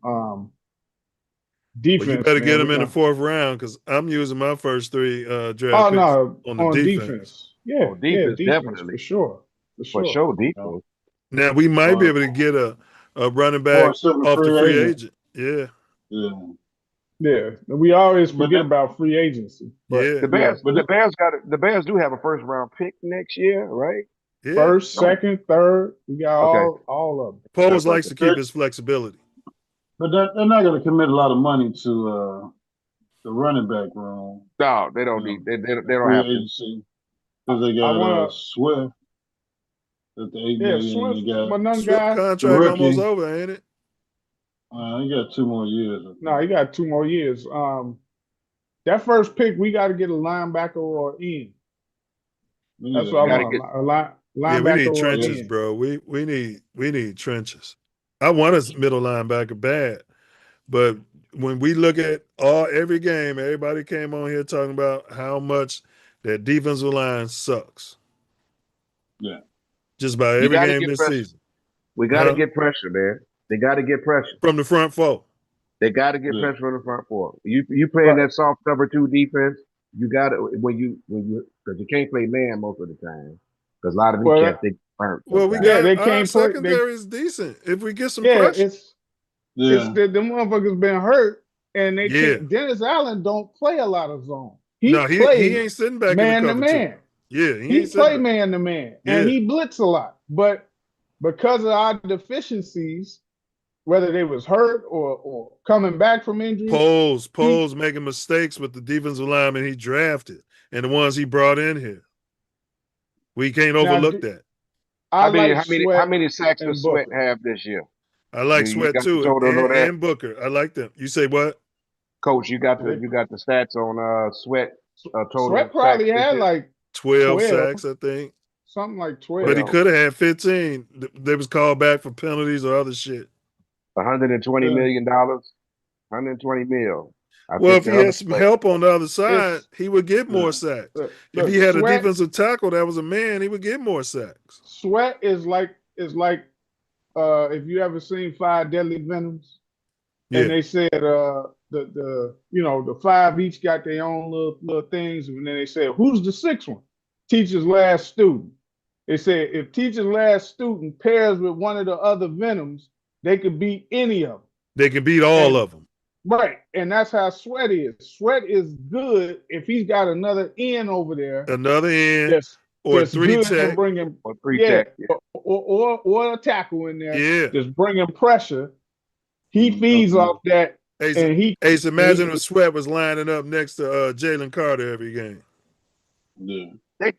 Defense. Well, you better get him in the 4th round because I'm using my first 3 draft picks on the defense. Yeah, defense definitely for sure. Defense. Now we might be able to get a running back off the free agent. Yeah. We always forget about free agency. The Bears do have a 1st round pick next year, right? Yeah. 1st, 2nd, 3rd. We got all of them. Poles likes to keep his flexibility. But they're not going to commit a lot of money to the running back room. No, they don't need. They don't Free have to. agency because they I got want to. Swift at the $8 Yeah, million, and Swift, they got my none Swift guy. the contract almost rookie. over, ain't it? He got 2 more years. No, he got 2 more years. That first pick, we got to get a linebacker or end. That's what I want. Yeah, we Linebacker need or trenches, end. bro. We need trenches. I want a middle linebacker bad, but when we look at every game, everybody came on here talking about how much that defensive line sucks. Yeah, just about You every gotta game get this pressure. season. We got to get pressure, man. They got to get pressure from the front four. They got to get pressure from the front four. You playing that soft cover 2 defense. You got to when you because you can't play man most of the time because a lot of these cats they burnt. Well, we got our secondary is decent if we get some pressure. It's the motherfuckers been hurt and they can't. Dennis Allen don't play a lot of zone. He ain't sitting back man in the to cover man. Yeah, he play man to man, and he blitz a lot. But because of our deficiencies, whether they was hurt or coming back from injury, Poles making mistakes with the defensive lineman he drafted and the ones he brought in here. We can't overlook that. How many sacks does Sweat have this year? I like Sweat too, and Booker. I like them. You say what? Coach, you got the stats on Sweat total. Sweat probably had like 12 sacks, I think. Something like 12. But he could have had 15. They was called back for penalties or other shit. $120 million. 120 mil. Well, if he had some help on the other side, he would get more sacks. If he had a defensive tackle that was a man, he would get more sacks. Sweat is like if you ever seen 5 Deadly Venoms, and they said the 5 each got their own little things, and then they said who's the 6th one? Teacher's last student. They said if teacher's last student pairs with one of the other Venoms, they could beat any of them. They can beat all of them. Right, and that's how Sweat is. Sweat is good if he's got another end over there. Another end, or 3 tech, or 3 tech, or a tackle in there. Yeah, just bringing pressure. He feeds off that. Ace, imagine if Sweat was lining up next to Jalen Carter every game. Yeah. They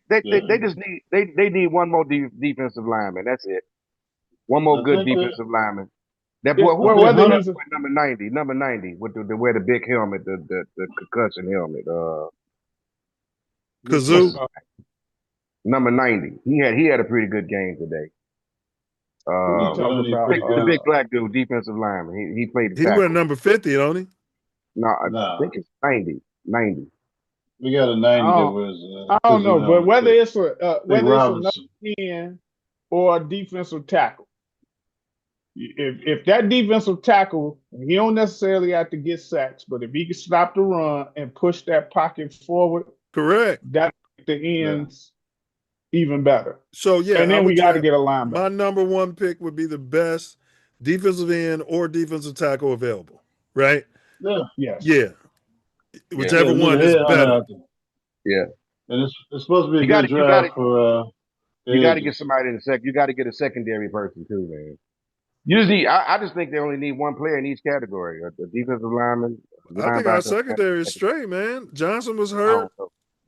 just need one more defensive lineman. That's it. One more good defensive lineman. That boy, number 90? Number 90 with the wear the big helmet, the concussion helmet. Kazoo. Number 90. He had a pretty good game today. The big black dude, defensive lineman. He played. He went number 50, don't he? No, I think it's 90. 90. We got a 90 that was. I don't know, but whether it's another end or a defensive tackle, if that defensive tackle, he don't necessarily have to get sacks, but if he can stop the run and push that pocket forward, correct, that the ends even better. So and then we got to get a linebacker. My number 1 pick would be the best defensive end or defensive tackle available, right? Yeah. Whichever one is better. Yeah. And it's supposed to be a good draft for. You got to get somebody in the second. You got to get a secondary person too, man. Usually, I just think they only need one player in each category: a defensive lineman. I think our secondary is straight, man. Johnson was hurt.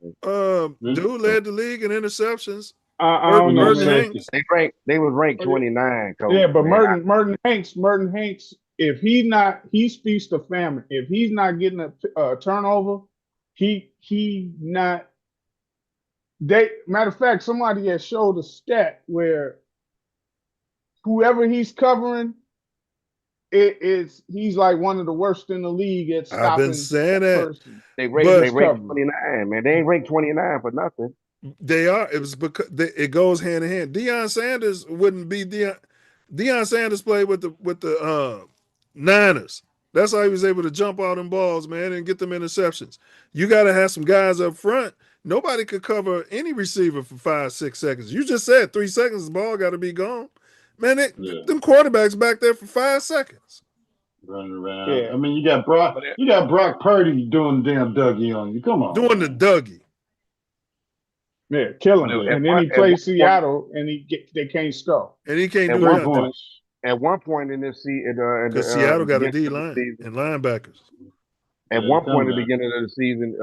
Dude led the league in interceptions. I don't know. They was ranked 29. Coach, yeah, but Merton Hanks, if he speaks to family. If he's not getting a turnover, he not. Matter of fact, somebody has showed a stat where whoever he's covering, he's like one of the worst in the league at stopping. I've been saying that. Person. They ranked 29, man. They ain't ranked 29 for nothing. They are. It was because it goes hand in hand. Deion Sanders wouldn't be Deion. Deion Sanders played with the Niners. That's how he was able to jump all them balls, man, and get them interceptions. You got to have some guys up front. Nobody could cover any receiver for 5-6 seconds. You just said 3 seconds, the ball got to be gone. Man, them quarterbacks back there for 5 seconds. Running around. Yeah. I mean, you got Brock Purdy doing the damn Dougie on you. Come on. Doing the Dougie. Yeah, killing him. And then he plays Seattle and they can't score. And he can't do nothing. at one point in this season, Because Seattle got a beginning D of the line season, and linebackers. at Yeah, one point come in the down. beginning of the season,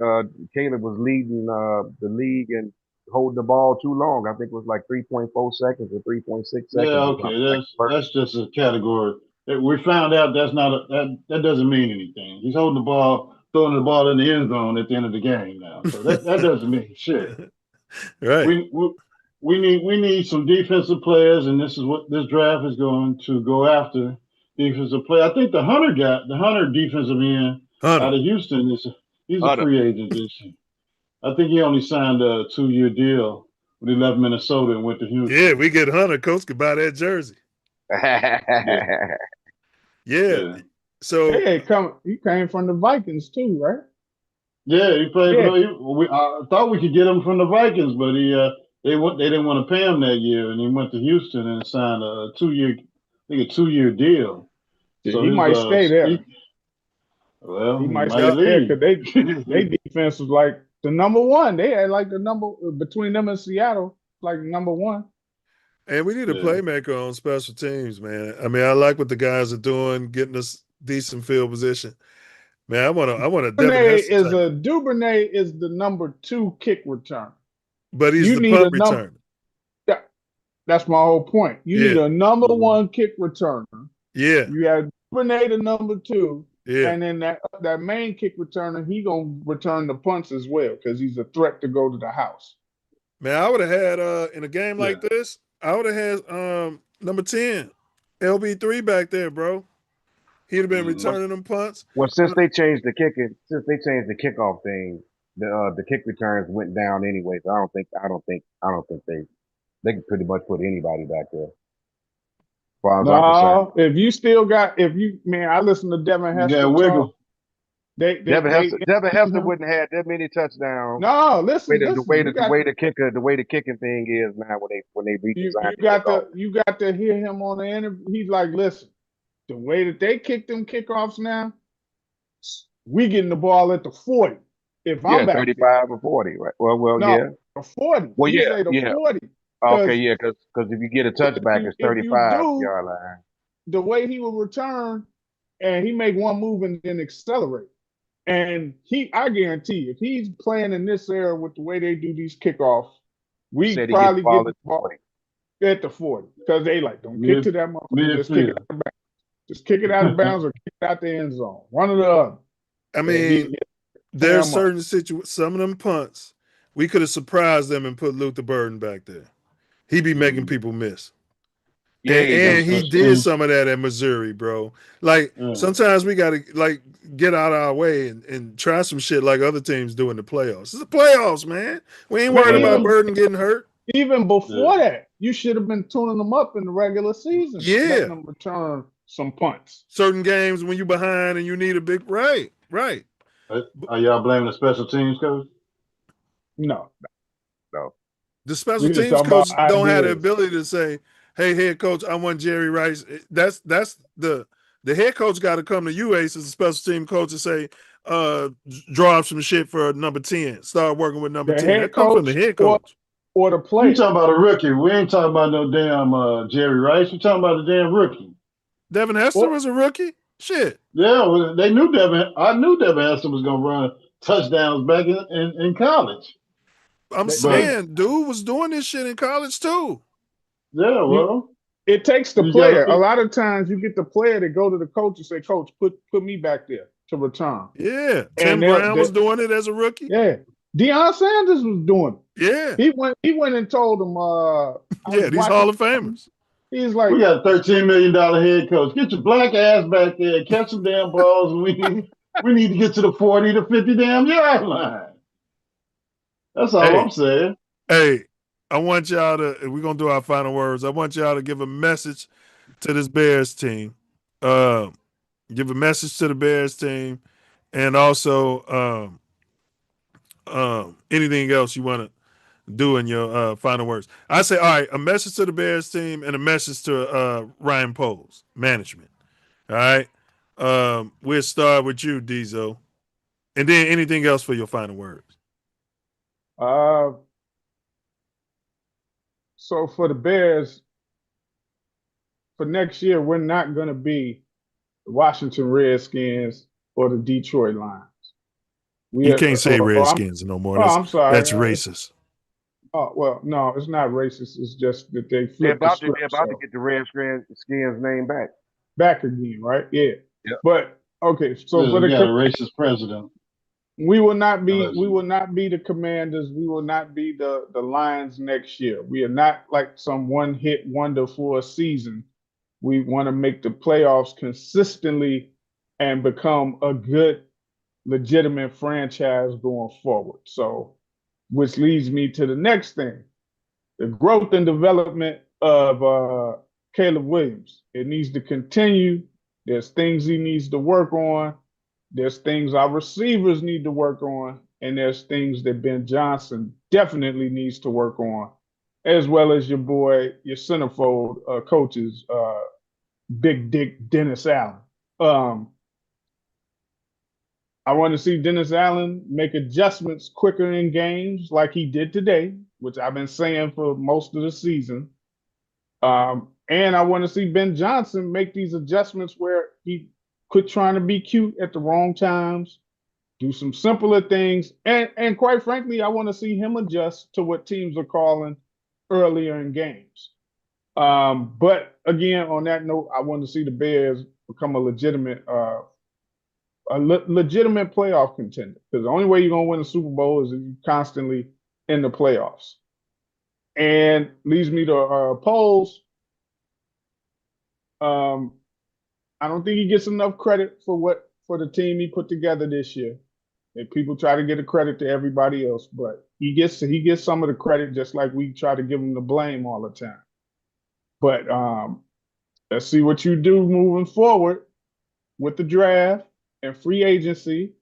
Caleb was leading the league and holding the ball too long. I think it was like 3.4 seconds or 3.6 Yeah, seconds. okay, that's just a category. We found out that's not that doesn't mean anything. He's holding the ball, throwing the ball in the end zone at the end of the game now. So that doesn't mean shit. Right. We need some defensive players, and this is what this draft is going to go after. Defensive play. I think the Hunter defensive end out of Houston he's a free agent this year. I think he only signed a 2-year deal when he left Minnesota and went to Houston. Yeah, we get Hunter. Coach could buy that jersey. Yeah. So he came from the Vikings too, right? Yeah, he played. Yeah. I thought we could get him from the Vikings, but they didn't want to pay him that year, and he went to Houston and signed a 2-year deal. Yeah, so he might stay there. He might stay leave because they defense was like the number one. They had like the number between them and Seattle, like number one. And we need a playmaker on special teams, man. I mean, I like what the guys are doing, getting us decent field position. Man, I want a Duvernay is the number 2 kick return. But he's the punt returner. That's my whole point. You need a number 1 kick returner. Yeah. You have Duvernay the number 2. Yeah. And then that main kick returner, he gonna return the punts as well because he's a threat to go to the house. Man, I would have had in a game like this, I would have had number 10, LB3 back there, bro. He'd have been returning them punts. Well, since they changed the kickoff thing, the kick returns went down anyway. So I don't think they can pretty much put anybody back there. No, if you still got I listen to Devin Hester. Yeah, wiggle. Devin Hester wouldn't have had that many touchdowns. No, listen. The way the kicking thing is now when they redesigned. You got to hear him on the interview. He's like, listen, the way that they kick them kickoffs now, we getting the ball at the 40. If I'm back 35 or 40, right? Well, yeah. 40. Well, yeah, 40. Okay, yeah, because if you get a touchback, it's 35-yard line. The way he will return, and he make one move and then accelerate. And I guarantee, if he's playing in this era with the way they do these kickoffs, we probably get the ball at the 40 because they don't kick to that motherfucker. Just kick it out of bounds or kick it out the end zone. One or the other. I mean, there's certain situations. Some of them punts, we could have surprised them and put Luther Burden back there. He be making people miss. Yeah, and he did some of that at Missouri, bro. Sometimes we got to get out of our way and try some shit like other teams do in the playoffs. It's the playoffs, man. We ain't worried about Burden getting hurt. Even before that, you should have been tuning them up in the regular season. Yeah. Letting them return some punts. Certain games when you're behind and you need a big right. Are y'all blaming the special teams coach? No. The special teams coach don't have the ability to say, "Hey, head coach, I want Jerry Rice." That's the head coach got to come to you, Ace, as a special team coach, and say, "Draw up some shit for number 10. Start working with number 10." That comes from the head coach or the player. We talking about a rookie. We ain't talking about no damn Jerry Rice. We talking about a damn rookie. Devin Hester was a rookie. Shit. Yeah, well, they knew Devin. I knew Devin Hester was gonna run touchdowns back in college. I'm saying, dude was doing this shit in college too. Yeah, well, it takes the player. A lot of times, you get the player to go to the coach and say, "Coach, put me back there to return." Yeah, Tim Brown was doing it as a rookie. Yeah, Deion Sanders was doing it. Yeah, he went and told him. These Hall of Famers. He's like, "We got a $13 million head coach. Get your black ass back there and catch some damn balls. And we need to get to the 40 to 50 damn yard line." That's all I'm saying. Hey, I want y'all to, we're going to do our final words. I want y'all to give a message to this Bears team. Give a message to the Bears team. And also anything else you want to do in your final words. I say, all right, a message to the Bears team and a message to Ryan Poles, management. All right? We'll start with you, Diesel. And then anything else for your final words. So for the Bears, for next year, we're not going to be the Washington Redskins or the Detroit Lions. You can't say Redskins no more. I'm sorry. That's racist. Oh well, no, it's not racist. It's just that they They're flipped the about script. to get the Redskins name back again, right? Yeah. Yep. But okay, so we got a racist president. We will not be the Commanders. We will not be the Lions next year. We are not like some one-hit wonder for a season. We want to make the playoffs consistently and become a good, legitimate franchise going forward. So, which leads me to the next thing, the growth and development of Caleb Williams. It needs to continue. There's things he needs to work on. There's things our receivers need to work on, and there's things that Ben Johnson definitely needs to work on, as well as your centerfold coaches, Big Dick Dennis Allen. I want to see Dennis Allen make adjustments quicker in games like he did today, which I've been saying for most of the season. And I want to see Ben Johnson make these adjustments where he quit trying to be cute at the wrong times, do some simpler things. And quite frankly, I want to see him adjust to what teams are calling earlier in games. But again, on that note, I want to see the Bears become a legitimate playoff contender. Because the only way you're going to win a Super Bowl is if you're constantly in the playoffs. And leads me to polls. I don't think he gets enough credit for the team he put together this year. And people try to get a credit to everybody else, but he gets some of the credit just like we try to give him the blame all the time. But let's see what you do moving forward with the draft and free agency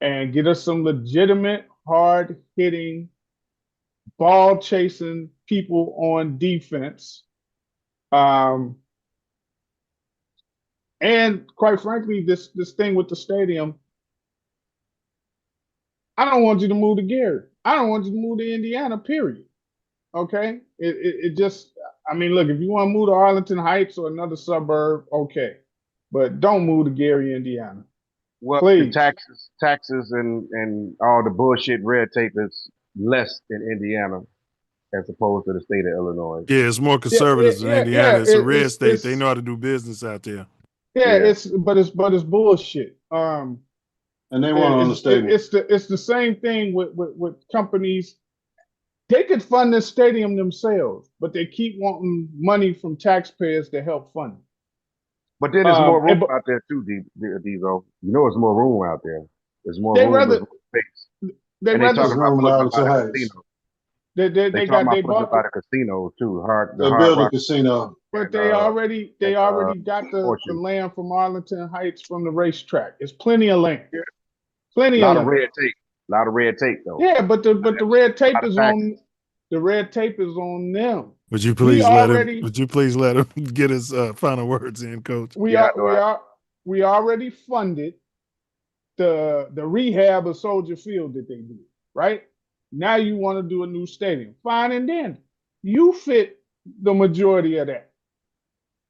and get us some legitimate, hard-hitting, ball-chasing people on defense. And quite frankly, this thing with the stadium, I don't want you to move to Gary. I don't want you to move to Indiana, period. Okay? It just, I mean, look, if you want to move to Arlington Heights or another suburb, okay. But don't move to Gary, Indiana. Well, please. The taxes and all the bullshit red tape is less in Indiana as opposed to the state of Illinois. Yeah, it's more conservative than Indiana. It's a red state. They know how to do business out there. Yeah, it's bullshit. And they want on the stadium. It's the same thing with companies. They could fund this stadium themselves, but they keep wanting money from taxpayers to help fund it. But then there's more room out there too, Devo. You know, there's more room out there. There's more room. There's more space. They talk about putting a casino. They bought a casino too. They built a casino. But they already got the land from Arlington Heights from the racetrack. It's plenty of land. Plenty of land. A lot of red tape though. Yeah, but the red tape is on the red tape is on them. Would you please let him get his final words in, Coach? We already funded the rehab of Soldier Field that they did, right? Now you want to do a new stadium. Fine and dandy. You fit the majority of that.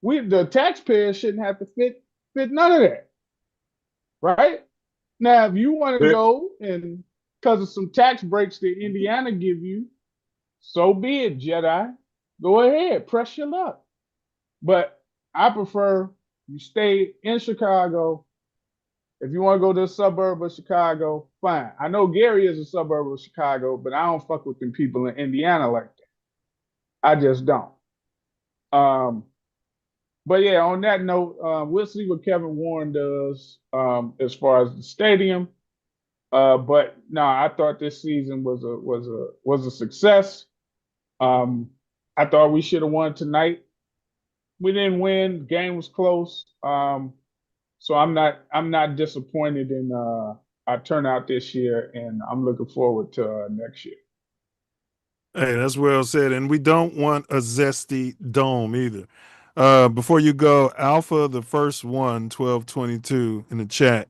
The taxpayers shouldn't have to fit none of that. Right? Now, if you want to go and because of some tax breaks that Indiana give you, so be it, Jedi. Go ahead, press your luck. But I prefer you stay in Chicago. If you want to go to a suburb of Chicago, fine. I know Gary is a suburb of Chicago, but I don't fuck with them people in Indiana like that. I just don't. But yeah, on that note, we'll see what Kevin Warren does as far as the stadium. But no, I thought this season was a success. I thought we should have won tonight. We didn't win. The game was close. So I'm not disappointed in our turnout this year, and I'm looking forward to next year. Hey, that's well said. And we don't want a zesty dome either. Before you go, Alpha, the first one, 1222 in the chat.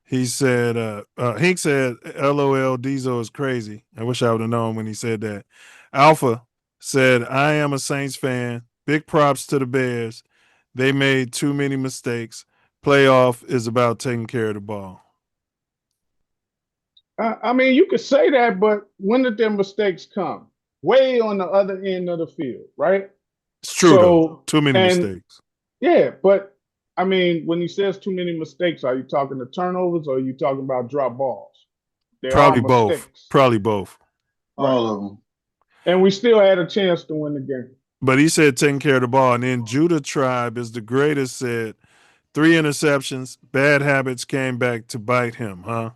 He said, Hank said, LOL, Diesel is crazy. I wish I would have known when he said that. Alpha said, I am a Saints fan. Big props to the Bears. They made too many mistakes. Playoff is about taking care of the ball. I mean, you could say that, but when did their mistakes come? Way on the other end of the field, right? It's true, though. Too many and mistakes. yeah, but I mean, when he says too many mistakes, are you talking the turnovers or are you talking about drop balls? There Probably are both. mistakes. Probably both. All of them. And we still had a chance to win the game. But he said taking care of the ball. And then Judah Tribe is the greatest, said 3 interceptions, bad habits came back to bite him, huh?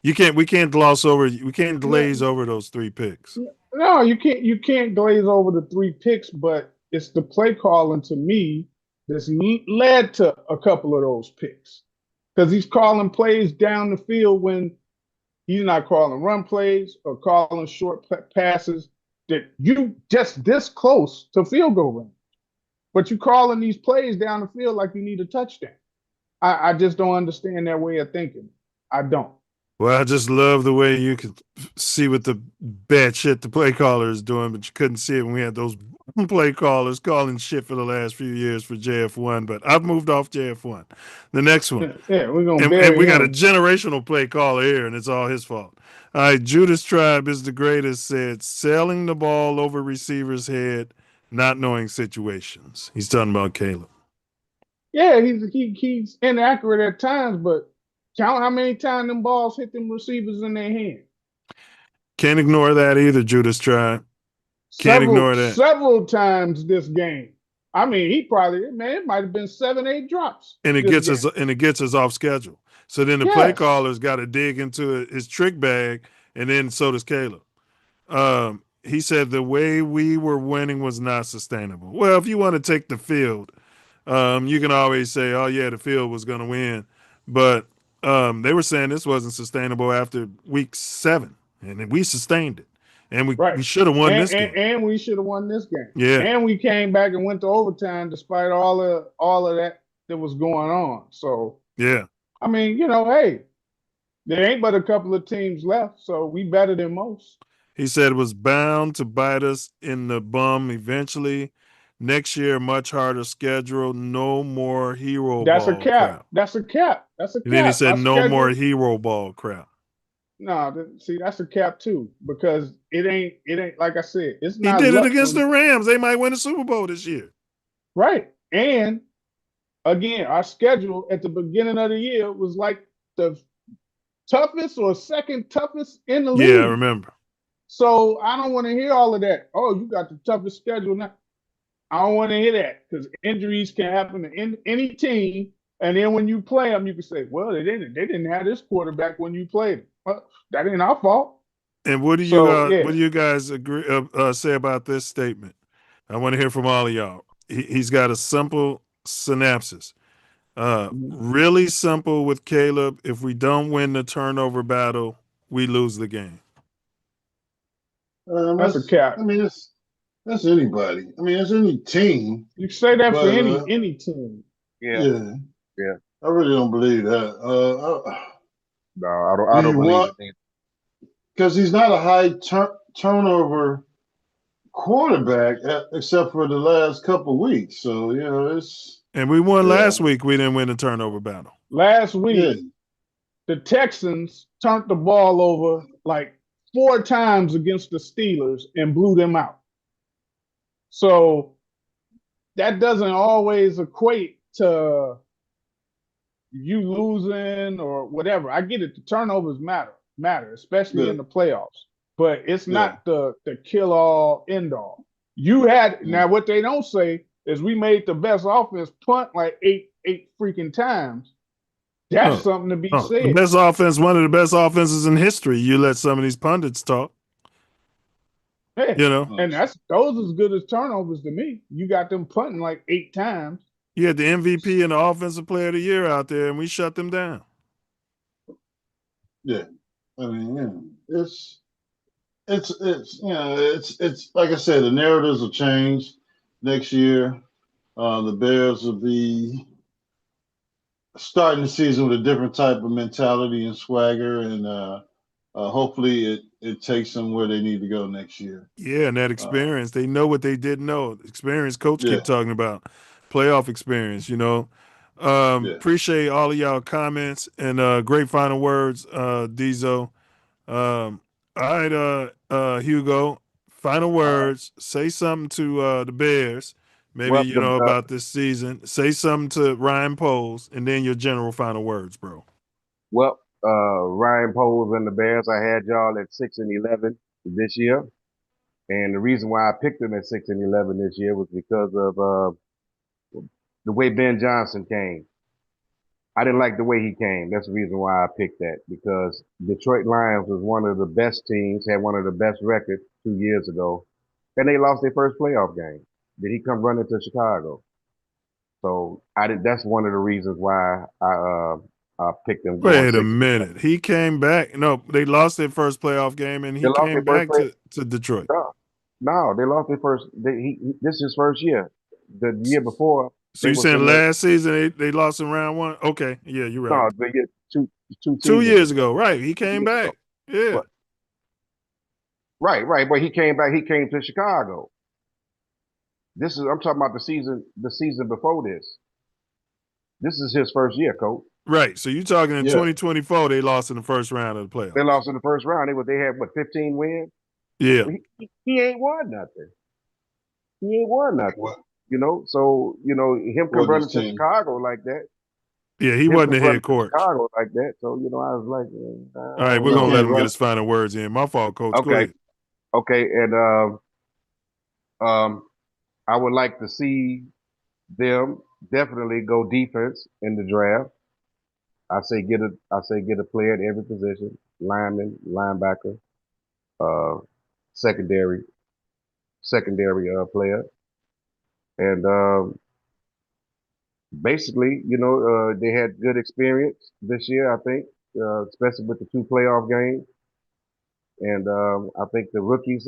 We can't glaze over those 3 picks. No, you can't glaze over the 3 picks, but it's the play calling to me that's led to a couple of those picks. Because he's calling plays down the field when he's not calling run plays or calling short passes that you just this close to field goal range. But you calling these plays down the field like you need a touchdown. I just don't understand that way of thinking. I don't. Well, I just love the way you could see what the bad shit the play caller is doing, but you couldn't see it when we had those play callers calling shit for the last few years for JF1. But I've moved off JF1. The next one. Yeah, we're going to and we got a generational play caller here, and it's all his fault. All right, Judas Tribe is the greatest, said, selling the ball over receiver's head, not knowing situations. He's talking about Caleb. Yeah, he's inaccurate at times, but count how many times them balls hit them receivers in their hand. Can't ignore that either, Judas Tribe. Can't ignore that. Several times this game. I mean, it might have been 7, 8 drops. And it gets us off schedule. So then the play caller's got to dig into his trick bag, and then so does Caleb. He said the way we were winning was not sustainable. Well, if you want to take the field, you can always say, oh, yeah, the field was going to win. But they were saying this wasn't sustainable after week 7, and we sustained it. And we should have won this game. And we should have won this game. Yeah. And we came back and went to overtime despite all of that was going on. So, yeah. I mean, hey, there ain't but a couple of teams left, so we better than most. He said it was bound to bite us in the bum eventually. Next year, much harder schedule. No more hero That's ball a cap. crap. That's a cap. That's a cap. And then he said no more hero ball crap. No, see, that's a cap too, because it ain't like I said, it's not. He did it against the Rams. They might win the Super Bowl this year. Right. And again, our schedule at the beginning of the year was like the toughest or second toughest in the league. Yeah, I remember. So I don't want to hear all of that. Oh, you got the toughest schedule now. I don't want to hear that because injuries can happen to any team. And then when you play them, you can say, well, they didn't have this quarterback when you played him. Well, that ain't our fault. And what do you guys agree say about this statement? I want to hear from all of y'all. He's got a simple synopsis. Really simple with Caleb. If we don't win the turnover battle, we lose the game. That's a cap. I mean, that's anybody. I mean, it's any team. You say that for any team. Yeah. I really don't believe that. No, I don't believe it. Because he's not a high turnover quarterback, except for the last couple of weeks. So, it's. And we won last week. We didn't win the turnover battle. Last week, the Texans turned the ball over like 4 times against the Steelers and blew them out. So that doesn't always equate to you losing or whatever. I get it. The turnovers matter, especially in the playoffs. But it's not the kill-all, end-all. Now what they don't say is we made the best offense punt like eight freaking times. That's something to be said. The best offense, one of the best offenses in history. You let some of these pundits talk. Hey, and those as good as turnovers to me. You got them punting like 8 times. You had the MVP and the Offensive Player of the Year out there, and we shut them down. Yeah, I mean, it's like I said, the narratives will change next year. The Bears will be starting the season with a different type of mentality and swagger, hopefully it takes them where they need to go next year. Yeah, and that experience, they know what they didn't know. Experience, coach Yeah. keep talking about playoff experience. Appreciate all of y'all comments and great final words, Diesel. All right, Hugo, final words. Say something to the Bears, maybe Well, about this season. Say something to Ryan Poles, and then your general final words, bro. Well, Ryan Poles and the Bears, I had y'all at 6-11 this year. And the reason why I picked them at 6-11 this year was because of the way Ben Johnson came. I didn't like the way he came. That's the reason why I picked that, because Detroit Lions was one of the best teams, had one of the best records 2 years ago, and they lost their first playoff game. Did he come running to Chicago? So that's one of the reasons why I picked them going Wait a 6. minute. He came back. No, they lost their first playoff game, and They he lost their came first back play. to Detroit. No, they lost their first. This is his first year. The year before. So you saying last season they lost in round 1? Okay, yeah, you're right. No, the year, two 2 years ago, right? He came back. Yeah. Right. But he came back. He came to Chicago. I'm talking about the season before this. This is his first year, coach. Right. So you're talking in 2024, they lost in the first round of the playoffs. They lost in the first round. They had 15 wins? Yeah. He ain't won nothing. What? So him come running to Chicago like that. Yeah, he wasn't the head coach. Chicago like that. So I was like, all right, we're gonna let him get his final words in. My fault, coach. Okay. Go ahead. Okay, and I would like to see them definitely go defense in the draft. I say get a player at every position: lineman, linebacker, secondary player, and basically, they had good experience this year. I think, especially with the 2 playoff games, and I think the rookies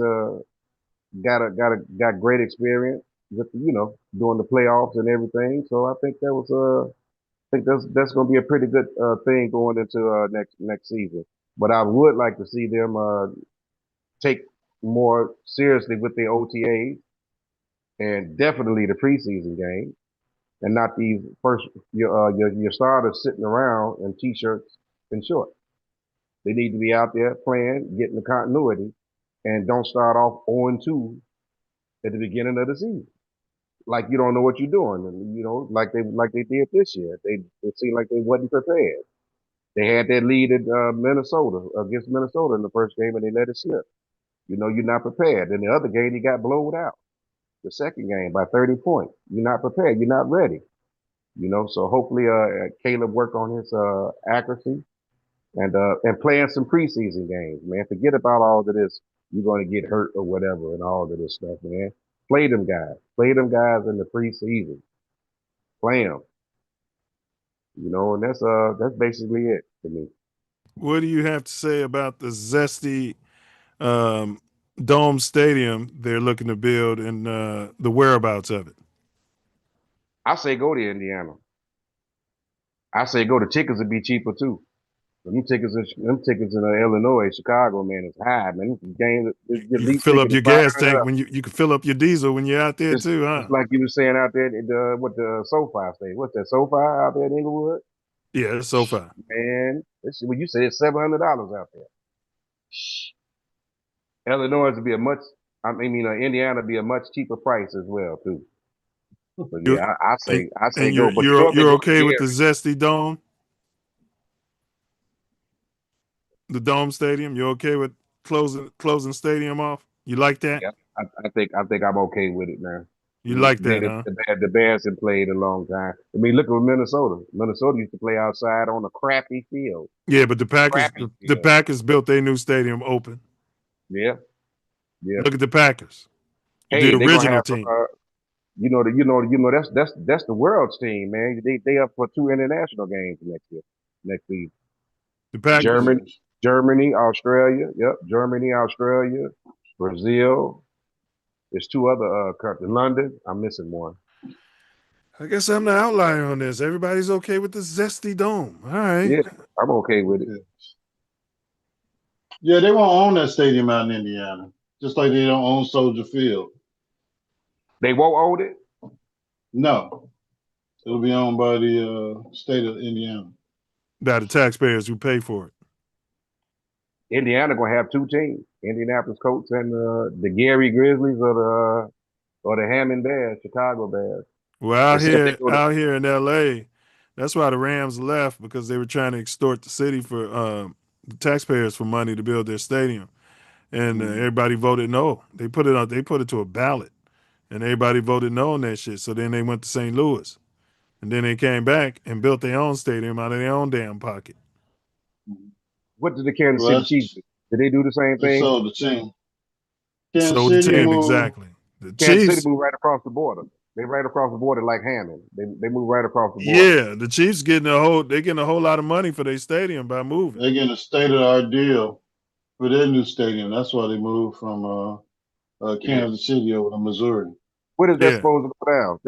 got great experience with doing the playoffs and everything. So I think that's going to be a pretty good thing going into next season. But I would like to see them take more seriously with the OTAs and definitely the preseason game, and not these your starters sitting around in t-shirts and shorts. They need to be out there playing, getting the continuity, and don't start off 0-2 at the beginning of the season. Like you don't know what you're doing, and like they did this year. It seemed like they wasn't prepared. They had that lead at against Minnesota in the first game, and they let it slip. You're not prepared. In the other game, you got blown out. The second game by 30 points. You're not prepared. You're not ready. So hopefully Caleb work on his accuracy and playing some preseason games, man. Forget about all of this. You're going to get hurt or whatever and all of this stuff, man. Play them guys. Play them guys in the preseason. Play them. And that's basically it for me. What do you have to say about the zesty dome stadium they're looking to build and the whereabouts of it? I say go to Indiana. I say go. The tickets would be cheaper too. Them tickets in Illinois, Chicago, man, is high, man. You can fill up your gas tank when you can fill up your diesel when you're out there too, huh? It's like you were saying out there with the SoFi state. What's that, SoFi out there in Inglewood? Yeah, it's SoFi. Man, when you say it's $700 out there. Illinois would be Indiana would be a much cheaper price as well too. So yeah, I say go. But you're okay with the zesty dome? The dome stadium, you're okay with closing stadium off? You like that? Yeah, I think I'm okay with it now. You like that, huh? The Bears have played a long time. I mean, look at Minnesota. Minnesota used to play outside on a crappy field. Yeah, but the Packers built their new stadium open. Yeah. Look at the Packers. Hey, the original team. That's the world's team, man. They up for 2 international games next season. The Packers. Germany, Australia. Yep, Germany, Australia, Brazil. There's 2 other countries. London. I'm missing one. I guess I'm the outlier on this. Everybody's okay with the zesty dome. All right. Yeah, I'm okay with it. Yeah, they won't own that stadium out in Indiana, just like they don't own Soldier Field. They won't own it? No, it'll be owned by the state of Indiana. By the taxpayers who pay for it. Indiana gonna have two teams: Indianapolis Colts and the Gary Grizzlies or the Hammond Bears, Chicago Bears. Well, Except they out here in L.A., that's why the Rams left, because they were trying to extort the city for the taxpayers for money to build their stadium, and everybody voted no. They put it to a ballot, and everybody voted no on that shit. So then they went to St. Louis, and then they came back and built their own stadium out of their own damn pocket. What did the Kansas City Chiefs do? Did they do the same They thing? sold the team. Kansas Sold the City team, moved, exactly. The Kansas Chiefs, City moved right across the border. They right across the border like Hammond. They moved right across the border. yeah, the Chiefs getting a whole lot of money for their stadium by moving. They're getting a state-of-the-art deal for their new stadium. That's why they moved from Kansas City over to Missouri. What is that supposed to go down?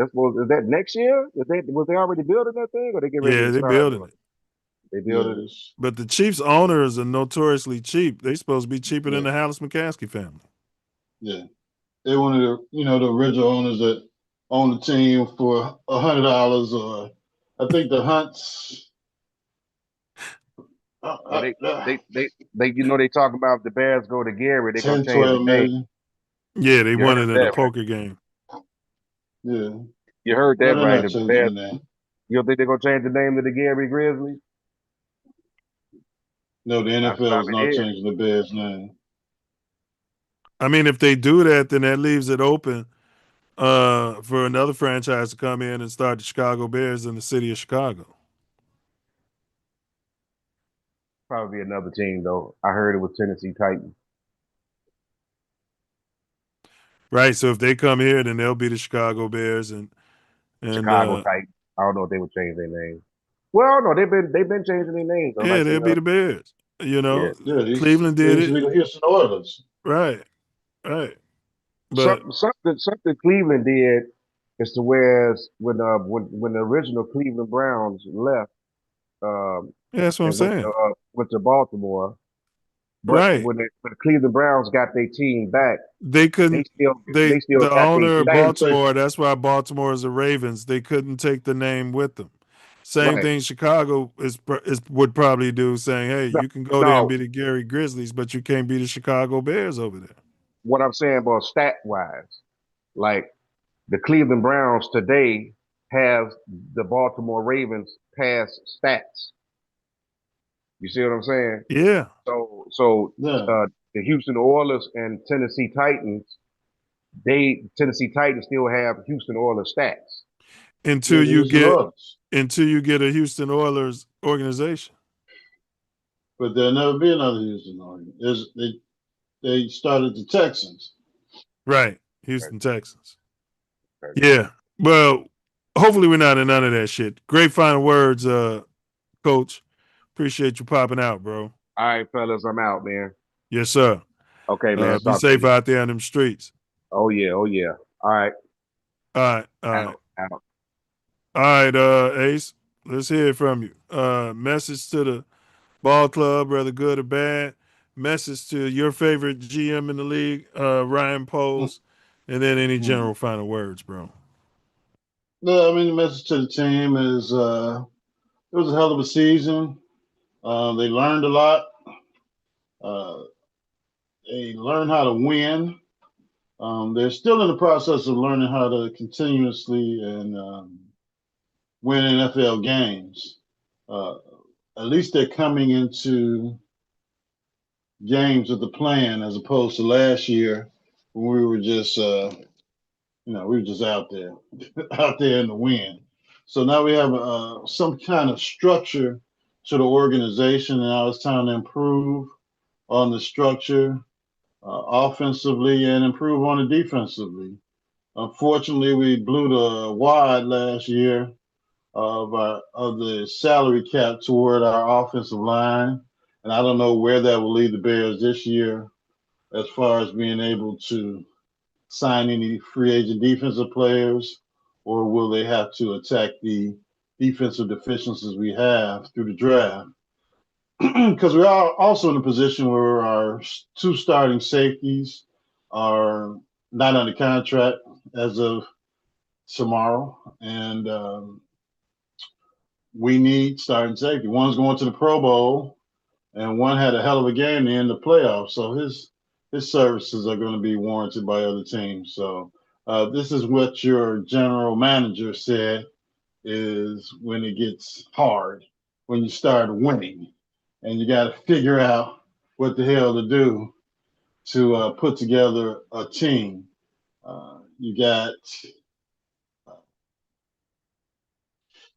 Is that next year? Was they already building that thing, or they get ready to They're start building it. They building it. But the Chiefs owners are notoriously cheap. They supposed to be cheaper than the Hallis McCaskey family. Yeah, they wanted the original owners that own the team for $100, or I think the Hunts. They they talk about if the Bears go to Gary, they're gonna 10, change 12 the name. million. Yeah, they You won heard it in a that, poker game. Yeah, You heard that they're right. not The changing Bears, the name. you don't think they're gonna change the name to the Gary Grizzlies? No, the That's what NFL I've is been not hearing. changing the Bears' name. I mean, if they do that, then that leaves it open for another franchise to come in and start the Chicago Bears in the city of Chicago. Probably another team though. I heard it was Tennessee Titans. Right. So if they come here, then they'll be the Chicago Bears and Chicago Titans. I don't know if they would change their name. Well, no, they've been changing their names though. yeah, Like they'll be the Bears. You know, Yeah, Cleveland they did used to it. be the Houston Oilers. Right. But something Cleveland did is to whereas when the original Cleveland Browns left yeah, that's what I'm and saying. went to Baltimore, but Right. when the Cleveland Browns got their team back, They couldn't. they still The got owner their of team. Baltimore. That's why Baltimore is the Ravens. They couldn't take the name with them. Same Right. thing Chicago would probably do, saying, "Hey, you can go there and be the Gary Grizzlies, but you can't be the Chicago Bears over there." What I'm saying about stat wise, like the Cleveland Browns today have the Baltimore Ravens past stats. You see what I'm saying? Yeah. So the Houston Oilers and Tennessee Titans, Tennessee Titans still have Houston Oilers stats. Until you get a Houston Oilers organization. But there'll never be another Houston Oilers. They started the Texans. Right. Houston Texans. Yeah. Well, hopefully we're not in none of that shit. Great final words, Coach. Appreciate you popping out, bro. All right, fellas, I'm out, man. Yes, sir. Okay, man. Be safe out there on them streets. Oh yeah. All right. All right. Out. All right, Ace. Let's hear from you. Message to the ball club, whether good or bad. Message to your favorite GM in the league, Ryan Poles, and then any general final words, bro. No, I mean the message to the team is it was a hell of a season. They learned a lot. They learned how to win. They're still in the process of learning how to continuously and win NFL games. At least they're coming into games with the plan, as opposed to last year when we were just, we were just out there in the wind. So now we have some kind of structure to the organization, and now it's time to improve on the structure offensively and improve on it defensively. Unfortunately, we blew the wad last year of the salary cap toward our offensive line, and I don't know where that will lead the Bears this year as far as being able to sign any free agent defensive players, or will they have to attack the defensive deficiencies we have through the draft? because we're also in a position where our two starting safeties are not under contract as of tomorrow, and we need starting safety. One's going to the Pro Bowl, and one had a hell of a game in the playoffs, so his services are going to be warranted by other teams. So this is what your general manager said is when it gets hard, when you start winning, and you got to figure out what the hell to do to put together a team. You got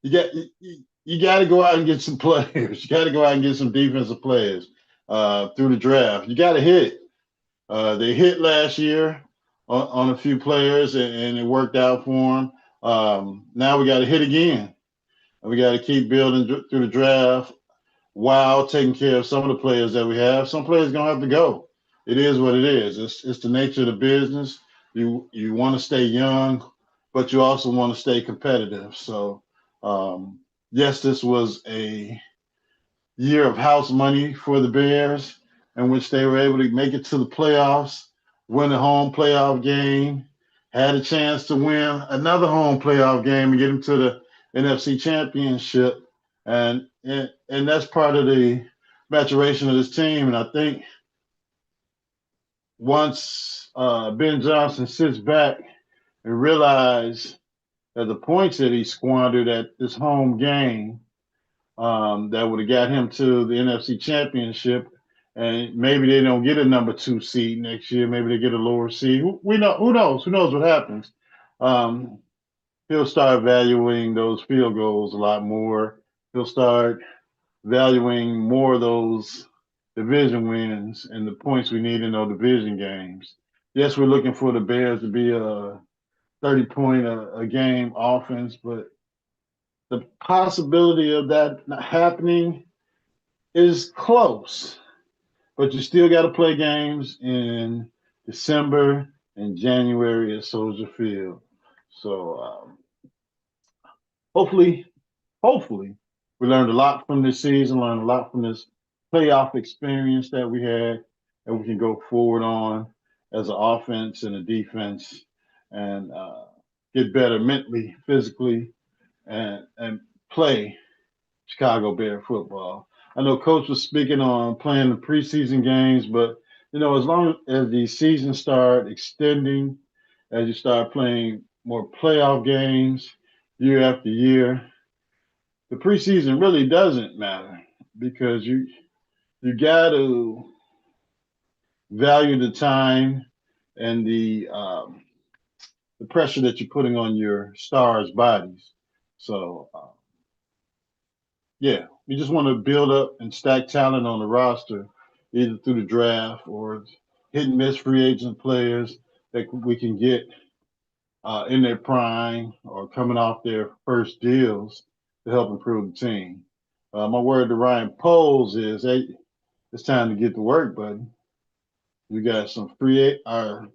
to go out and get some players. You got to go out and get some defensive players through the draft. You got to hit. They hit last year on a few players, and it worked out for them. Now we got to hit again. And we got to keep building through the draft while taking care of some of the players that we have. Some players are going to have to go. It is what it is. It's the nature of the business. You want to stay young, but you also want to stay competitive. So, yes, this was a year of house money for the Bears, in which they were able to make it to the playoffs, win a home playoff game, had a chance to win another home playoff game and get them to the NFC Championship. And that's part of the maturation of this team. And I think once Ben Johnson sits back and realizes that the points that he squandered at this home game that would have got him to the NFC Championship, and maybe they don't get a number 2 seed next year. Maybe they get a lower seed. Who knows? Who knows what happens? He'll start valuing those field goals a lot more. He'll start valuing more of those division wins and the points we need in those division games. Yes, we're looking for the Bears to be a 30-point a game offense, but the possibility of that not happening is close. But you still got to play games in December and January at Soldier Field. So hopefully, we learned a lot from this season, learned a lot from this playoff experience that we had, and we can go forward on as an offense and a defense and get better mentally, physically, and play Chicago Bear football. I know Coach was speaking on playing the preseason games, but as long as the season start extending, as you start playing more playoff games year after year, the preseason really doesn't matter because you got to value the time and the pressure that you're putting on your stars' bodies. So, yeah, we just want to build up and stack talent on the roster, either through the draft or hit and miss free agent players that we can get in their prime or coming off their first deals to help improve the team. My word to Ryan Poles is, hey, it's time to get to work, buddy. We got some our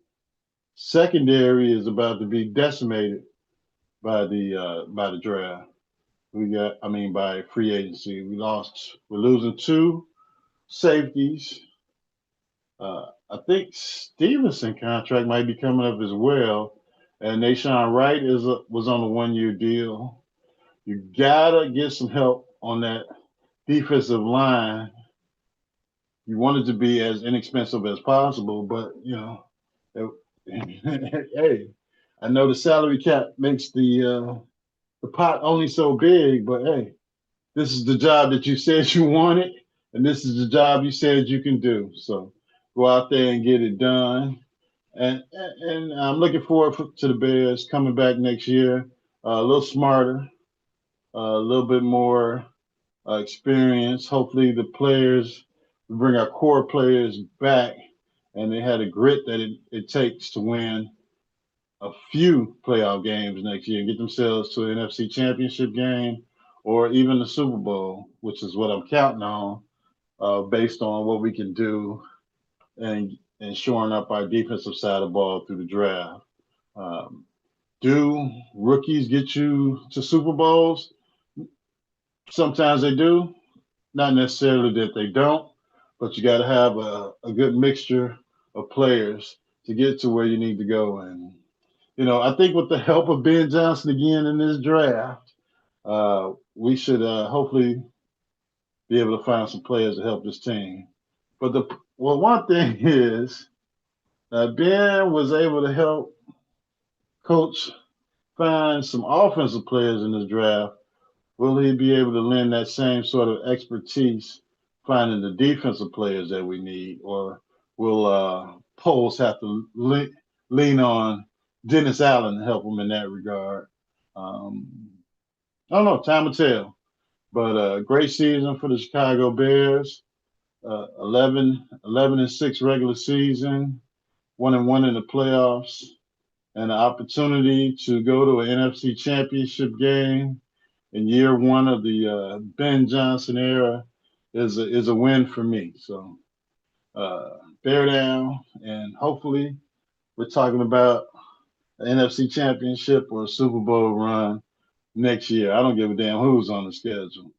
secondary is about to be decimated by the draft. By free agency. We're losing 2 safeties. I think Stevenson contract might be coming up as well. And Nashawn Wright was on a 1-year deal. You gotta get some help on that defensive line. You want it to be as inexpensive as possible, but hey, I know the salary cap makes the pot only so big, but hey, this is the job that you said you wanted, and this is the job you said you can do. So go out there and get it done. And I'm looking forward to the Bears coming back next year, a little smarter, a little bit more experience. Hopefully the players, we bring our core players back, and they had a grit that it takes to win a few playoff games next year and get themselves to an NFC Championship game or even the Super Bowl, which is what I'm counting on based on what we can do and shoring up our defensive side of the ball through the draft. Do rookies get you to Super Bowls? Sometimes they do. not necessarily that they don't, but you got to have a good mixture of players to get to where you need to go. And, I think with the help of Ben Johnson again in this draft, we should hopefully be able to find some players to help this team. But one thing is, Ben was able to help Coach find some offensive players in this draft. Will he be able to lend that same sort of expertise finding the defensive players that we need, or will Poles have to lean on Dennis Allen to help him in that regard? I don't know. Time will tell. But great season for the Chicago Bears. 11-6 regular season, 1-1 in the playoffs, and an opportunity to go to an NFC Championship game in year one of the Ben Johnson era is a win for me. So bear down, and hopefully we're talking about an NFC Championship or a Super Bowl run next year. I don't give a damn who's on the schedule.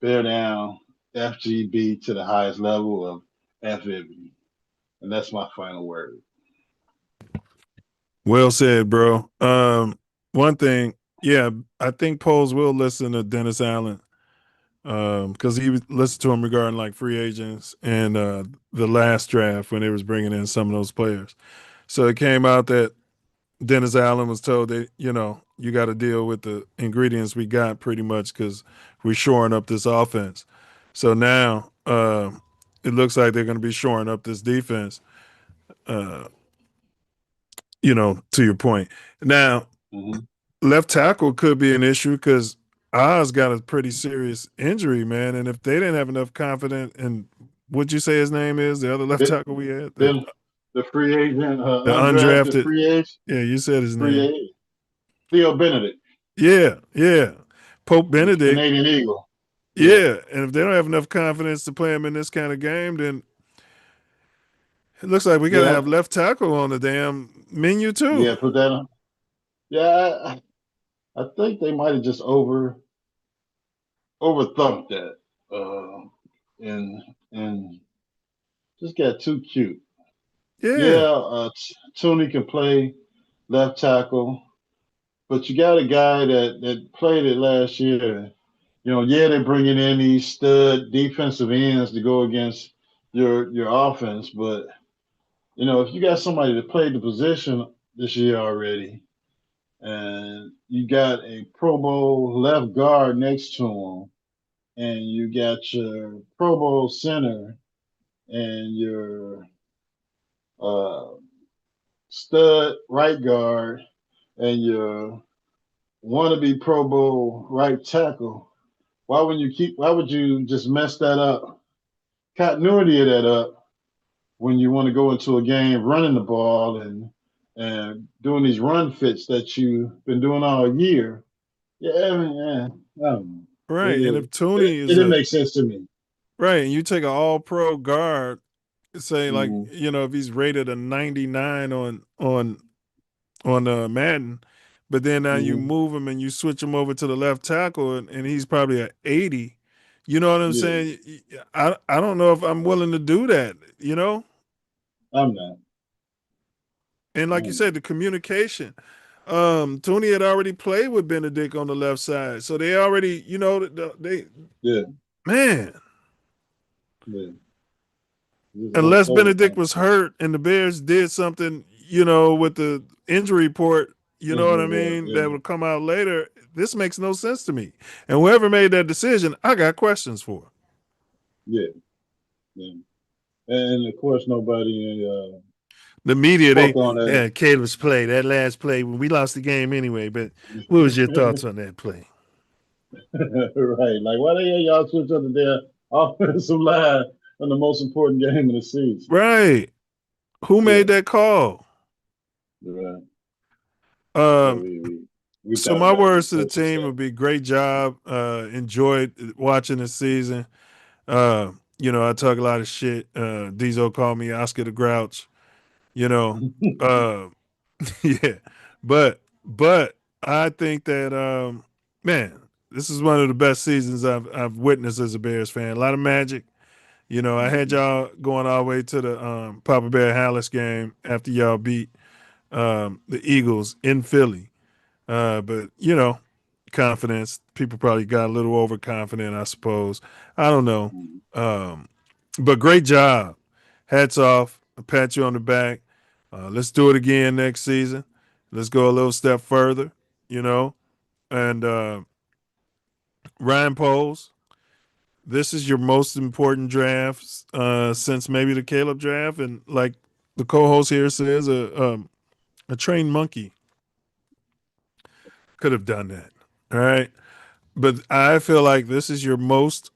Bear down, FGB to the highest level of FFB. And that's my final word. Well said, bro. One thing, yeah, I think Poles will listen to Dennis Allen because he listened to him regarding like free agents and the last draft when they was bringing in some of those players. So it came out that Dennis Allen was told that, you got to deal with the ingredients we got pretty much because we're shoring up this offense. So now it looks like they're going to be shoring up this defense, to your point. Now, left tackle could be an issue because Oz got a pretty serious injury, man. And if they didn't have enough confidence in what'd you say his name is, the other left tackle we had? The free agent, the undrafted free agent. Yeah, you said his free name. Agent. Theo Benedict. Yeah. Pope Benedict. Canadian Eagle. Yeah, and if they don't have enough confidence to play him in this kind of game, then it looks like we got to have left tackle on the damn menu too. Yeah, put that on. Yeah, I think they might have just overthunked that, and just got too cute. Yeah, Tooney can play left tackle, but you got a guy that played it last year. They're bringing in these stud defensive ends to go against your offense, but if you got somebody that played the position this year already, and you got a Pro Bowl left guard next to him, and you got your Pro Bowl center and your stud right guard and your wannabe Pro Bowl right tackle, why would you just mess that up? Continuity of that up when you want to go into a game running the ball and doing these run fits that you've been doing all year. Yeah. Right, and if Tooney it didn't make sense to me. Right, and you take an all-pro guard, say like if he's rated a 99 on Madden, but then now you move him and you switch him over to the left tackle and he's probably an 80. You know what I'm saying? I don't know if I'm willing to do that. I'm not. And like you said, the communication. Tooney had already played with Benedict on the left side, so they already, man. Yeah. Unless Benedict was hurt and the Bears did something, with the injury report, you know what I mean, that would come out later. This makes no sense to me. And whoever made that decision, I got questions for. Yeah. And of course, nobody the media, Caleb's play, that last play, when we lost the game anyway. But what was your thoughts on that play? Right. Like, why the hell y'all switch up to their offensive line on the most important game of the season? Right. Who made that call? Right. So my words to the team would be great job. Enjoyed watching the season. I talk a lot of shit. Diesel called me Oscar the Grouch. Yeah. But I think that man, This is one of the best seasons I've witnessed as a Bears fan. A lot of magic. You know, I had y'all going all the way to the Papa Bear Hallis game after y'all beat the Eagles in Philly. But you know, confidence. People probably got a little overconfident, I suppose. I don't know. But great job. Hats off. I pat you on the back. Let's do it again next season. Let's go a little step further, you know. And Ryan Poles, this is your most important draft since maybe the Caleb draft. And like the co-host here says, a trained monkey could have done that. All right. But I feel like this is your most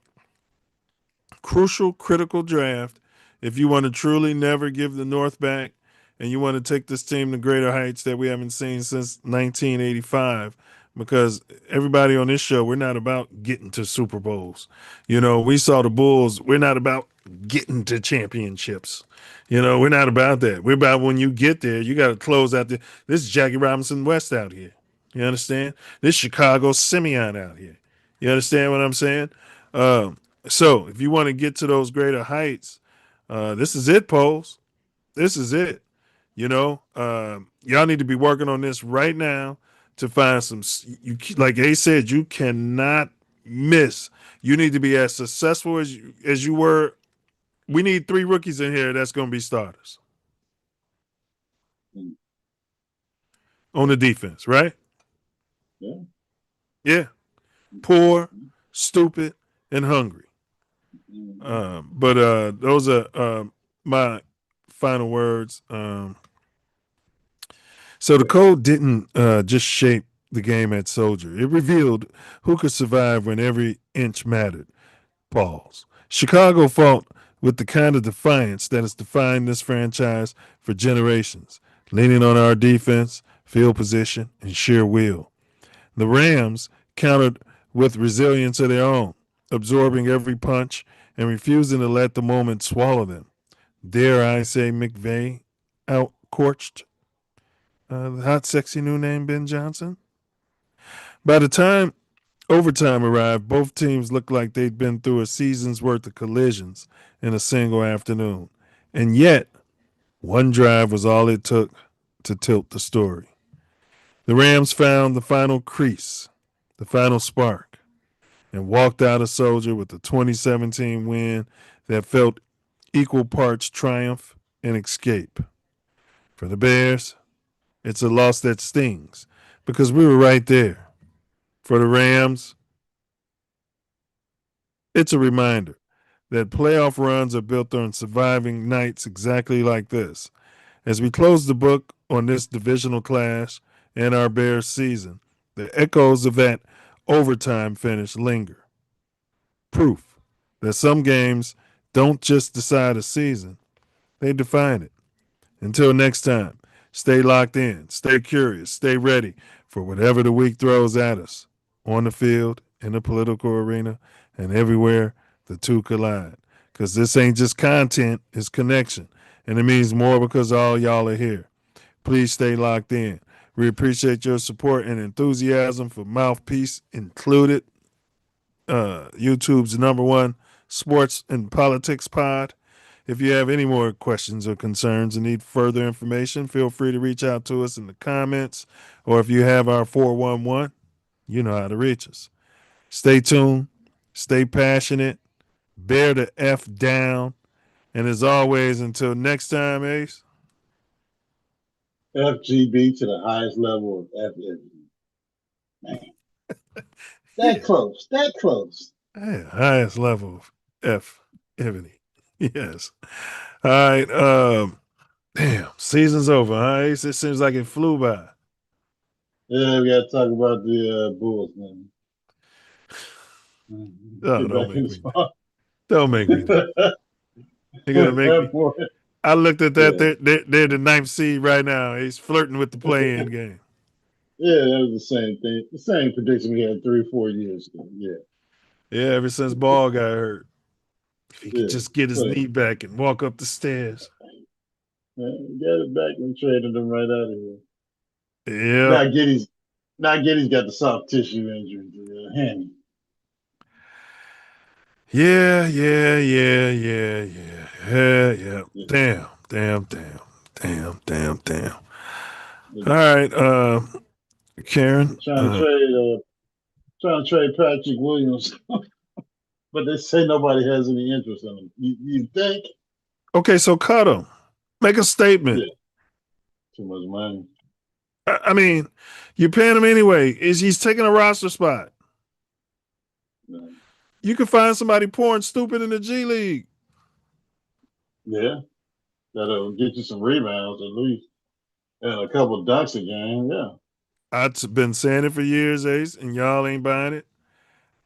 crucial, critical draft if you want to truly never give the North back and you want to take this team to greater heights that we haven't seen since 1985. Because everybody on this show, we're not about getting to Super Bowls. You know, we saw the Bulls. We're not about getting to championships. You know, we're not about that. We're about when you get there, you got to close out the. This is Jackie Robinson West out here. You understand? This Chicago Simeon out here. You understand what I'm saying? So if you want to get to those greater heights, this is it, Poles. This is it. You know, y'all need to be working on this right now to find some. You like they said, you cannot miss. You need to be as successful as you were. We need 3 rookies in here that's going to be starters on the defense, right? Yeah. Yeah. Poor, stupid, and hungry. But those are my final words. So the code didn't just shape the game at Soldier. It revealed who could survive when every inch mattered. Pause. Chicago fought with the kind of defiance that has defined this franchise for generations, leaning on our defense, field position, and sheer will. The Rams countered with resilience of their own, absorbing every punch and refusing to let the moment swallow them. Dare I say McVay outcorched the hot, sexy new name Ben Johnson? By the time overtime arrived, both teams looked like they'd been through a season's worth of collisions in a single afternoon. And yet, one drive was all it took to tilt the story. The Rams found the final crease, the final spark, and walked out a Soldier with the 2017 win that felt equal parts triumph and escape. For the Bears, it's a loss that stings because we were right there. For the Rams, it's a reminder that playoff runs are built on surviving nights exactly like this. As we close the book on this divisional clash and our Bears season, the echoes of that overtime finish linger. Proof that some games don't just decide a season, they define it. Until next time, stay locked in, stay curious, stay ready for whatever the week throws at us on the field, in the political arena, and everywhere the two collide. Because this ain't just content, it's connection. And it means more because all y'all are here. Please stay locked in. We appreciate your support and enthusiasm for Mouthpiece Included, YouTube's #1 sports and politics pod. If you have any more questions or concerns and need further information, feel free to reach out to us in the comments, or if you have our 411, you know how to reach us. Stay tuned, stay passionate, bear the F down, and as always, until next time, Ace. FGB to the highest level of FFG. Man. That close. That close. Yeah, highest level of F Ebony. Yes. All right. Damn, season's over, huh, Ace? It seems like it flew by. Yeah, we got to talk about the Bulls, man. Oh, don't make me. You're gonna make me. I looked at that. Yeah. They're the 9th seed right now. He's flirting with the play-in game. Yeah, that was the same thing. The same prediction we had 3 or 4 years ago. Yeah. Yeah, ever since Ball got hurt. If he could just get his knee back and walk up the stairs. Yeah, got it back and traded him right out of here. Yeah. Now Giddy's got the soft tissue injury to the hand. Yeah. Damn. All right, Karen. Trying to trade Patrick Williams, but they say nobody has any interest in him. You think? Okay, so cut him. Make a statement. Yeah. Too much money. I mean, you're paying him anyway. He's taking a roster spot. No. You can find somebody pouring stupid in the G League. Yeah. That'll get you some rebounds at least. And a couple of dunks a game, yeah. I've been saying it for years, Ace, and y'all ain't buying it.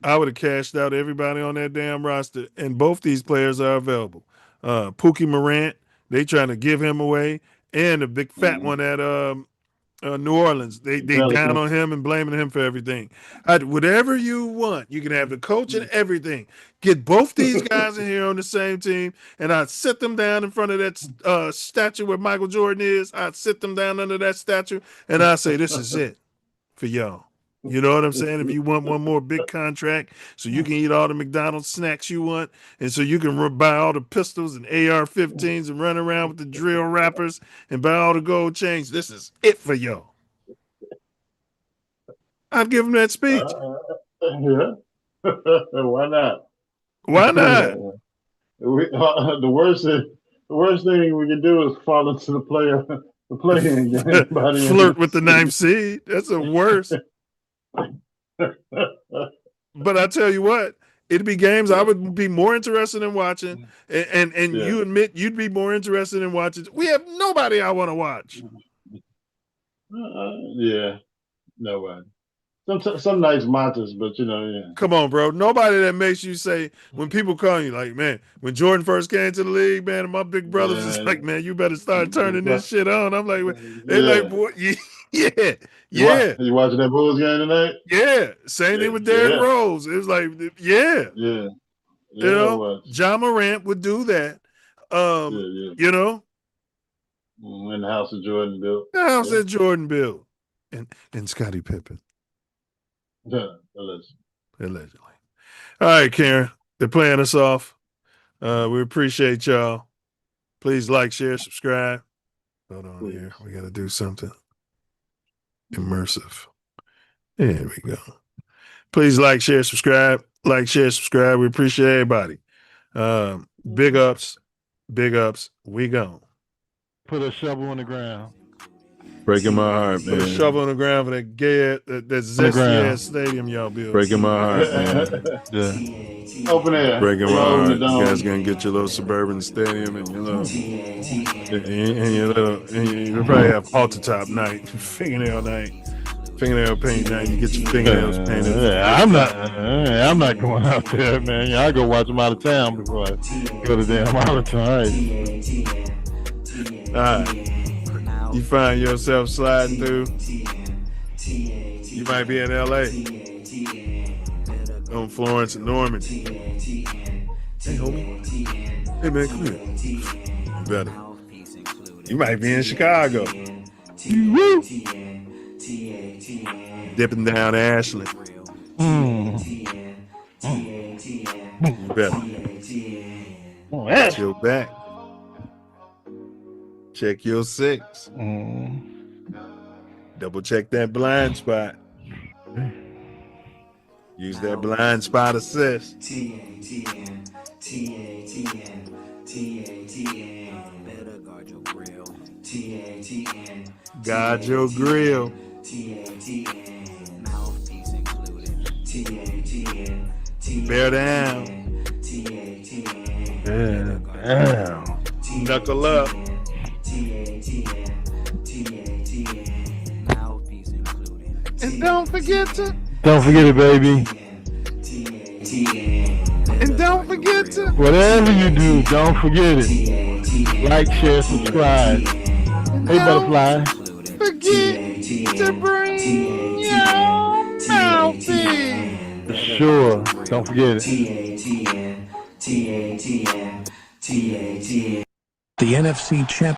I would have cashed out everybody on that damn roster, and both these players are available. Pookie Morant, they trying to give him away, and the big fat one at New Orleans. They down on him and blaming him for everything. Whatever you want, you can have the coach and everything. Get both these guys in here on the same team, and I'd sit them down in front of that statue where Michael Jordan is. I'd sit them down under that statue, and I'd say, this is it for y'all. You know what I'm saying? If you want one more big contract so you can eat all the McDonald's snacks you want, and so you can buy all the pistols and AR-15s and run around with the drill rappers and buy all the gold chains, this is it for y'all. I'd give them that speech. Yeah. Why not? Why not? The worst thing we can do is fall into the play-in game. Flirt with the 9th seed. That's the worst. But I tell you what, it'd be games I would be more interested in watching, and you admit you'd be more interested in watching. We have nobody I want to watch. Yeah, nobody. Some nice monsters, but yeah. Come on, bro. Nobody that makes you say, when people call you, like, man, when Jordan first came to the league, man, and my big brothers is like, man, you better start turning this shit on. I'm like, they're like, boy, yeah. You watching that Bulls game tonight? Yeah. Same thing with Derrick Rose. It was like, Yeah. You know, John Morant would do that. You know? In the house of Jordan built. The house that Jordan built. And Scottie Pippen. Allegedly. All right, Karen. They're playing us off. We appreciate y'all. Please like, share, subscribe. Hold on here. We got to do something immersive. There we go. Please like, share, subscribe. Like, share, subscribe. We appreciate everybody. Big ups. We gone. Put a shovel in the ground. Breaking my heart, man. Put a shovel on the ground for that gay, that zesty ass stadium y'all built. Breaking my heart, man. Yeah. Open air. Breaking my heart. You guys gonna get your little suburban stadium and you probably have halter top night, fingernail paint night. You get your fingernails painted. I'm not going out there, man. I go watch them out of town before I go to damn out of town. All right. You find yourself sliding through, you might be in LA on Florence and Norman. Hey, homie. Hey, man, come here. You better. You might be in Chicago. Woo! Dipping down Ashland. You better. Watch your back. Check your 6. Double check that blind spot. Use that blind spot assist. Guard your grill. Bear down. Knuckle up. And don't forget it, baby. And don't forget to. Whatever you do, don't forget it. Like, share, subscribe. Hey, butterfly. Forget to bring your mouthpiece. For sure. Don't forget it. The NFC champ.